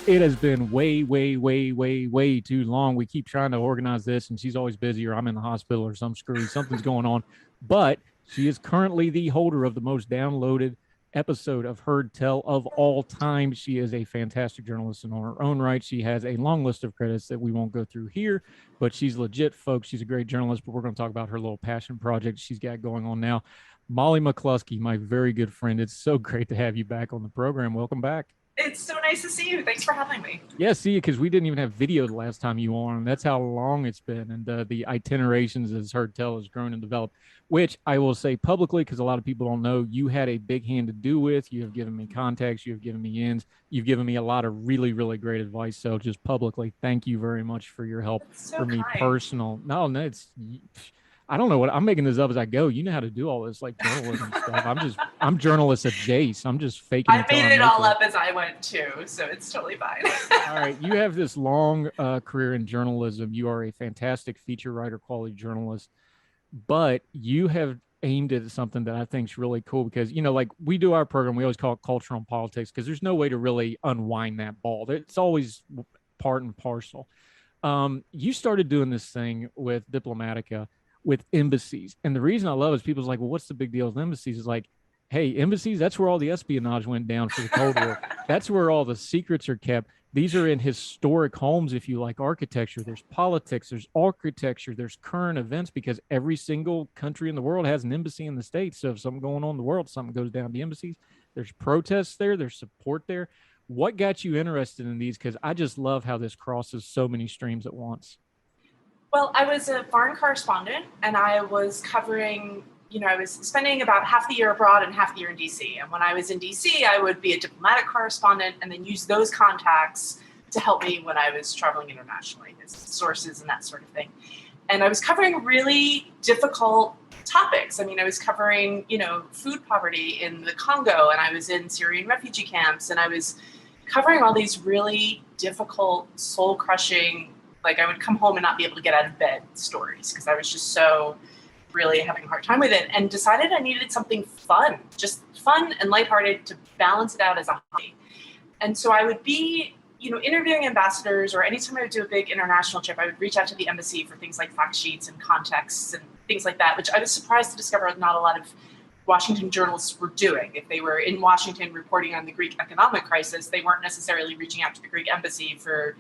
It has been way too long. We keep trying to organize this, and she's always busy, or I'm in the hospital or something's going on. But she is currently the holder of the most downloaded episode of Heard Tell of all time. She is a fantastic journalist in her own right. She has a long list of credits that we won't go through here, but she's legit, folks. She's a great journalist, but we're going to talk about her little passion project she's got going on now. Molly McCluskey, my very good friend. It's so great to have you back on the program. Welcome back. It's so nice to see you. Thanks for having me. Yeah, see, because we didn't even have video the last time you were on. That's how long it's been. And the itinerations, as Heard Tell, has grown and developed, which I will say publicly, because a lot of people don't know, you had a big hand to do with. You have given me contacts. You have given me ins. You've given me a lot of really, really great advice. So just publicly, thank you very much for your help. So for me kind. personal. No, it's... I don't know what I'm making this up as I go. You know how to do all this, like journalism stuff. I'm journalist adjacent. I'm just faking. I made it all up as I went too, so it's totally fine. All right, you have this long career in journalism. You are a fantastic feature writer, quality journalist, but you have aimed at something that I think is really cool because, like we do our program, we always call it culture and politics because there's no way to really unwind that ball. It's always part and parcel. You started doing this thing with Diplomatica, with embassies. And the reason I love it is people's like, well, what's the big deal with embassies? It's like, hey, embassies, that's where all the espionage went down for the Cold War. That's where all the secrets are kept. These are in historic homes, if you like architecture. There's politics, there's architecture, there's current events, because every single country in the world has an embassy in the States. So if something going on in the world, something goes down the embassies. There's protests there, there's support there. What got you interested in these? Because I just love how this crosses so many streams at once. Well, I was a foreign correspondent, and I was covering, I was spending about half the year abroad and half the year in DC. And when I was in DC, I would be a diplomatic correspondent and then use those contacts to help me when I was traveling internationally, as sources and that sort of thing. And I was covering really difficult topics. I mean, I was covering, food poverty in the Congo, and I was in Syrian refugee camps, and I was covering all these really difficult, soul-crushing, like I would come home and not be able to get out of bed stories because I was just so really having a hard time with it, and decided I needed something fun, just fun and lighthearted to balance it out as a hobby. And so I would be, interviewing ambassadors, or anytime I would do a big international trip, I would reach out to the embassy for things like fact sheets and contexts and things like that, which I was surprised to discover not a lot of Washington journalists were doing. If they were in Washington reporting on the Greek economic crisis, they weren't necessarily reaching out to the Greek embassy for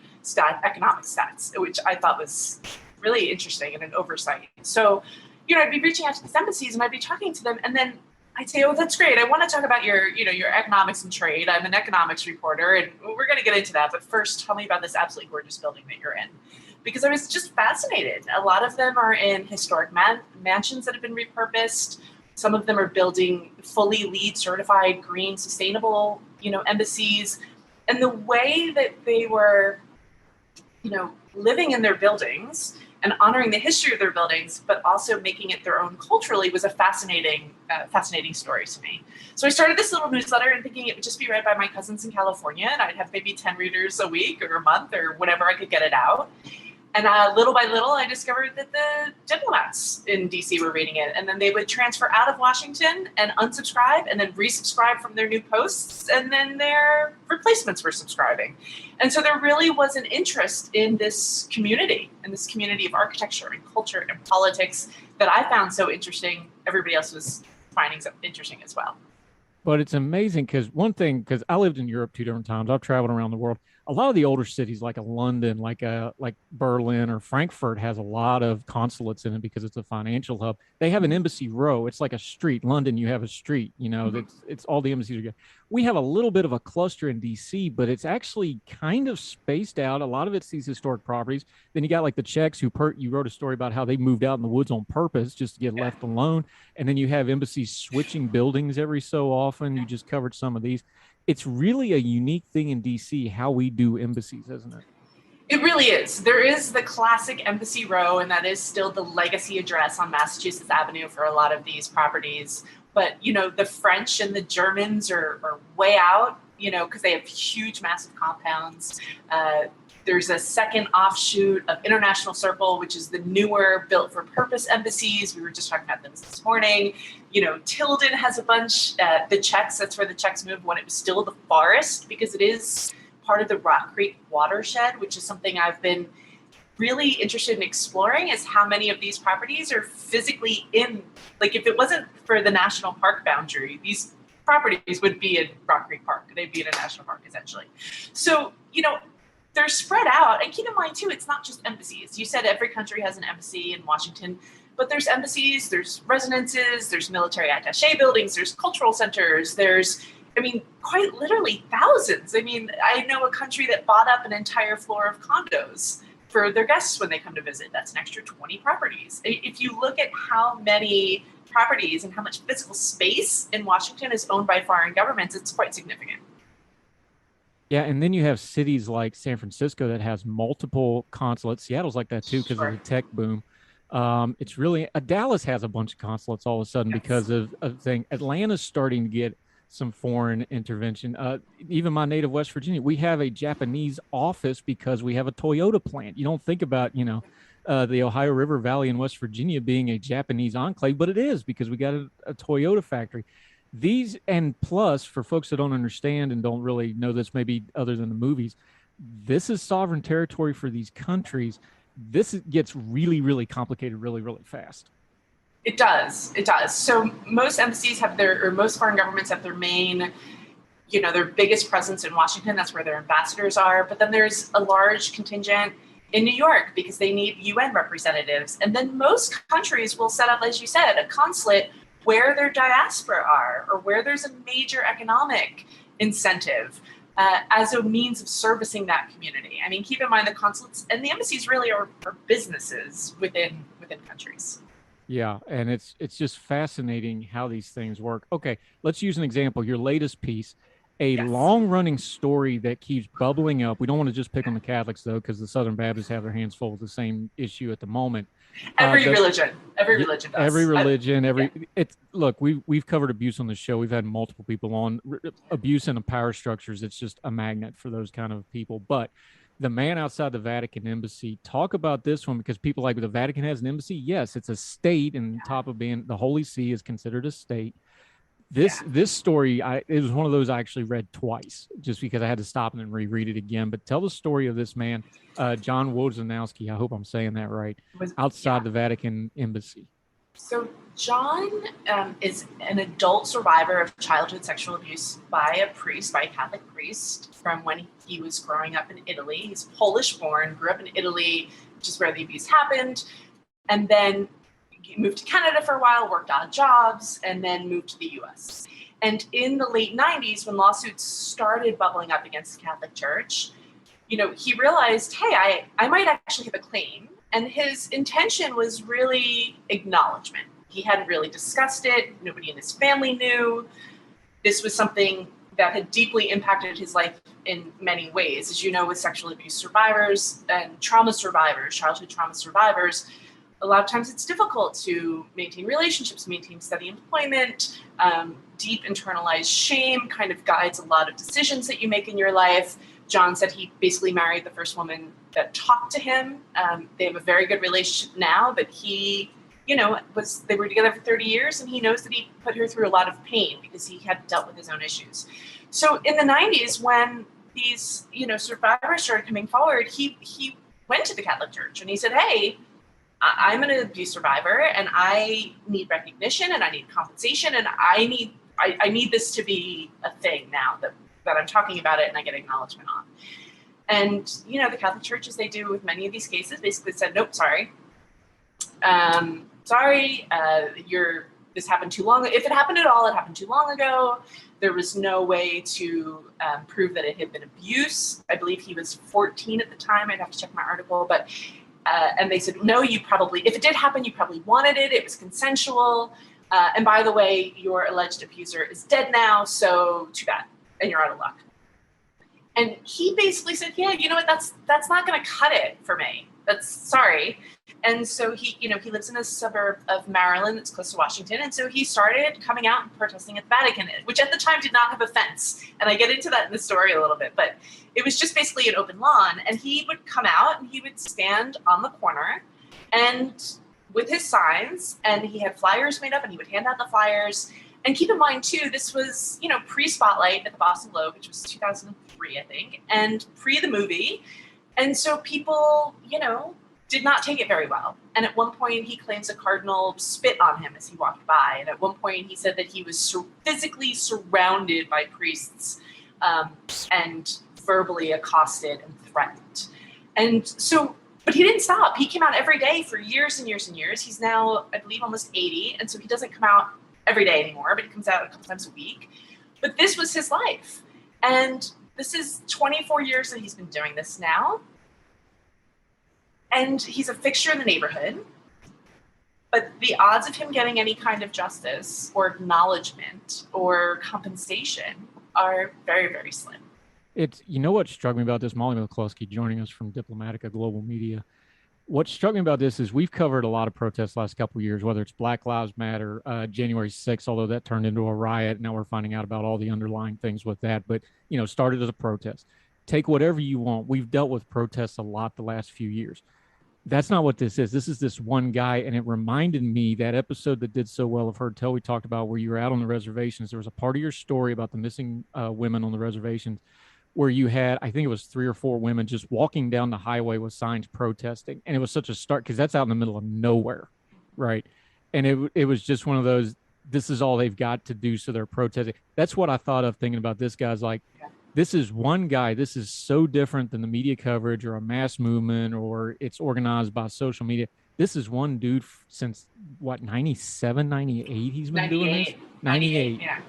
economic stats, which I thought was really interesting and an oversight. So, I'd be reaching out to these embassies and I'd be talking to them, and then I'd say, oh, that's great. I want to talk about your economics and trade. I'm an economics reporter, and we're going to get into that. But first, tell me about this absolutely gorgeous building that you're in. Because I was just fascinated. A lot of them are in historic mansions that have been repurposed. Some of them are building fully LEED certified, green, sustainable, embassies. And the way that they were, living in their buildings and honoring the history of their buildings, but also making it their own culturally was a fascinating story to me. So I started this little newsletter and thinking it would just be read by my cousins in California, and I'd have maybe 10 readers a week or a month or whenever I could get it out. And little by little, I discovered that the diplomats in DC were reading it. And then they would transfer out of Washington and unsubscribe and then resubscribe from their new posts. And then their replacements were subscribing. And so there really was an interest in this community of architecture and culture and politics that I found so interesting. Everybody else was finding interesting as well. But it's amazing because I lived in Europe 2 different times. I've traveled around the world. A lot of the older cities like London, like Berlin or Frankfurt has a lot of consulates in it because it's a financial hub. They have an embassy row. It's like a street. London, you have a street, it's all the embassies are good. We have a little bit of a cluster in DC, but it's actually kind of spaced out. A lot of it's these historic properties. Then you got like the Czechs who you wrote a story about how they moved out in the woods on purpose just to get left alone. And then you have embassies switching buildings every so often. You just covered some of these. It's really a unique thing in DC how we do embassies, isn't it? It really is. There is the classic embassy row, and that is still the legacy address on Massachusetts Avenue for a lot of these properties. But, the French and the Germans are way out, because they have huge, massive compounds. There's a second offshoot of International Circle, which is the newer built for purpose embassies. We were just talking about them this morning. Tilden has a bunch. The Czechs, that's where the Czechs moved when it was still the forest, because it is part of the Rock Creek watershed, which is something I've been really interested in exploring, is how many of these properties are physically in, like if it wasn't for the national park boundary, these properties would be in Rock Creek Park. They'd be in a national park, essentially. So, they're spread out. And keep in mind, too, it's not just embassies. You said every country has an embassy in Washington, but there's embassies, there's residences, there's military attaché buildings, there's cultural centers, there's, quite literally thousands. I know a country that bought up an entire floor of condos for their guests when they come to visit. That's an extra 20 properties. If you look at how many properties and how much physical space in Washington is owned by foreign governments, it's quite significant. Yeah, and then you have cities like San Francisco that has multiple consulates. Seattle's like that too because of the tech boom. It's really Dallas has a bunch of consulates all of a sudden because of thing. Atlanta's starting to get some foreign intervention. Even my native West Virginia, we have a Japanese office because we have a Toyota plant. You don't think about the Ohio River Valley in West Virginia being a Japanese enclave, but it is because we got a Toyota factory. These, and plus, for folks that don't understand and don't really know this, maybe other than the movies, this is sovereign territory for these countries. This gets really, really complicated really, really fast. It does. It does. So most embassies have most foreign governments have their main, their biggest presence in Washington. That's where their ambassadors are. But then there's a large contingent in New York because they need UN representatives. And then most countries will set up, as you said, a consulate where their diaspora are or where there's a major economic incentive as a means of servicing that community. Keep in mind the consulates and the embassies really are businesses within countries. Yeah, and it's just fascinating how these things work. Okay, let's use an example. Your latest piece, a long-running story that keeps bubbling up. We don't want to just pick on the Catholics, though, because the Southern Baptists have their hands full with the same issue at the moment. Every religion does. Every religion, look, we've covered abuse on the show. We've had multiple people on abuse in the power structures. It's just a magnet for those kind of people. But the man outside the Vatican embassy, talk about this one, because people like the Vatican has an embassy. Yes, it's a state, and on top of being the Holy See is considered a state. This story, it was one of those I actually read twice just because I had to stop and then reread it again. But tell the story of this man, John Wojnarowski. I hope I'm saying that right. Outside the Vatican embassy. So John is an adult survivor of childhood sexual abuse by a Catholic priest, from when he was growing up in Italy. He's Polish born, grew up in Italy, which is where the abuse happened, and then moved to Canada for a while, worked odd jobs, and then moved to the US. And in the late 90s, when lawsuits started bubbling up against the Catholic Church, he realized, hey, I might actually have a claim. And his intention was really acknowledgement. He hadn't really discussed it. Nobody in his family knew. This was something that had deeply impacted his life in many ways. As you know, with sexual abuse survivors and trauma survivors, childhood trauma survivors, a lot of times it's difficult to maintain relationships, maintain steady employment. Deep internalized shame kind of guides a lot of decisions that you make in your life. John said he basically married the first woman that talked to him. They have a very good relationship now, but they were together for 30 years, and he knows that he put her through a lot of pain because he had dealt with his own issues. So in the 90s, when these, survivors started coming forward, he went to the Catholic Church and he said, hey, I'm an abuse survivor and I need recognition and I need compensation and I need this to be a thing now that I'm talking about it and I get acknowledgement on. And, the Catholic Church, as they do with many of these cases, basically said, nope, sorry. This happened too long. If it happened at all, it happened too long ago. There was no way to prove that it had been abuse. I believe he was 14 at the time. I'd have to check my article, but and they said, no, if it did happen, you probably wanted it. It was consensual. And by the way, your alleged abuser is dead now, so too bad, and you're out of luck. And he basically said, yeah, you know what, that's not going to cut it for me. That's sorry. And so he lives in a suburb of Maryland that's close to Washington. And so he started coming out and protesting at the Vatican, which at the time did not have a fence. And I get into that in the story a little bit, but it was just basically an open lawn. And he would come out and he would stand on the corner and with his signs, and he had flyers made up and he would hand out the flyers. And keep in mind too, this was, pre-Spotlight at the Boston Globe, which was 2003, I think, and pre the movie. And so people, did not take it very well. And at one point he claims a cardinal spit on him as he walked by. And at one point he said that he was physically surrounded by priests and verbally accosted and threatened. And so, but he didn't stop. He came out every day for years and years and years. He's now, I believe, almost 80. And so he doesn't come out every day anymore, but he comes out a couple times a week. But this was his life. And this is 24 years that he's been doing this now. And he's a fixture in the neighborhood. But the odds of him getting any kind of justice or acknowledgement or compensation are very, very slim. What struck me about this, Molly McCluskey joining us from Diplomatica Global Media. What struck me about this is we've covered a lot of protests the last couple of years, whether it's Black Lives Matter, January 6th, although that turned into a riot. Now we're finding out about all the underlying things with that. But, started as a protest. Take whatever you want. We've dealt with protests a lot the last few years. That's not what this is. This is this one guy. And it reminded me that episode that did so well of Heard Tell we talked about where you were out on the reservations. There was a part of your story about the missing women on the reservations where you had, I think it was 3 or 4 women just walking down the highway with signs protesting. And it was such a start because that's out in the middle of nowhere. Right. And it was just one of those, this is all they've got to do. So they're protesting. That's what I thought of thinking about this guy's like, this is one guy. This is so different than the media coverage or a mass movement or it's organized by social media. This is one dude since 97, 98. He's been doing this. 98. Yeah.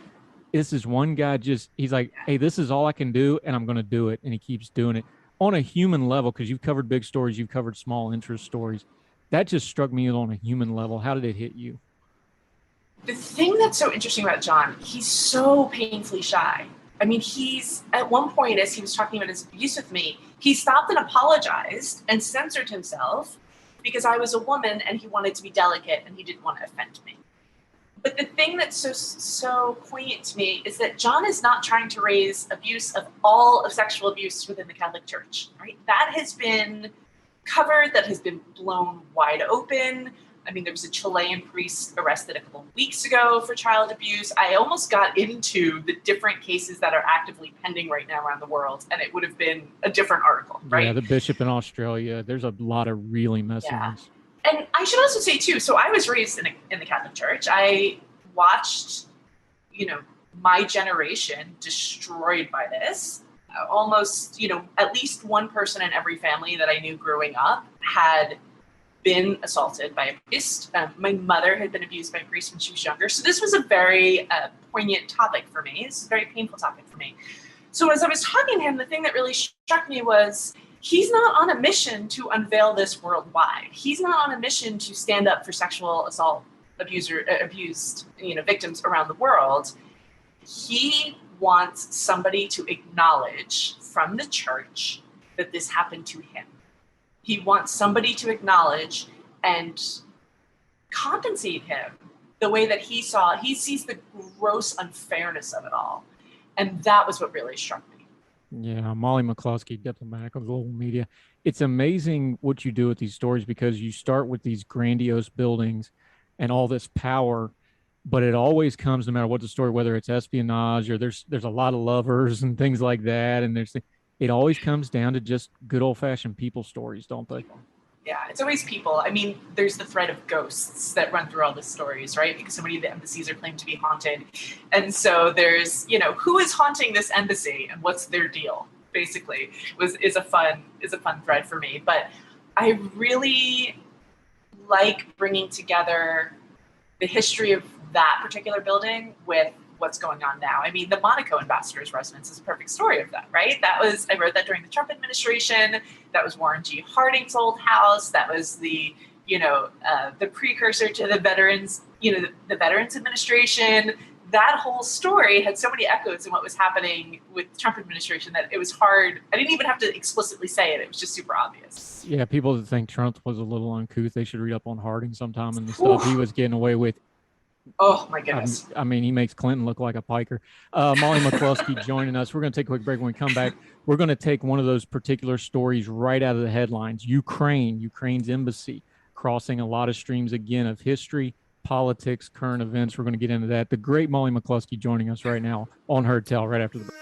This is one guy he's like, hey, this is all I can do and I'm going to do it. And he keeps doing it on a human level because you've covered big stories. You've covered small interest stories. That just struck me on a human level. How did it hit you? The thing that's so interesting about John, he's so painfully shy. I mean, he's at one point, as he was talking about his abuse with me, he stopped and apologized and censored himself because I was a woman and he wanted to be delicate and he didn't want to offend me. But the thing that's so poignant to me is that John is not trying to raise abuse of all of sexual abuse within the Catholic Church, right? That has been covered, that has been blown wide open. I mean, there was a Chilean priest arrested a couple of weeks ago for child abuse. I almost got into the different cases that are actively pending right now around the world, and it would have been a different article, right? Yeah, the bishop in Australia. There's a lot of really messy ones. And I should also say too, so I was raised in the Catholic Church. I watched, my generation destroyed by this. Almost, at least one person in every family that I knew growing up had been assaulted by a priest. My mother had been abused by a priest when she was younger. So this was a very poignant topic for me. It's a very painful topic for me. So as I was talking to him, the thing that really struck me was he's not on a mission to unveil this worldwide. He's not on a mission to stand up for sexual assault abused victims around the world. He wants somebody to acknowledge from the church that this happened to him. He wants somebody to acknowledge and compensate him the way that he sees the gross unfairness of it all. And that was what really struck me. Yeah, Molly McCloskey, diplomatic of global media. It's amazing what you do with these stories, because you start with these grandiose buildings and all this power, but it always comes, no matter what the story, whether it's espionage or there's a lot of lovers and things like that, and it always comes down to just good old-fashioned people stories, don't they? Yeah, it's always people. I mean, there's the thread of ghosts that run through all the stories, right? Because so many of the embassies are claimed to be haunted. And so there's, who is haunting this embassy and what's their deal, basically, is a fun thread for me. But I really like bringing together the history of that particular building with what's going on now. I mean, the Monaco ambassador's residence is a perfect story of that, right? I wrote that during the Trump administration. That was Warren G. Harding's old house. That was the precursor to the veterans, the Veterans Administration. That whole story had so many echoes in what was happening with the Trump administration that it was hard. I didn't even have to explicitly say it. It was just super obvious. Yeah, people that think Trump was a little uncouth, they should read up on Harding sometime and the stuff he was getting away with. Oh my goodness. I mean, he makes Clinton look like a piker. Molly McCloskey joining us. We're going to take a quick break. When we come back, we're going to take one of those particular stories right out of the headlines. Ukraine's embassy crossing a lot of streams again of history, politics, current events. We're going to get into that. The great Molly McCloskey joining us right now on Heard Tell right after the break.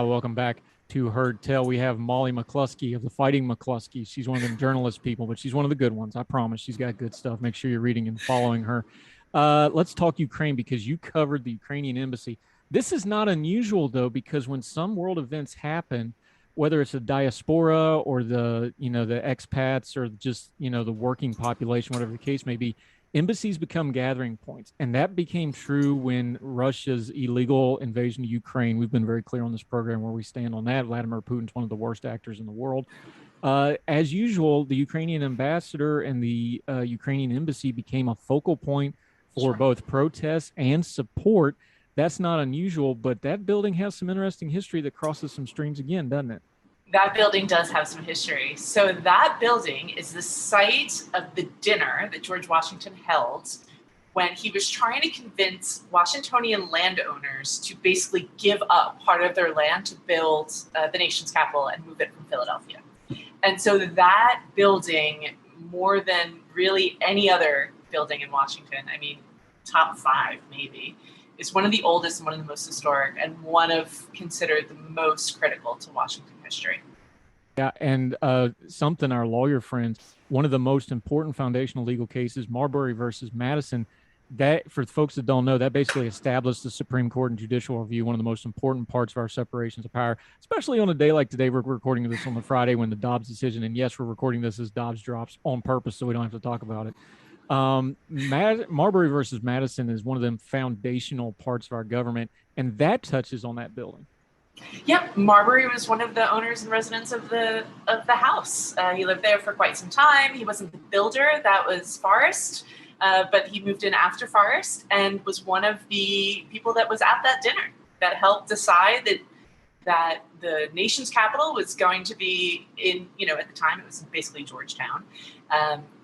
Welcome back to Heard Tell. We have Molly McCloskey of the Fighting McCloskey. She's one of them journalist people, but she's one of the good ones. I promise. She's got good stuff. Make sure you're reading and following her. Let's talk Ukraine, because you covered the Ukrainian embassy. This is not unusual, though, because when some world events happen, whether it's the diaspora or the expats or just, the working population, whatever the case may be, embassies become gathering points. And that became true when Russia's illegal invasion of Ukraine. We've been very clear on this program where we stand on that. Vladimir Putin's one of the worst actors in the world. As usual, the Ukrainian ambassador and the Ukrainian embassy became a focal point for both protests and support. That's not unusual, but that building has some interesting history that crosses some streams again, doesn't it? That building does have some history. So that building is the site of the dinner that George Washington held when he was trying to convince Washingtonian landowners to basically give up part of their land to build the nation's capital and move it from Philadelphia. And so that building, more than really any other building in Washington, I mean, top 5 maybe, is one of the oldest and one of the most historic, and one of considered the most critical to Washington history. Yeah, and something our lawyer friends, one of the most important foundational legal cases, Marbury versus Madison, that, for folks that don't know, that basically established the Supreme Court and judicial review, one of the most important parts of our separations of power, especially on a day like today. We're recording this on the Friday when the Dobbs decision, and yes, we're recording this as Dobbs drops on purpose so we don't have to talk about it. Marbury versus Madison is one of them foundational parts of our government, and that touches on that building. Yep, Marbury was one of the owners and residents of the house. He lived there for quite some time. He wasn't the builder, that was Forrest, but he moved in after Forrest and was one of the people that was at that dinner that helped decide that that the nation's capital was going to be in, at the time it was basically Georgetown,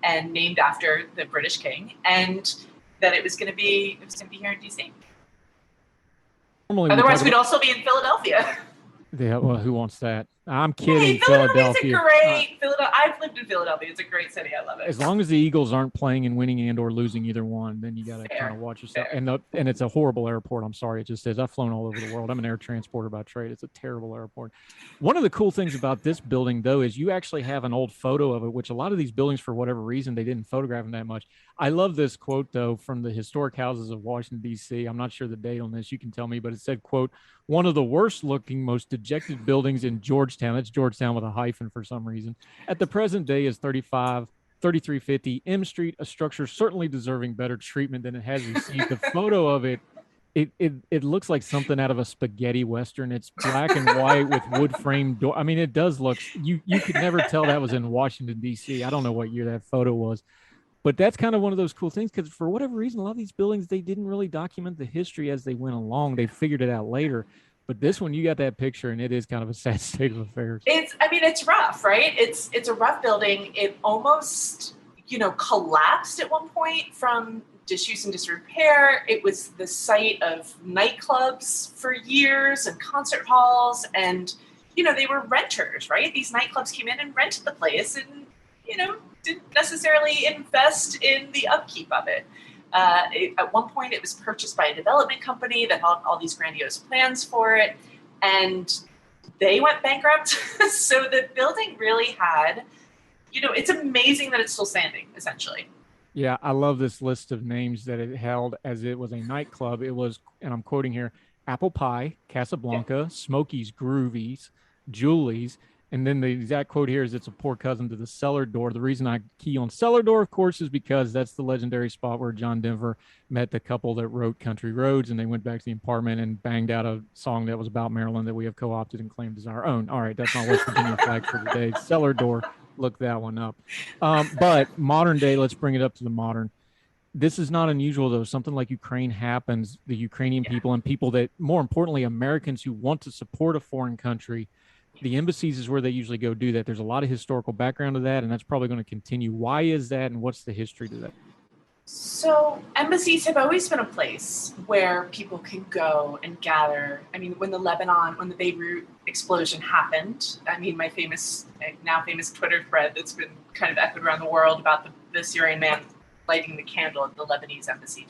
and named after the British king, and that it was going to be here in DC. Otherwise, we'd also be in Philadelphia. Yeah, well, who wants that? I'm kidding. Hey, Philadelphia's Philadelphia. a great. I've lived in Philadelphia. It's a great city. I love it. As long as the Eagles aren't playing and winning and/or losing either one, then you got to kind of watch yourself. And it's a horrible airport. I'm sorry, it just is. I've flown all over the world. I'm an air transporter by trade. It's a terrible airport. One of the cool things about this building, though, is you actually have an old photo of it, which a lot of these buildings, for whatever reason, they didn't photograph them that much. I love this quote, though, from the Historic Houses of Washington, D.C. I'm not sure the date on this. You can tell me, but it said, quote, "One of the worst looking, most dejected buildings in Georgetown," that's Georgetown with a hyphen for some reason, "at the present day is 3350 M Street, a structure certainly deserving better treatment than it has received." The photo of it looks like something out of a spaghetti Western. It's black and white with wood frame door. I mean, it does look, you could never tell that was in Washington, D.C. I don't know what year that photo was. But that's kind of one of those cool things, because for whatever reason, a lot of these buildings, they didn't really document the history as they went along. They figured it out later. But this one, you got that picture, and it is kind of a sad state of affairs. It's rough, right? It's a rough building. It almost, collapsed at one point from disuse and disrepair. It was the site of nightclubs for years and concert halls. And, they were renters, right? These nightclubs came in and rented the place and, didn't necessarily invest in the upkeep of it. At one point, it was purchased by a development company that had all these grandiose plans for it, and they went bankrupt. So the building really had, it's amazing that it's still standing, essentially. Yeah, I love this list of names that it held as it was a nightclub. It was, and I'm quoting here, Apple Pie, Casablanca, Smokey's Groovies, Julie's. And then the exact quote here is, "It's a poor cousin to the Cellar Door." The reason I key on Cellar Door, of course, is because that's the legendary spot where John Denver met the couple that wrote Country Roads, and they went back to the apartment and banged out a song that was about Maryland that we have co-opted and claimed as our own. All right, that's not West Virginia flag for today. Cellar Door, look that one up. But modern day, let's bring it up to the modern. This is not unusual, though. Something like Ukraine happens. The Ukrainian people and people that, more importantly, Americans who want to support a foreign country, the embassies is where they usually go do that. There's a lot of historical background to that, and that's probably going to continue. Why is that, and what's the history to that? So embassies have always been a place where people can go and gather. I mean, when the Beirut explosion happened, my now famous Twitter thread that's been kind of echoed around the world about the Syrian man lighting the candle at the Lebanese embassy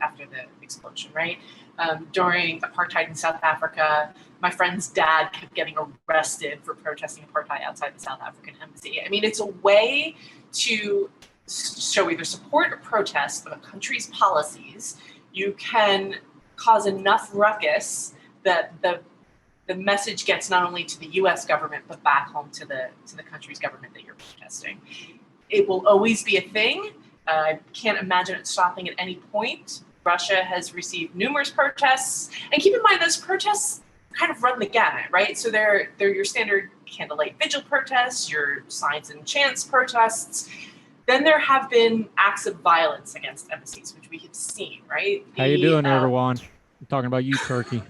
after the explosion, right? During apartheid in South Africa, my friend's dad kept getting arrested for protesting apartheid outside the South African embassy. It's a way to show either support or protest of a country's policies. You can cause enough ruckus that the message gets not only to the U.S. government, but back home to the country's government that you're protesting. It will always be a thing. I can't imagine it stopping at any point. Russia has received numerous protests, and keep in mind those protests kind of run the gamut, right? So they're your standard candlelight vigil protests, your signs and chants protests. Then there have been acts of violence against embassies, which we have seen, right? How you doing, Erdogan? I'm talking about you, Turkey.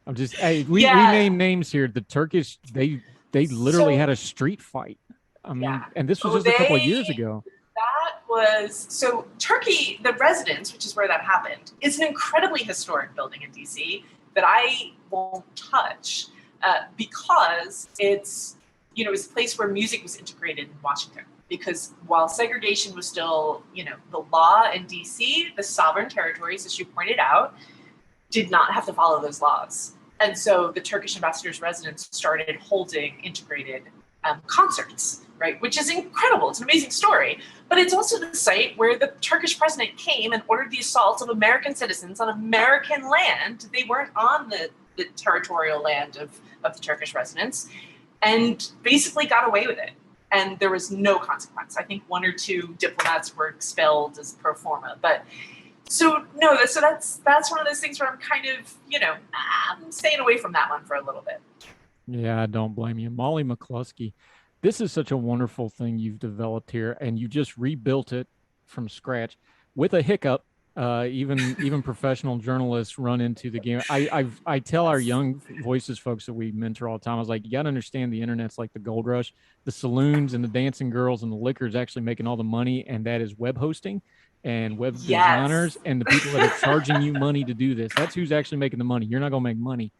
I'm just, we name names here. The Turkish, they literally had a street fight. And this was just a couple of years ago. So Turkey, the Residence, which is where that happened, is an incredibly historic building in DC that I won't touch because it's a place where music was integrated in Washington. Because while segregation was still, the law in DC, the sovereign territories, as you pointed out, did not have to follow those laws. And so the Turkish ambassador's residence started holding integrated concerts, right? Which is incredible. It's an amazing story. But it's also the site where the Turkish president came and ordered the assault of American citizens on American land. They weren't on the territorial land of the Turkish residents, and basically got away with it. And there was no consequence. I think one or two diplomats were expelled as pro forma. But that's one of those things where I'm kind of, I'm staying away from that one for a little bit. Yeah, I don't blame you. Molly McCluskey, this is such a wonderful thing you've developed here, and you just rebuilt it from scratch with a hiccup. Even professional journalists run into the game. I tell our young voices folks that we mentor all the time, I was like, you got to understand the internet's like the gold rush. The saloons and the dancing girls and the liquor is actually making all the money, and that is web hosting and web designers and the people that are charging you money to do this. That's who's actually making the money. You're not going to make money.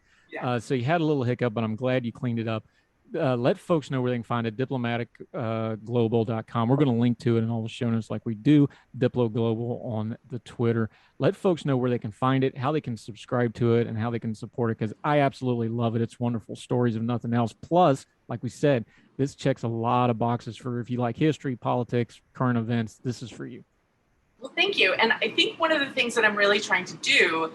So you had a little hiccup, but I'm glad you cleaned it up. Let folks know where they can find it. diplomaticglobal.com. We're going to link to it in all the show notes like we do. Diplo Global on the Twitter. Let folks know where they can find it, how they can subscribe to it, and how they can support it, because I absolutely love it. It's wonderful stories, if nothing else. Plus, like we said, this checks a lot of boxes for if you like history, politics, current events. This is for you. Well, thank you. And I think one of the things that I'm really trying to do,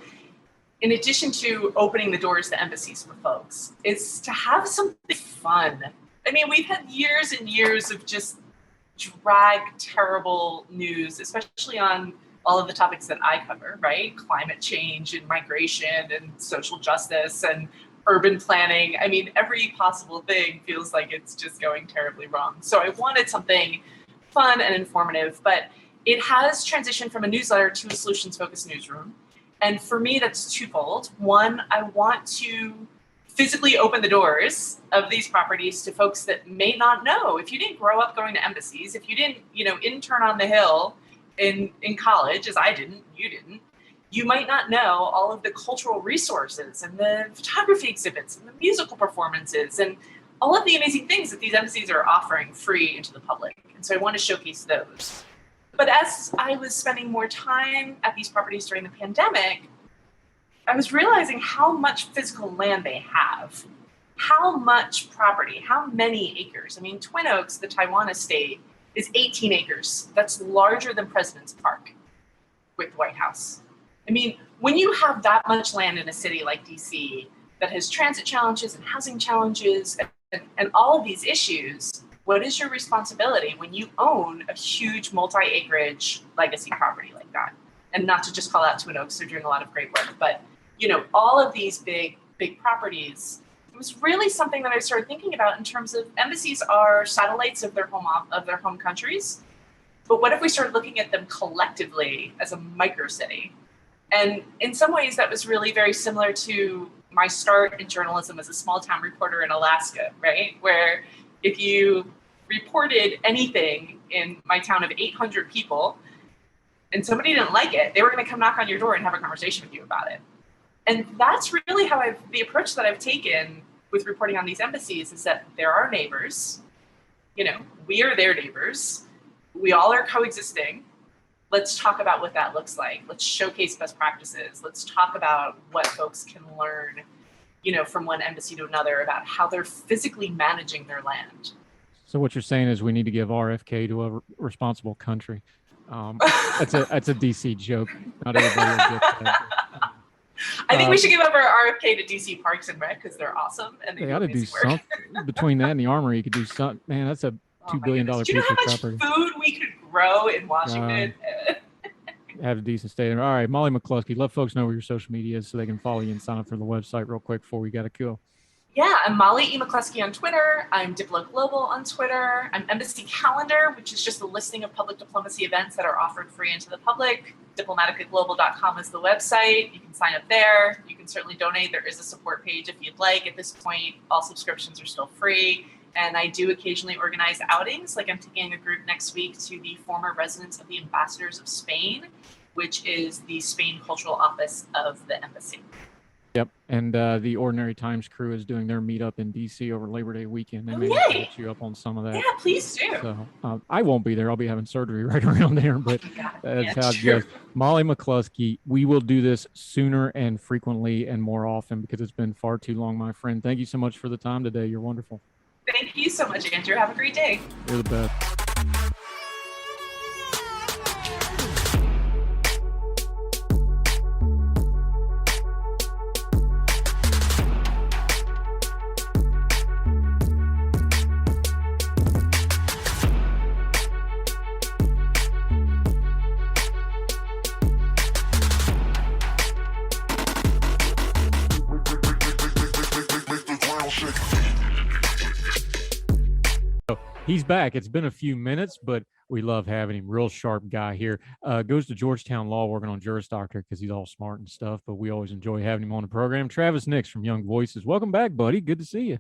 in addition to opening the doors to embassies for folks, is to have something fun. I mean, we've had years and years of just drag terrible news, especially on all of the topics that I cover, right? Climate change and migration and social justice and urban planning. I mean, every possible thing feels like it's just going terribly wrong. So I wanted something fun and informative, but it has transitioned from a newsletter to a solutions-focused newsroom. And for me, that's twofold. One, I want to physically open the doors of these properties to folks that may not know. If you didn't grow up going to embassies, if you didn't, intern on the Hill in college, as I didn't, you didn't, you might not know all of the cultural resources and the photography exhibits and the musical performances and all of the amazing things that these embassies are offering free into the public. And so I want to showcase those. But as I was spending more time at these properties during the pandemic, I was realizing how much physical land they have, how much property, how many acres. I mean, Twin Oaks, the Taiwan estate, is 18 acres. That's larger than President's Park with the White House. I mean, when you have that much land in a city like DC that has transit challenges and housing challenges and all of these issues, what is your responsibility when you own a huge multi-acreage legacy property like that? And not to just call out Twin Oaks, they're doing a lot of great work, but all of these big properties, it was really something that I started thinking about in terms of embassies are satellites of their home countries. But what if we started looking at them collectively as a micro city? And in some ways that was really very similar to my start in journalism as a small town reporter in Alaska, right? Where if you reported anything in my town of 800 people and somebody didn't like it, they were going to come knock on your door and have a conversation with you about it. And that's really how the approach that I've taken with reporting on these embassies is that they're our neighbors. We are their neighbors. We all are coexisting. Let's talk about what that looks like. Let's showcase best practices. Let's talk about what folks can learn, from one embassy to another about how they're physically managing their land. So what you're saying is we need to give RFK to a responsible country. That's a DC joke. Not everybody will get that. I think we should give over RFK to DC Parks and Rec because they're awesome and they got to do something between that and the Armory. You could do something. Man, that's a $2 billion piece of property. Do you know how much food we could grow in Washington? Have a decent stadium. All right, Molly McCluskey, let folks know where your social media is so they can follow you and sign up for the website real quick before we got to go. Yeah, I'm Molly E. McCluskey on Twitter. I'm Diplo Global on Twitter. I'm Embassy Calendar, which is just a listing of public diplomacy events that are offered free into the public. Diplomaticglobal.com is the website. You can sign up there. You can certainly donate. There is a support page if you'd like. At this point, all subscriptions are still free. And I do occasionally organize outings, like I'm taking a group next week to the former residence of the Ambassadors of Spain, which is the Spain Cultural Office of the Embassy. Yep, and the Ordinary Times crew is doing their meetup in DC over Labor Day weekend. They may catch you up on some of that. Yeah, please do. So I won't be there. I'll be having surgery right around there, but that's how it goes. Molly McCluskey, we will do this sooner and frequently and more often because it's been far too long, my friend. Thank you so much for the time today. You're wonderful. Thank you so much, Andrew. Have a great day. You're the best. He's back. It's been a few minutes, but We love having him. Real sharp guy here. Goes to Georgetown Law working on Juris Doctor because he's all smart and stuff, but we always enjoy having him on the program. Travis Nix from Young Voices. Welcome back, buddy. Good to see you.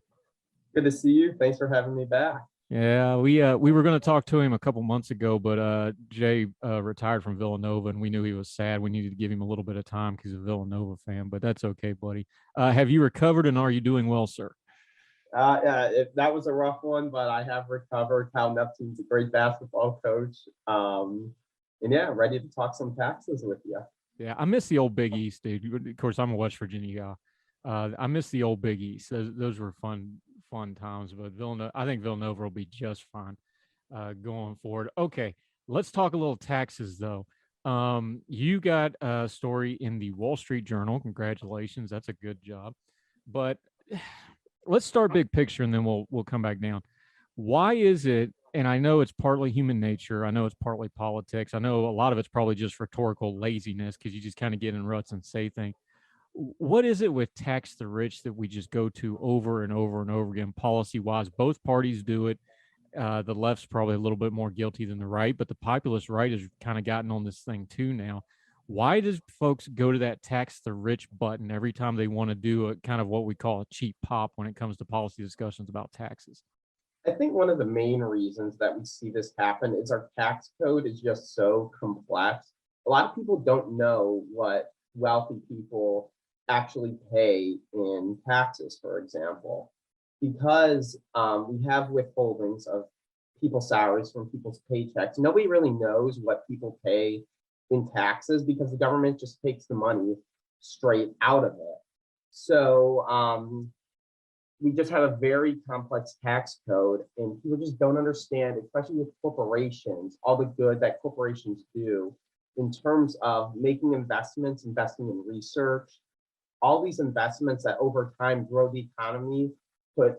Good to see you. Thanks for having me back. Yeah, we were going to talk to him a couple months ago, but Jay retired from Villanova, and we knew he was sad. We needed to give him a little bit of time because he's a Villanova fan, but that's okay, buddy. Have you recovered, and are you doing well, sir? That was a rough one, but I have recovered. Cal Neptune's a great basketball coach. And yeah, ready to talk some taxes with you. Yeah, I miss the old Big East, dude. Of course, I'm a West Virginia guy. I miss the old Big East. Those were fun times, but I think Villanova will be just fine going forward. Okay, let's talk a little taxes, though. You got a story in the Wall Street Journal. Congratulations. That's a good job. But let's start big picture, and then we'll come back down. Why is it, and I know it's partly human nature, I know it's partly politics, I know a lot of it's probably just rhetorical laziness because you just kind of get in ruts and say things. What is it with tax the rich that we just go to over and over and over again, policy-wise? Both parties do it. The left's probably a little bit more guilty than the right, but the populist right has kind of gotten on this thing too now. Why does folks go to that tax the rich button every time they want to do a kind of what we call a cheap pop when it comes to policy discussions about taxes? I think one of the main reasons that we see this happen is our tax code is just so complex. A lot of people don't know what wealthy people actually pay in taxes, for example, because we have withholdings of people's salaries from people's paychecks. Nobody really knows what people pay in taxes because the government just takes the money straight out of it. So we just have a very complex tax code, and people just don't understand, especially with corporations, all the good that corporations do in terms of making investments, investing in research, all these investments that over time grow the economy, put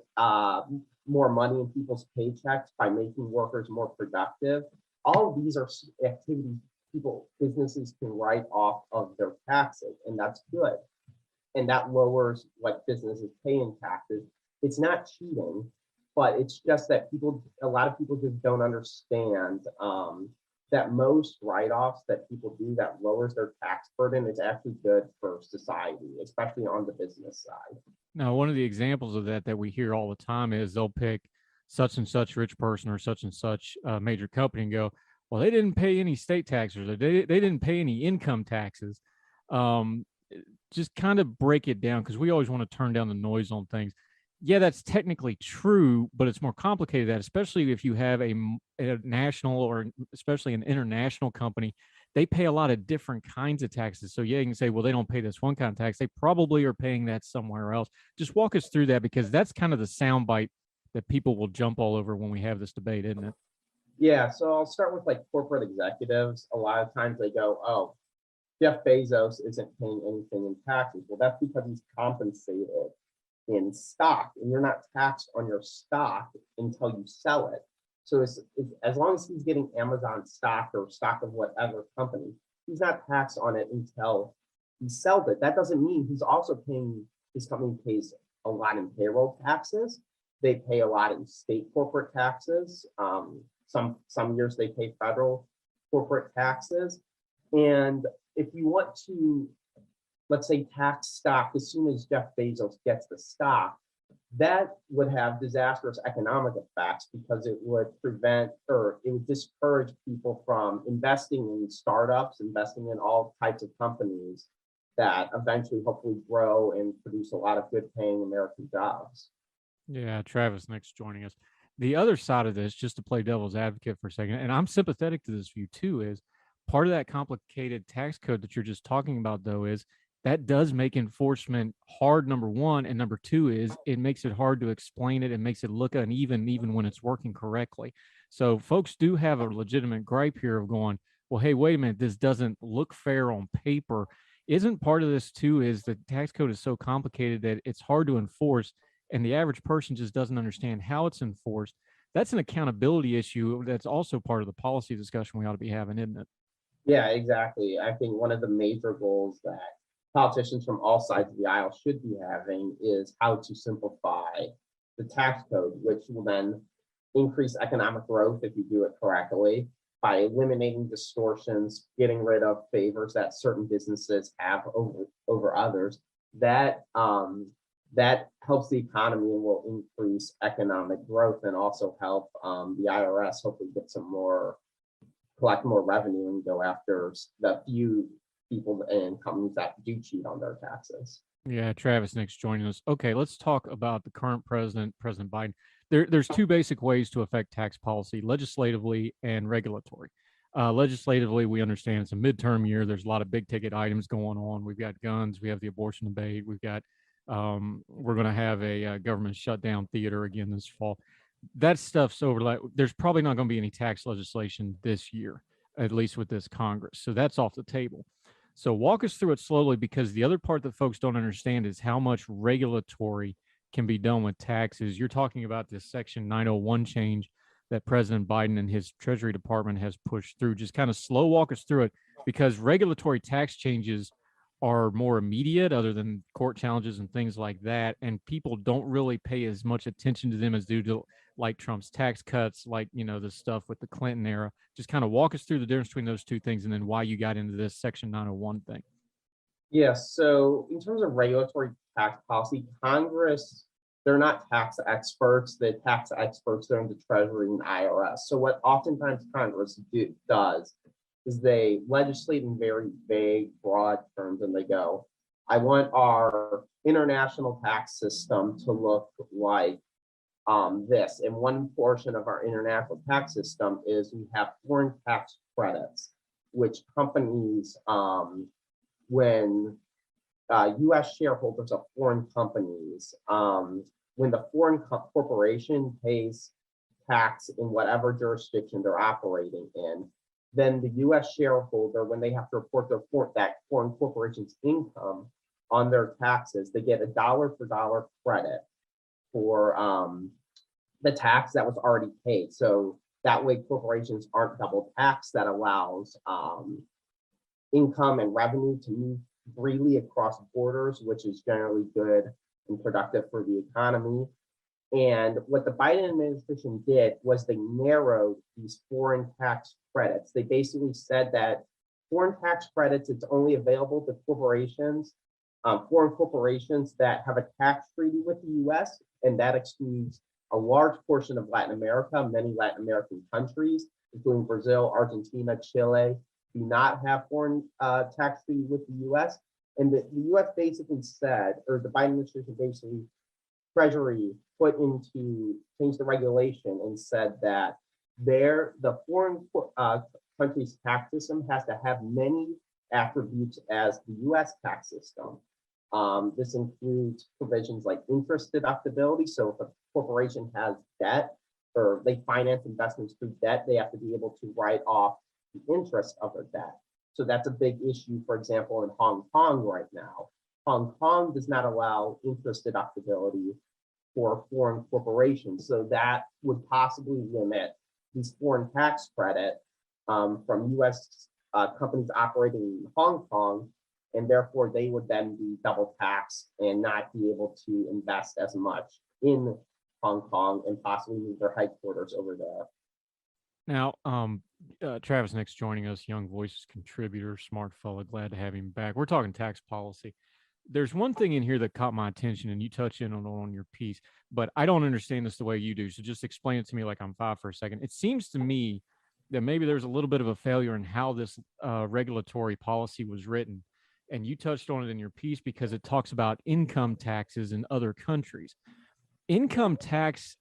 more money in people's paychecks by making workers more productive. All of these are activities businesses can write off of their taxes, and that's good. And that lowers what businesses pay in taxes. It's not cheating, but it's just that a lot of people just don't understand that most write-offs that people do that lowers their tax burden is actually good for society, especially on the business side. Now, one of the examples of that we hear all the time is they'll pick such and such rich person or such and such major company and go, well, they didn't pay any state taxes, or they didn't pay any income taxes. Just kind of break it down, because we always want to turn down the noise on things. Yeah, that's technically true, but it's more complicated than that, especially if you have a national or especially an international company. They pay a lot of different kinds of taxes. So yeah, you can say, well, they don't pay this one kind of tax. They probably are paying that somewhere else. Just walk us through that, because that's kind of the soundbite that people will jump all over when we have this debate, isn't it? Yeah, so I'll start with like corporate executives. A lot of times they go, oh, Jeff Bezos isn't paying anything in taxes. Well, that's because he's compensated in stock, and you're not taxed on your stock until you sell it. So it's as long as he's getting Amazon stock or stock of whatever company, he's not taxed on it until he sells it. That doesn't mean he's also paying, his company pays a lot in payroll taxes. They pay a lot in state corporate taxes. Some years they pay federal corporate taxes. And if you want to, let's say, tax stock as soon as Jeff Bezos gets the stock, that would have disastrous economic effects, because it would prevent, or it would discourage people from investing in startups, investing in all types of companies that eventually hopefully grow and produce a lot of good paying American jobs. Yeah, Travis Nix joining us. The other side of this, just to play devil's advocate for a second, and I'm sympathetic to this view too, is part of that complicated tax code that you're just talking about, though, is that does make enforcement hard, number one, and number two is it makes it hard to explain it and makes it look uneven even when it's working correctly. So folks do have a legitimate gripe here of going, well, hey, wait a minute, this doesn't look fair on paper. Isn't part of this too is the tax code is so complicated that it's hard to enforce, and the average person just doesn't understand how it's enforced? That's an accountability issue that's also part of the policy discussion we ought to be having, isn't it? Yeah, exactly. I think one of the major goals that politicians from all sides of the aisle should be having is how to simplify the tax code, which will then increase economic growth if you do it correctly. by eliminating distortions, getting rid of favors that certain businesses have over others, that that helps the economy and will increase economic growth and also help the IRS hopefully collect more revenue and go after the few people and companies that do cheat on their taxes. Yeah, Travis next joining us. Okay, let's talk about the current president, President Biden. There's two basic ways to affect tax policy: legislatively and regulatory. Legislatively, we understand it's a midterm year. There's a lot of big ticket items going on. We've got guns. We have the abortion debate. We've got we're going to have a government shutdown theater again this fall. That stuff's over. There's probably not going to be any tax legislation this year, at least with this Congress. So that's off the table. So walk us through it slowly, because the other part that folks don't understand is how much regulatory can be done with taxes. You're talking about this Section 901 change that President Biden and his Treasury Department has pushed through. Just kind of slow walk us through it, because regulatory tax changes are more immediate other than court challenges and things like that. And people don't really pay as much attention to them as due to like Trump's tax cuts, like, the stuff with the Clinton era. Just kind of walk us through the difference between those two things and then why you got into this Section 901 thing. Yeah, so in terms of regulatory tax policy, Congress, they're not tax experts. The tax experts are in the Treasury and IRS. So what oftentimes Congress does is they legislate in very vague, broad terms, and they go, I want our international tax system to look like this. And one portion of our international tax system is we have foreign tax credits, which companies, when U.S. shareholders of foreign companies, when the foreign corporation pays tax in whatever jurisdiction they're operating in, then the U.S. shareholder, when they have to report that foreign corporation's income on their taxes, they get a dollar for dollar credit for the tax that was already paid. So that way corporations aren't double taxed. That allows income and revenue to move freely across borders, which is generally good and productive for the economy. And what the Biden administration did was they narrowed these foreign tax credits. They basically said that foreign tax credits, it's only available to corporations, foreign corporations that have a tax treaty with the US, and that excludes a large portion of Latin America. Many Latin American countries, including Brazil, Argentina, Chile, do not have foreign tax treaty with the US. And the US basically said, or the Biden administration basically, Treasury changed the regulation and said that the foreign country's tax system has to have many attributes as the US tax system. This includes provisions like interest deductibility. So if a corporation has debt or they finance investments through debt, they have to be able to write off the interest of their debt. So that's a big issue, for example, in Hong Kong right now. Hong Kong does not allow interest deductibility for foreign corporations. So that would possibly limit these foreign tax credit from US companies operating in Hong Kong, and therefore they would then be double taxed and not be able to invest as much in Hong Kong and possibly move their headquarters over there. Now, Travis next joining us, Young Voices contributor, smart fella, glad to have him back. We're talking tax policy. There's one thing in here that caught my attention, and you touch in on your piece, but I don't understand this the way you do. So just explain it to me like I'm five for a second. It seems to me that maybe there's a little bit of a failure in how this regulatory policy was written. And you touched on it in your piece because it talks about income taxes in other countries. Income tax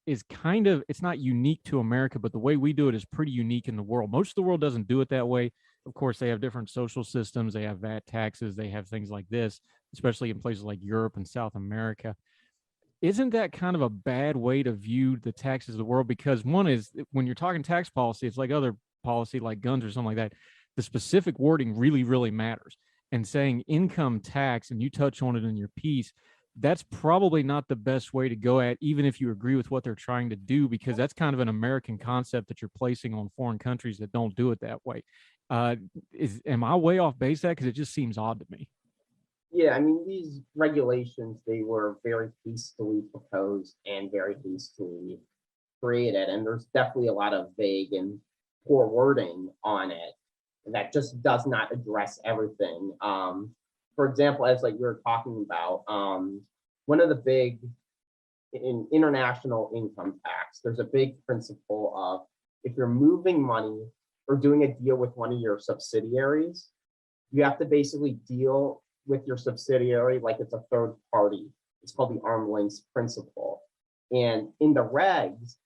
is it's not unique to America, but the way we do it is pretty unique in the world. Most of the world doesn't do it that way. Of course, they have different social systems. They have VAT taxes. They have things like this, especially in places like Europe and South America. Isn't that kind of a bad way to view the taxes of the world? Because one is, when you're talking tax policy, it's like other policy like guns or something like that. The specific wording really, really matters. And saying income tax, and you touch on it in your piece, that's probably not the best way to go at, even if you agree with what they're trying to do, because that's kind of an American concept that you're placing on foreign countries that don't do it that way. Am I way off base that? Because it just seems odd to me. Yeah, I mean, these regulations, they were very hastily proposed and very hastily created. And there's definitely a lot of vague and poor wording on it that just does not address everything. For example, as like we were talking about, one of the big in international income tax, there's a big principle of if you're moving money or doing a deal with one of your subsidiaries, you have to basically deal with your subsidiary like it's a third party. It's called the arm's length principle. And in the regs,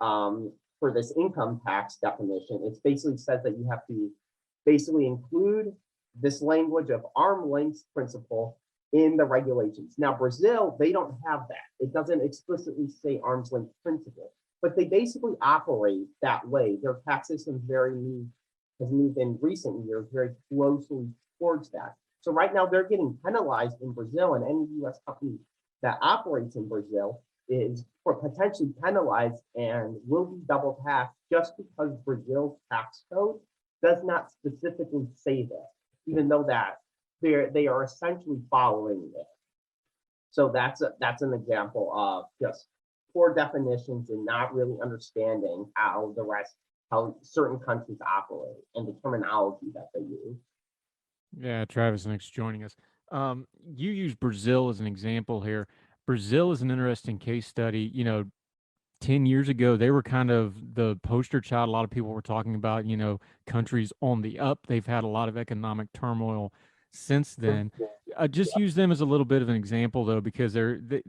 for this income tax definition, it basically says that you have to basically include this language of arm's length principle in the regulations. Now, Brazil, they don't have that. It doesn't explicitly say arm's length principle, but they basically operate that way. Their tax system has moved in recent years very closely towards that. So right now they're getting penalized in Brazil, and any US company that operates in Brazil is potentially penalized and will be double taxed just because Brazil's tax code does not specifically say that, even though that they are essentially following it. So that's an example of just poor definitions and not really understanding how certain countries operate and the terminology that they use. Yeah, Travis, thanks for joining us. You use Brazil as an example here. Brazil is an interesting case study. 10 years ago, they were kind of the poster child. A lot of people were talking about, countries on the up. They've had a lot of economic turmoil since then. Just use them as a little bit of an example, though, because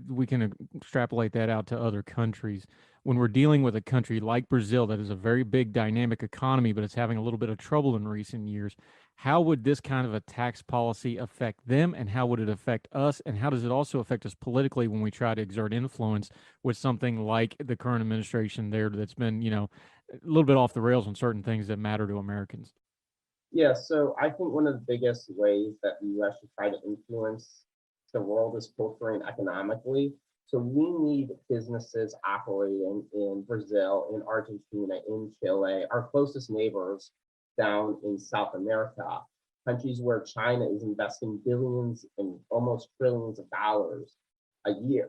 we can extrapolate that out to other countries. When we're dealing with a country like Brazil that is a very big dynamic economy, but it's having a little bit of trouble in recent years, how would this kind of a tax policy affect them, and how would it affect us, and how does it also affect us politically when we try to exert influence with something like the current administration there that's been, a little bit off the rails on certain things that matter to Americans? Yeah, so I think one of the biggest ways that the US should try to influence the world is culturally and economically. So we need businesses operating in Brazil, in Argentina, in Chile, our closest neighbors down in South America, countries where China is investing billions and almost trillions of dollars a year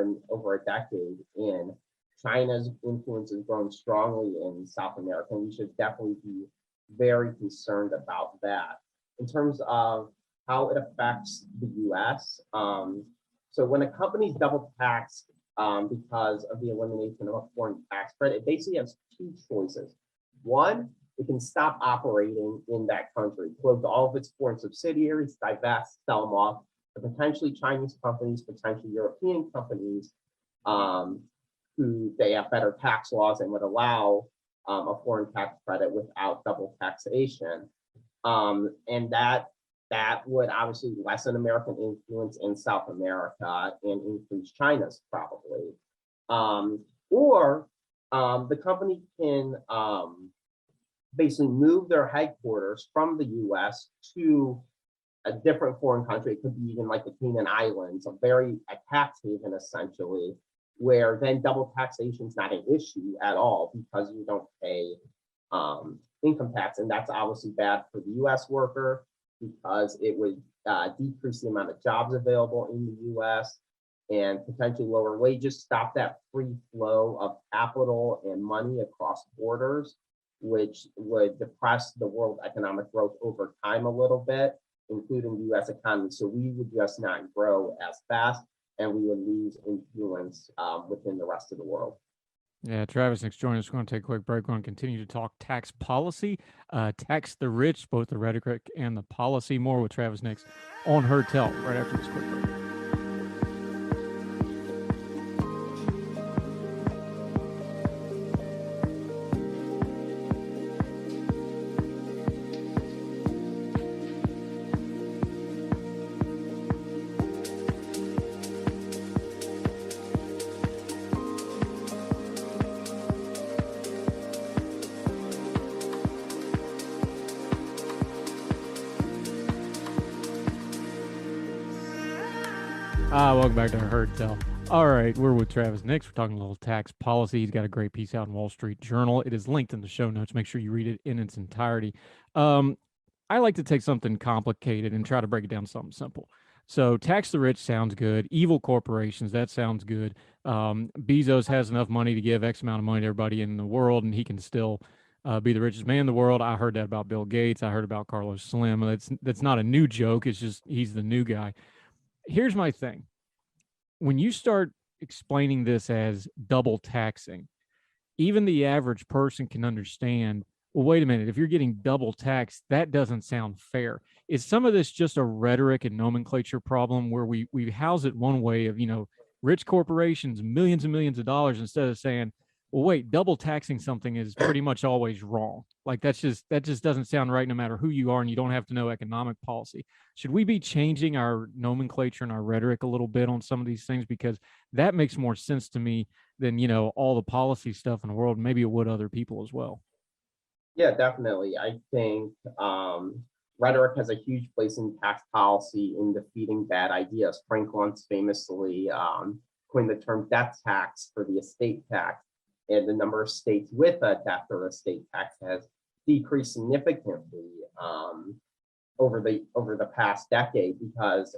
and over a decade in. China's influence is growing strongly in South America, and we should definitely be very concerned about that. In terms of how it affects the US, so when a company's double taxed because of the elimination of a foreign tax credit, it basically has two choices. One, it can stop operating in that country, close all of its foreign subsidiaries, divest, sell them off to potentially Chinese companies, potentially European companies, who they have better tax laws and would allow a foreign tax credit without double taxation. And that would obviously lessen American influence in South America and increase China's probably. Or the company can basically move their headquarters from the US to a different foreign country. It could be even like the Cayman Islands, a tax haven essentially, where then double taxation is not an issue at all because you don't pay income tax. And that's obviously bad for the US worker because it would decrease the amount of jobs available in the US and potentially lower wages, stop that free flow of capital and money across borders, which would depress the world economic growth over time a little bit, including the US economy. So we would just not grow as fast, and we would lose influence within the rest of the world. Yeah, Travis, next joining us. We're going to take a quick break. We're going to continue to talk tax policy, tax the rich, both the rhetoric and the policy. More with Travis next on Her Tell, right after this quick break. Welcome back to Her Tell. All right, we're with Travis next. We're talking a little tax policy. He's got a great piece out in Wall Street Journal. It is linked in the show notes. Make sure you read it in its entirety. I like to take something complicated and try to break it down to something simple. So tax the rich sounds good. Evil corporations, that sounds good. Bezos has enough money to give X amount of money to everybody in the world, and he can still be the richest man in the world. I heard that about Bill Gates. I heard about Carlos Slim. That's not a new joke. It's just he's the new guy. Here's my thing. When you start explaining this as double taxing, even the average person can understand, well, wait a minute, if you're getting double taxed, that doesn't sound fair. Is some of this just a rhetoric and nomenclature problem where we house it one way of, rich corporations, millions and millions of dollars, instead of saying, well, wait, double taxing something is pretty much always wrong. Like that just doesn't sound right no matter who you are, and you don't have to know economic policy. Should we be changing our nomenclature and our rhetoric a little bit on some of these things? Because that makes more sense to me than, all the policy stuff in the world. Maybe it would other people as well. Yeah, definitely. I think rhetoric has a huge place in tax policy in defeating bad ideas. Frank once famously coined the term death tax for the estate tax, and the number of states with a death or estate tax has decreased significantly over the past decade because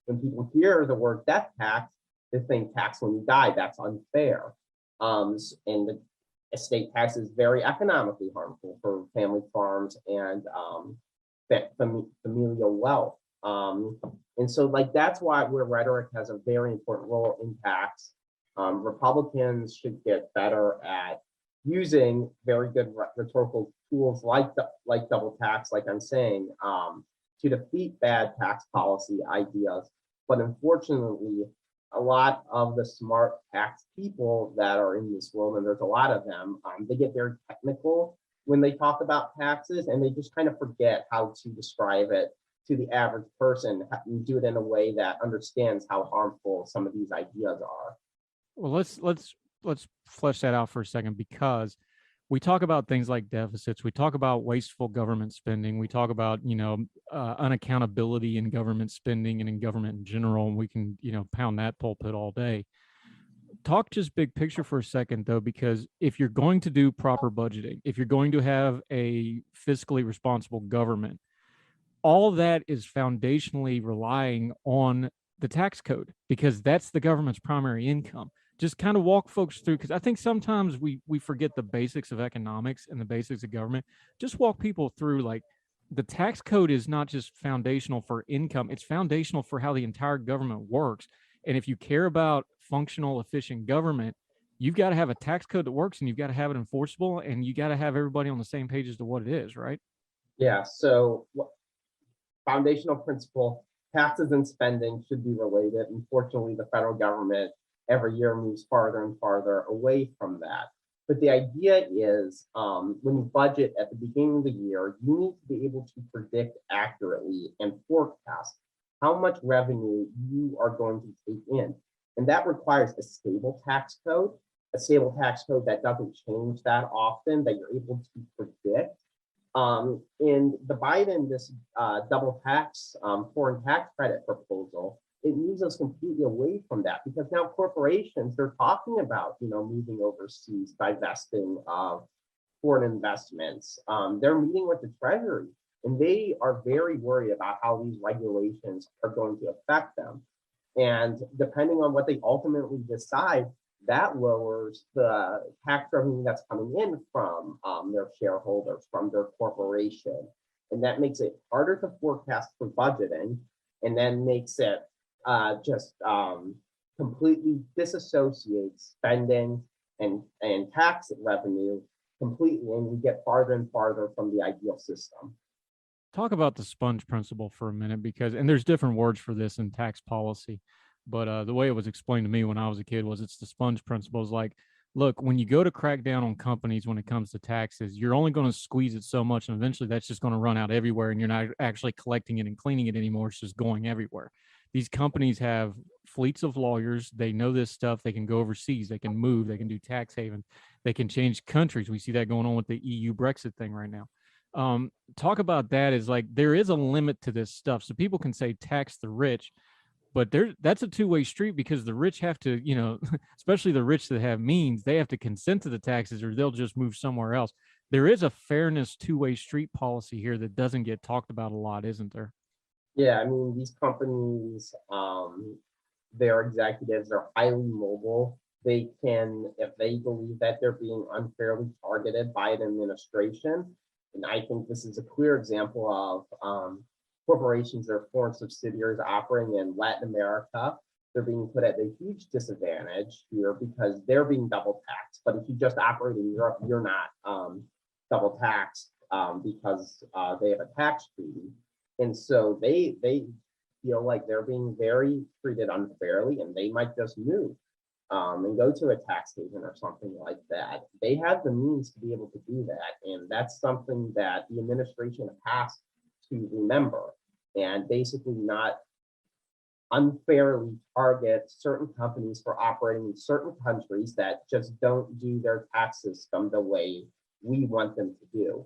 when people hear the word death tax, they think tax when you die. That's unfair. And the estate tax is very economically harmful for family farms and familial wealth. And so that's why where rhetoric has a very important role in tax. Republicans should get better at using very good rhetorical tools like double tax, like I'm saying, to defeat bad tax policy ideas. But unfortunately, a lot of the smart tax people that are in this world, and there's a lot of them, they get very technical when they talk about taxes, and they just kind of forget how to describe it to the average person and do it in a way that understands how harmful some of these ideas are. Well, let's flesh that out for a second, because we talk about things like deficits. We talk about wasteful government spending. We talk about, unaccountability in government spending and in government in general. And we can, pound that pulpit all day. Talk just big picture for a second, though, because if you're going to do proper budgeting, if you're going to have a fiscally responsible government, all of that is foundationally relying on the tax code, because that's the government's primary income. Just kind of walk folks through, because I think sometimes we forget the basics of economics and the basics of government. Just walk people through, the tax code is not just foundational for income, it's foundational for how the entire government works. And if you care about functional, efficient government, you've got to have a tax code that works, and you've got to have it enforceable, and you got to have everybody on the same page as to what it is, right? Yeah, so foundational principle, taxes and spending should be related. Unfortunately, the federal government every year moves farther and farther away from that. But the idea is when you budget at the beginning of the year, you need to be able to predict accurately and forecast how much revenue you are going to take in. And that requires a stable tax code that doesn't change that often, that you're able to predict. In the Biden, this double tax, foreign tax credit proposal, it moves us completely away from that, because now corporations, they're talking about, moving overseas, divesting of foreign investments. They're meeting with the Treasury, and they are very worried about how these regulations are going to affect them. And depending on what they ultimately decide, that lowers the tax revenue that's coming in from their shareholders, from their corporation. And that makes it harder to forecast for budgeting, and then makes it just completely disassociates spending and tax revenue completely, and we get farther and farther from the ideal system. Talk about the sponge principle for a minute, and there's different words for this in tax policy, but the way it was explained to me when I was a kid was it's the sponge principle. Is like, look, when you go to crack down on companies when it comes to taxes, you're only going to squeeze it so much, and eventually that's just going to run out everywhere, and you're not actually collecting it and cleaning it anymore. It's just going everywhere. These companies have fleets of lawyers. They know this stuff. They can go overseas. They can move. They can do tax havens. They can change countries. We see that going on with the EU Brexit thing right now. Talk about that. Is like, there is a limit to this stuff. So people can say tax the rich, but that's a two-way street, because the rich have to, especially the rich that have means, they have to consent to the taxes, or they'll just move somewhere else. There is a fairness two-way street policy here that doesn't get talked about a lot, isn't there? Yeah, I mean, these companies, their executives are highly mobile. they can, if they believe that they're being unfairly targeted by an administration, and I think this is a clear example of corporations or foreign subsidiaries operating in Latin America. They're being put at a huge disadvantage here because they're being double taxed. But if you just operate in Europe, you're not double taxed because they have a tax treaty. And so they feel like they're being very treated unfairly, and they might just move and go to a tax haven or something like that. They have the means to be able to do that. And that's something that the administration has to remember, and basically not unfairly target certain companies for operating in certain countries that just don't do their tax system the way we want them to do.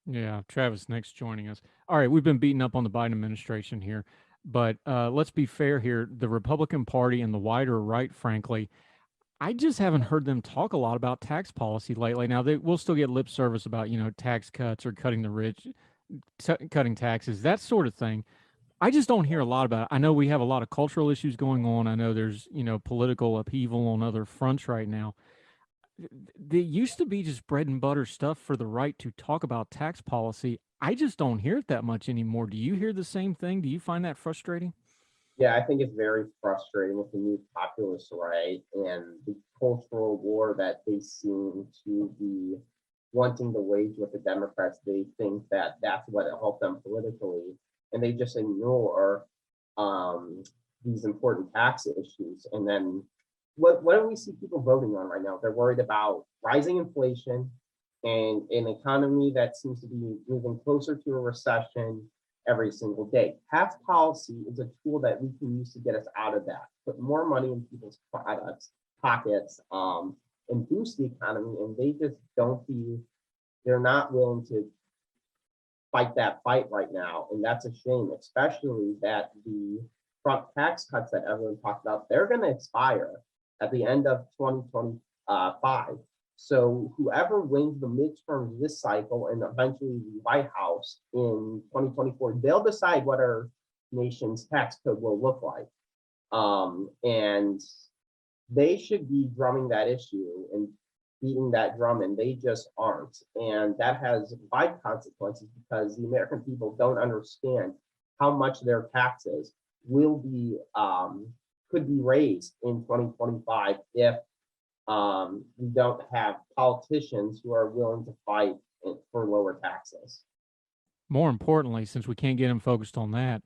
Yeah, Travis next joining us. All right, we've been beating up on the Biden administration here, but let's be fair here. The Republican Party and the wider right, frankly, I just haven't heard them talk a lot about tax policy lately. Now, they will still get lip service about, tax cuts or cutting the rich, cutting taxes, that sort of thing. I just don't hear a lot about it. I know we have a lot of cultural issues going on. I know there's, political upheaval on other fronts right now. There used to be just bread and butter stuff for the right to talk about tax policy. I just don't hear it that much anymore. Do you hear the same thing? Do you find that frustrating? Yeah, I think it's very frustrating with the new populist right and the cultural war that they seem to be wanting to wage with the Democrats. They think that that's what will help them politically, and they just ignore these important tax issues. And then what do we see people voting on right now? They're worried about rising inflation and an economy that seems to be moving closer to a recession every single day. Tax policy is a tool that we can use to get us out of that, put more money in people's pockets, and boost the economy. And they just they're not willing to fight that fight right now. And that's a shame, especially that the Trump tax cuts that everyone talked about, they're going to expire at the end of 2025. So whoever wins the midterms this cycle and eventually the White House in 2024, they'll decide what our nation's tax code will look like. And they should be drumming that issue and beating that drum, and they just aren't. And that has wide consequences because the American people don't understand how much their taxes will be could be raised in 2025 if we don't have politicians who are willing to fight for lower taxes. More importantly, since we can't get them focused on that,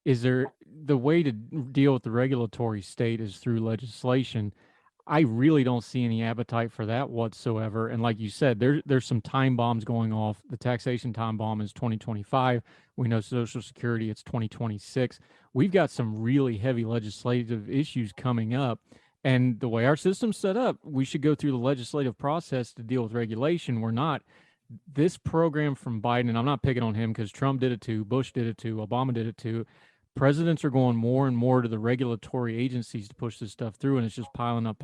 is there the way to deal with the regulatory state is through legislation? I really don't see any appetite for that whatsoever. And like you said, there's some time bombs going off. The taxation time bomb is 2025. We know Social Security, it's 2026. We've got some really heavy legislative issues coming up. And the way our system's set up, we should go through the legislative process to deal with regulation. We're not. This program from Biden, and I'm not picking on him because Trump did it too, Bush did it too, Obama did it too. Presidents are going more and more to the regulatory agencies to push this stuff through, and it's just piling up.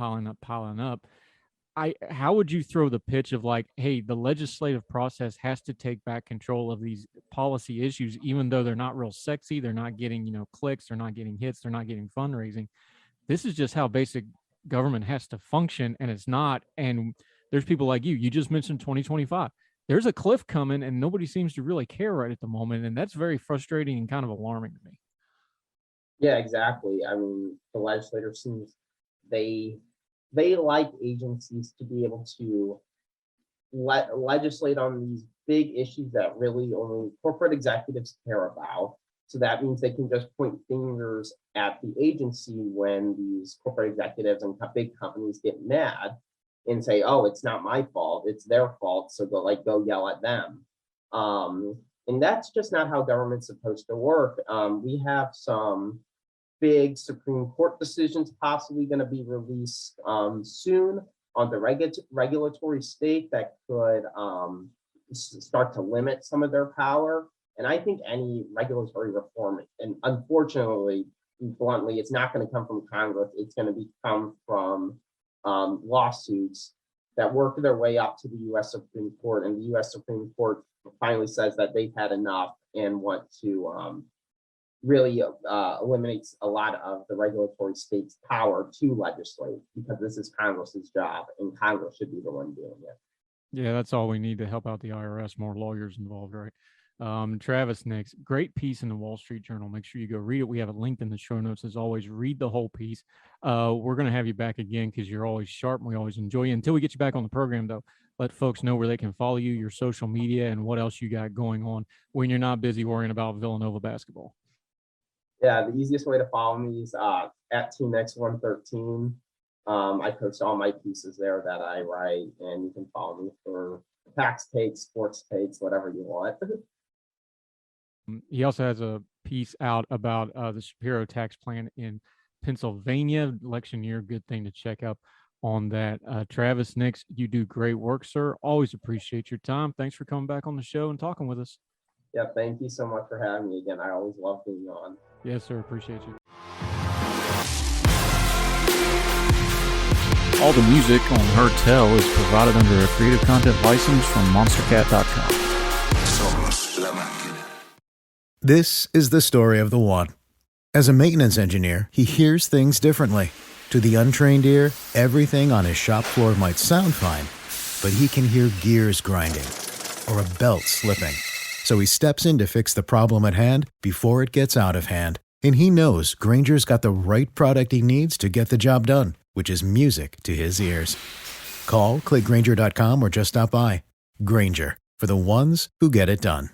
How would you throw the pitch of like, hey, the legislative process has to take back control of these policy issues, even though they're not real sexy, they're not getting, clicks, they're not getting hits, they're not getting fundraising. This is just how basic government has to function, and it's not. And there's people like you just mentioned 2025. There's a cliff coming, and nobody seems to really care right at the moment, and that's very frustrating and kind of alarming to me. Yeah, exactly. I mean, the legislators seems they like agencies to be able to legislate on these big issues that really only corporate executives care about. So that means they can just point fingers at the agency when these corporate executives and big companies get mad and say, "Oh, it's not my fault; it's their fault." So go yell at them. And that's just not how government's supposed to work. We have some big Supreme Court decisions possibly going to be released soon on the regulatory state that could start to limit some of their power. And I think any regulatory reform, and unfortunately, bluntly, it's not going to come from Congress. It's going to come from lawsuits that work their way up to the U.S. Supreme Court, and the U.S. Supreme Court finally says that they've had enough and want to really eliminates a lot of the regulatory state's power to legislate, because this is Congress's job, and Congress should be the one doing it. Yeah, that's all we need to help out the IRS. More lawyers involved, right? Travis next. Great piece in the Wall Street Journal. Make sure you go read it. We have it linked in the show notes. As always, read the whole piece. We're going to have you back again because you're always sharp and we always enjoy you. Until we get you back on the program, though, let folks know where they can follow you, your social media, and what else you got going on when you're not busy worrying about Villanova basketball. Yeah, the easiest way to follow me is at TNX113. I post all my pieces there that I write, and you can follow me for tax takes, sports takes, whatever you want. He also has a piece out about the Shapiro tax plan in Pennsylvania. Election year, good thing to check up on that. Travis Nix, you do great work, sir. Always appreciate your time. Thanks for coming back on the show and talking with us. Yeah, thank you so much for having me again. I always love being on. Yes, sir. Appreciate you. All the music on Her Tell is provided under a Creative Content license from monstercat.com. This is the story of the one. As a maintenance engineer, he hears things differently. To the untrained ear, everything on his shop floor might sound fine, but he can hear gears grinding or a belt slipping. So he steps in to fix the problem at hand before it gets out of hand. And he knows Grainger's got the right product he needs to get the job done, which is music to his ears. Call, click Grainger.com, or just stop by. Grainger, for the ones who get it done.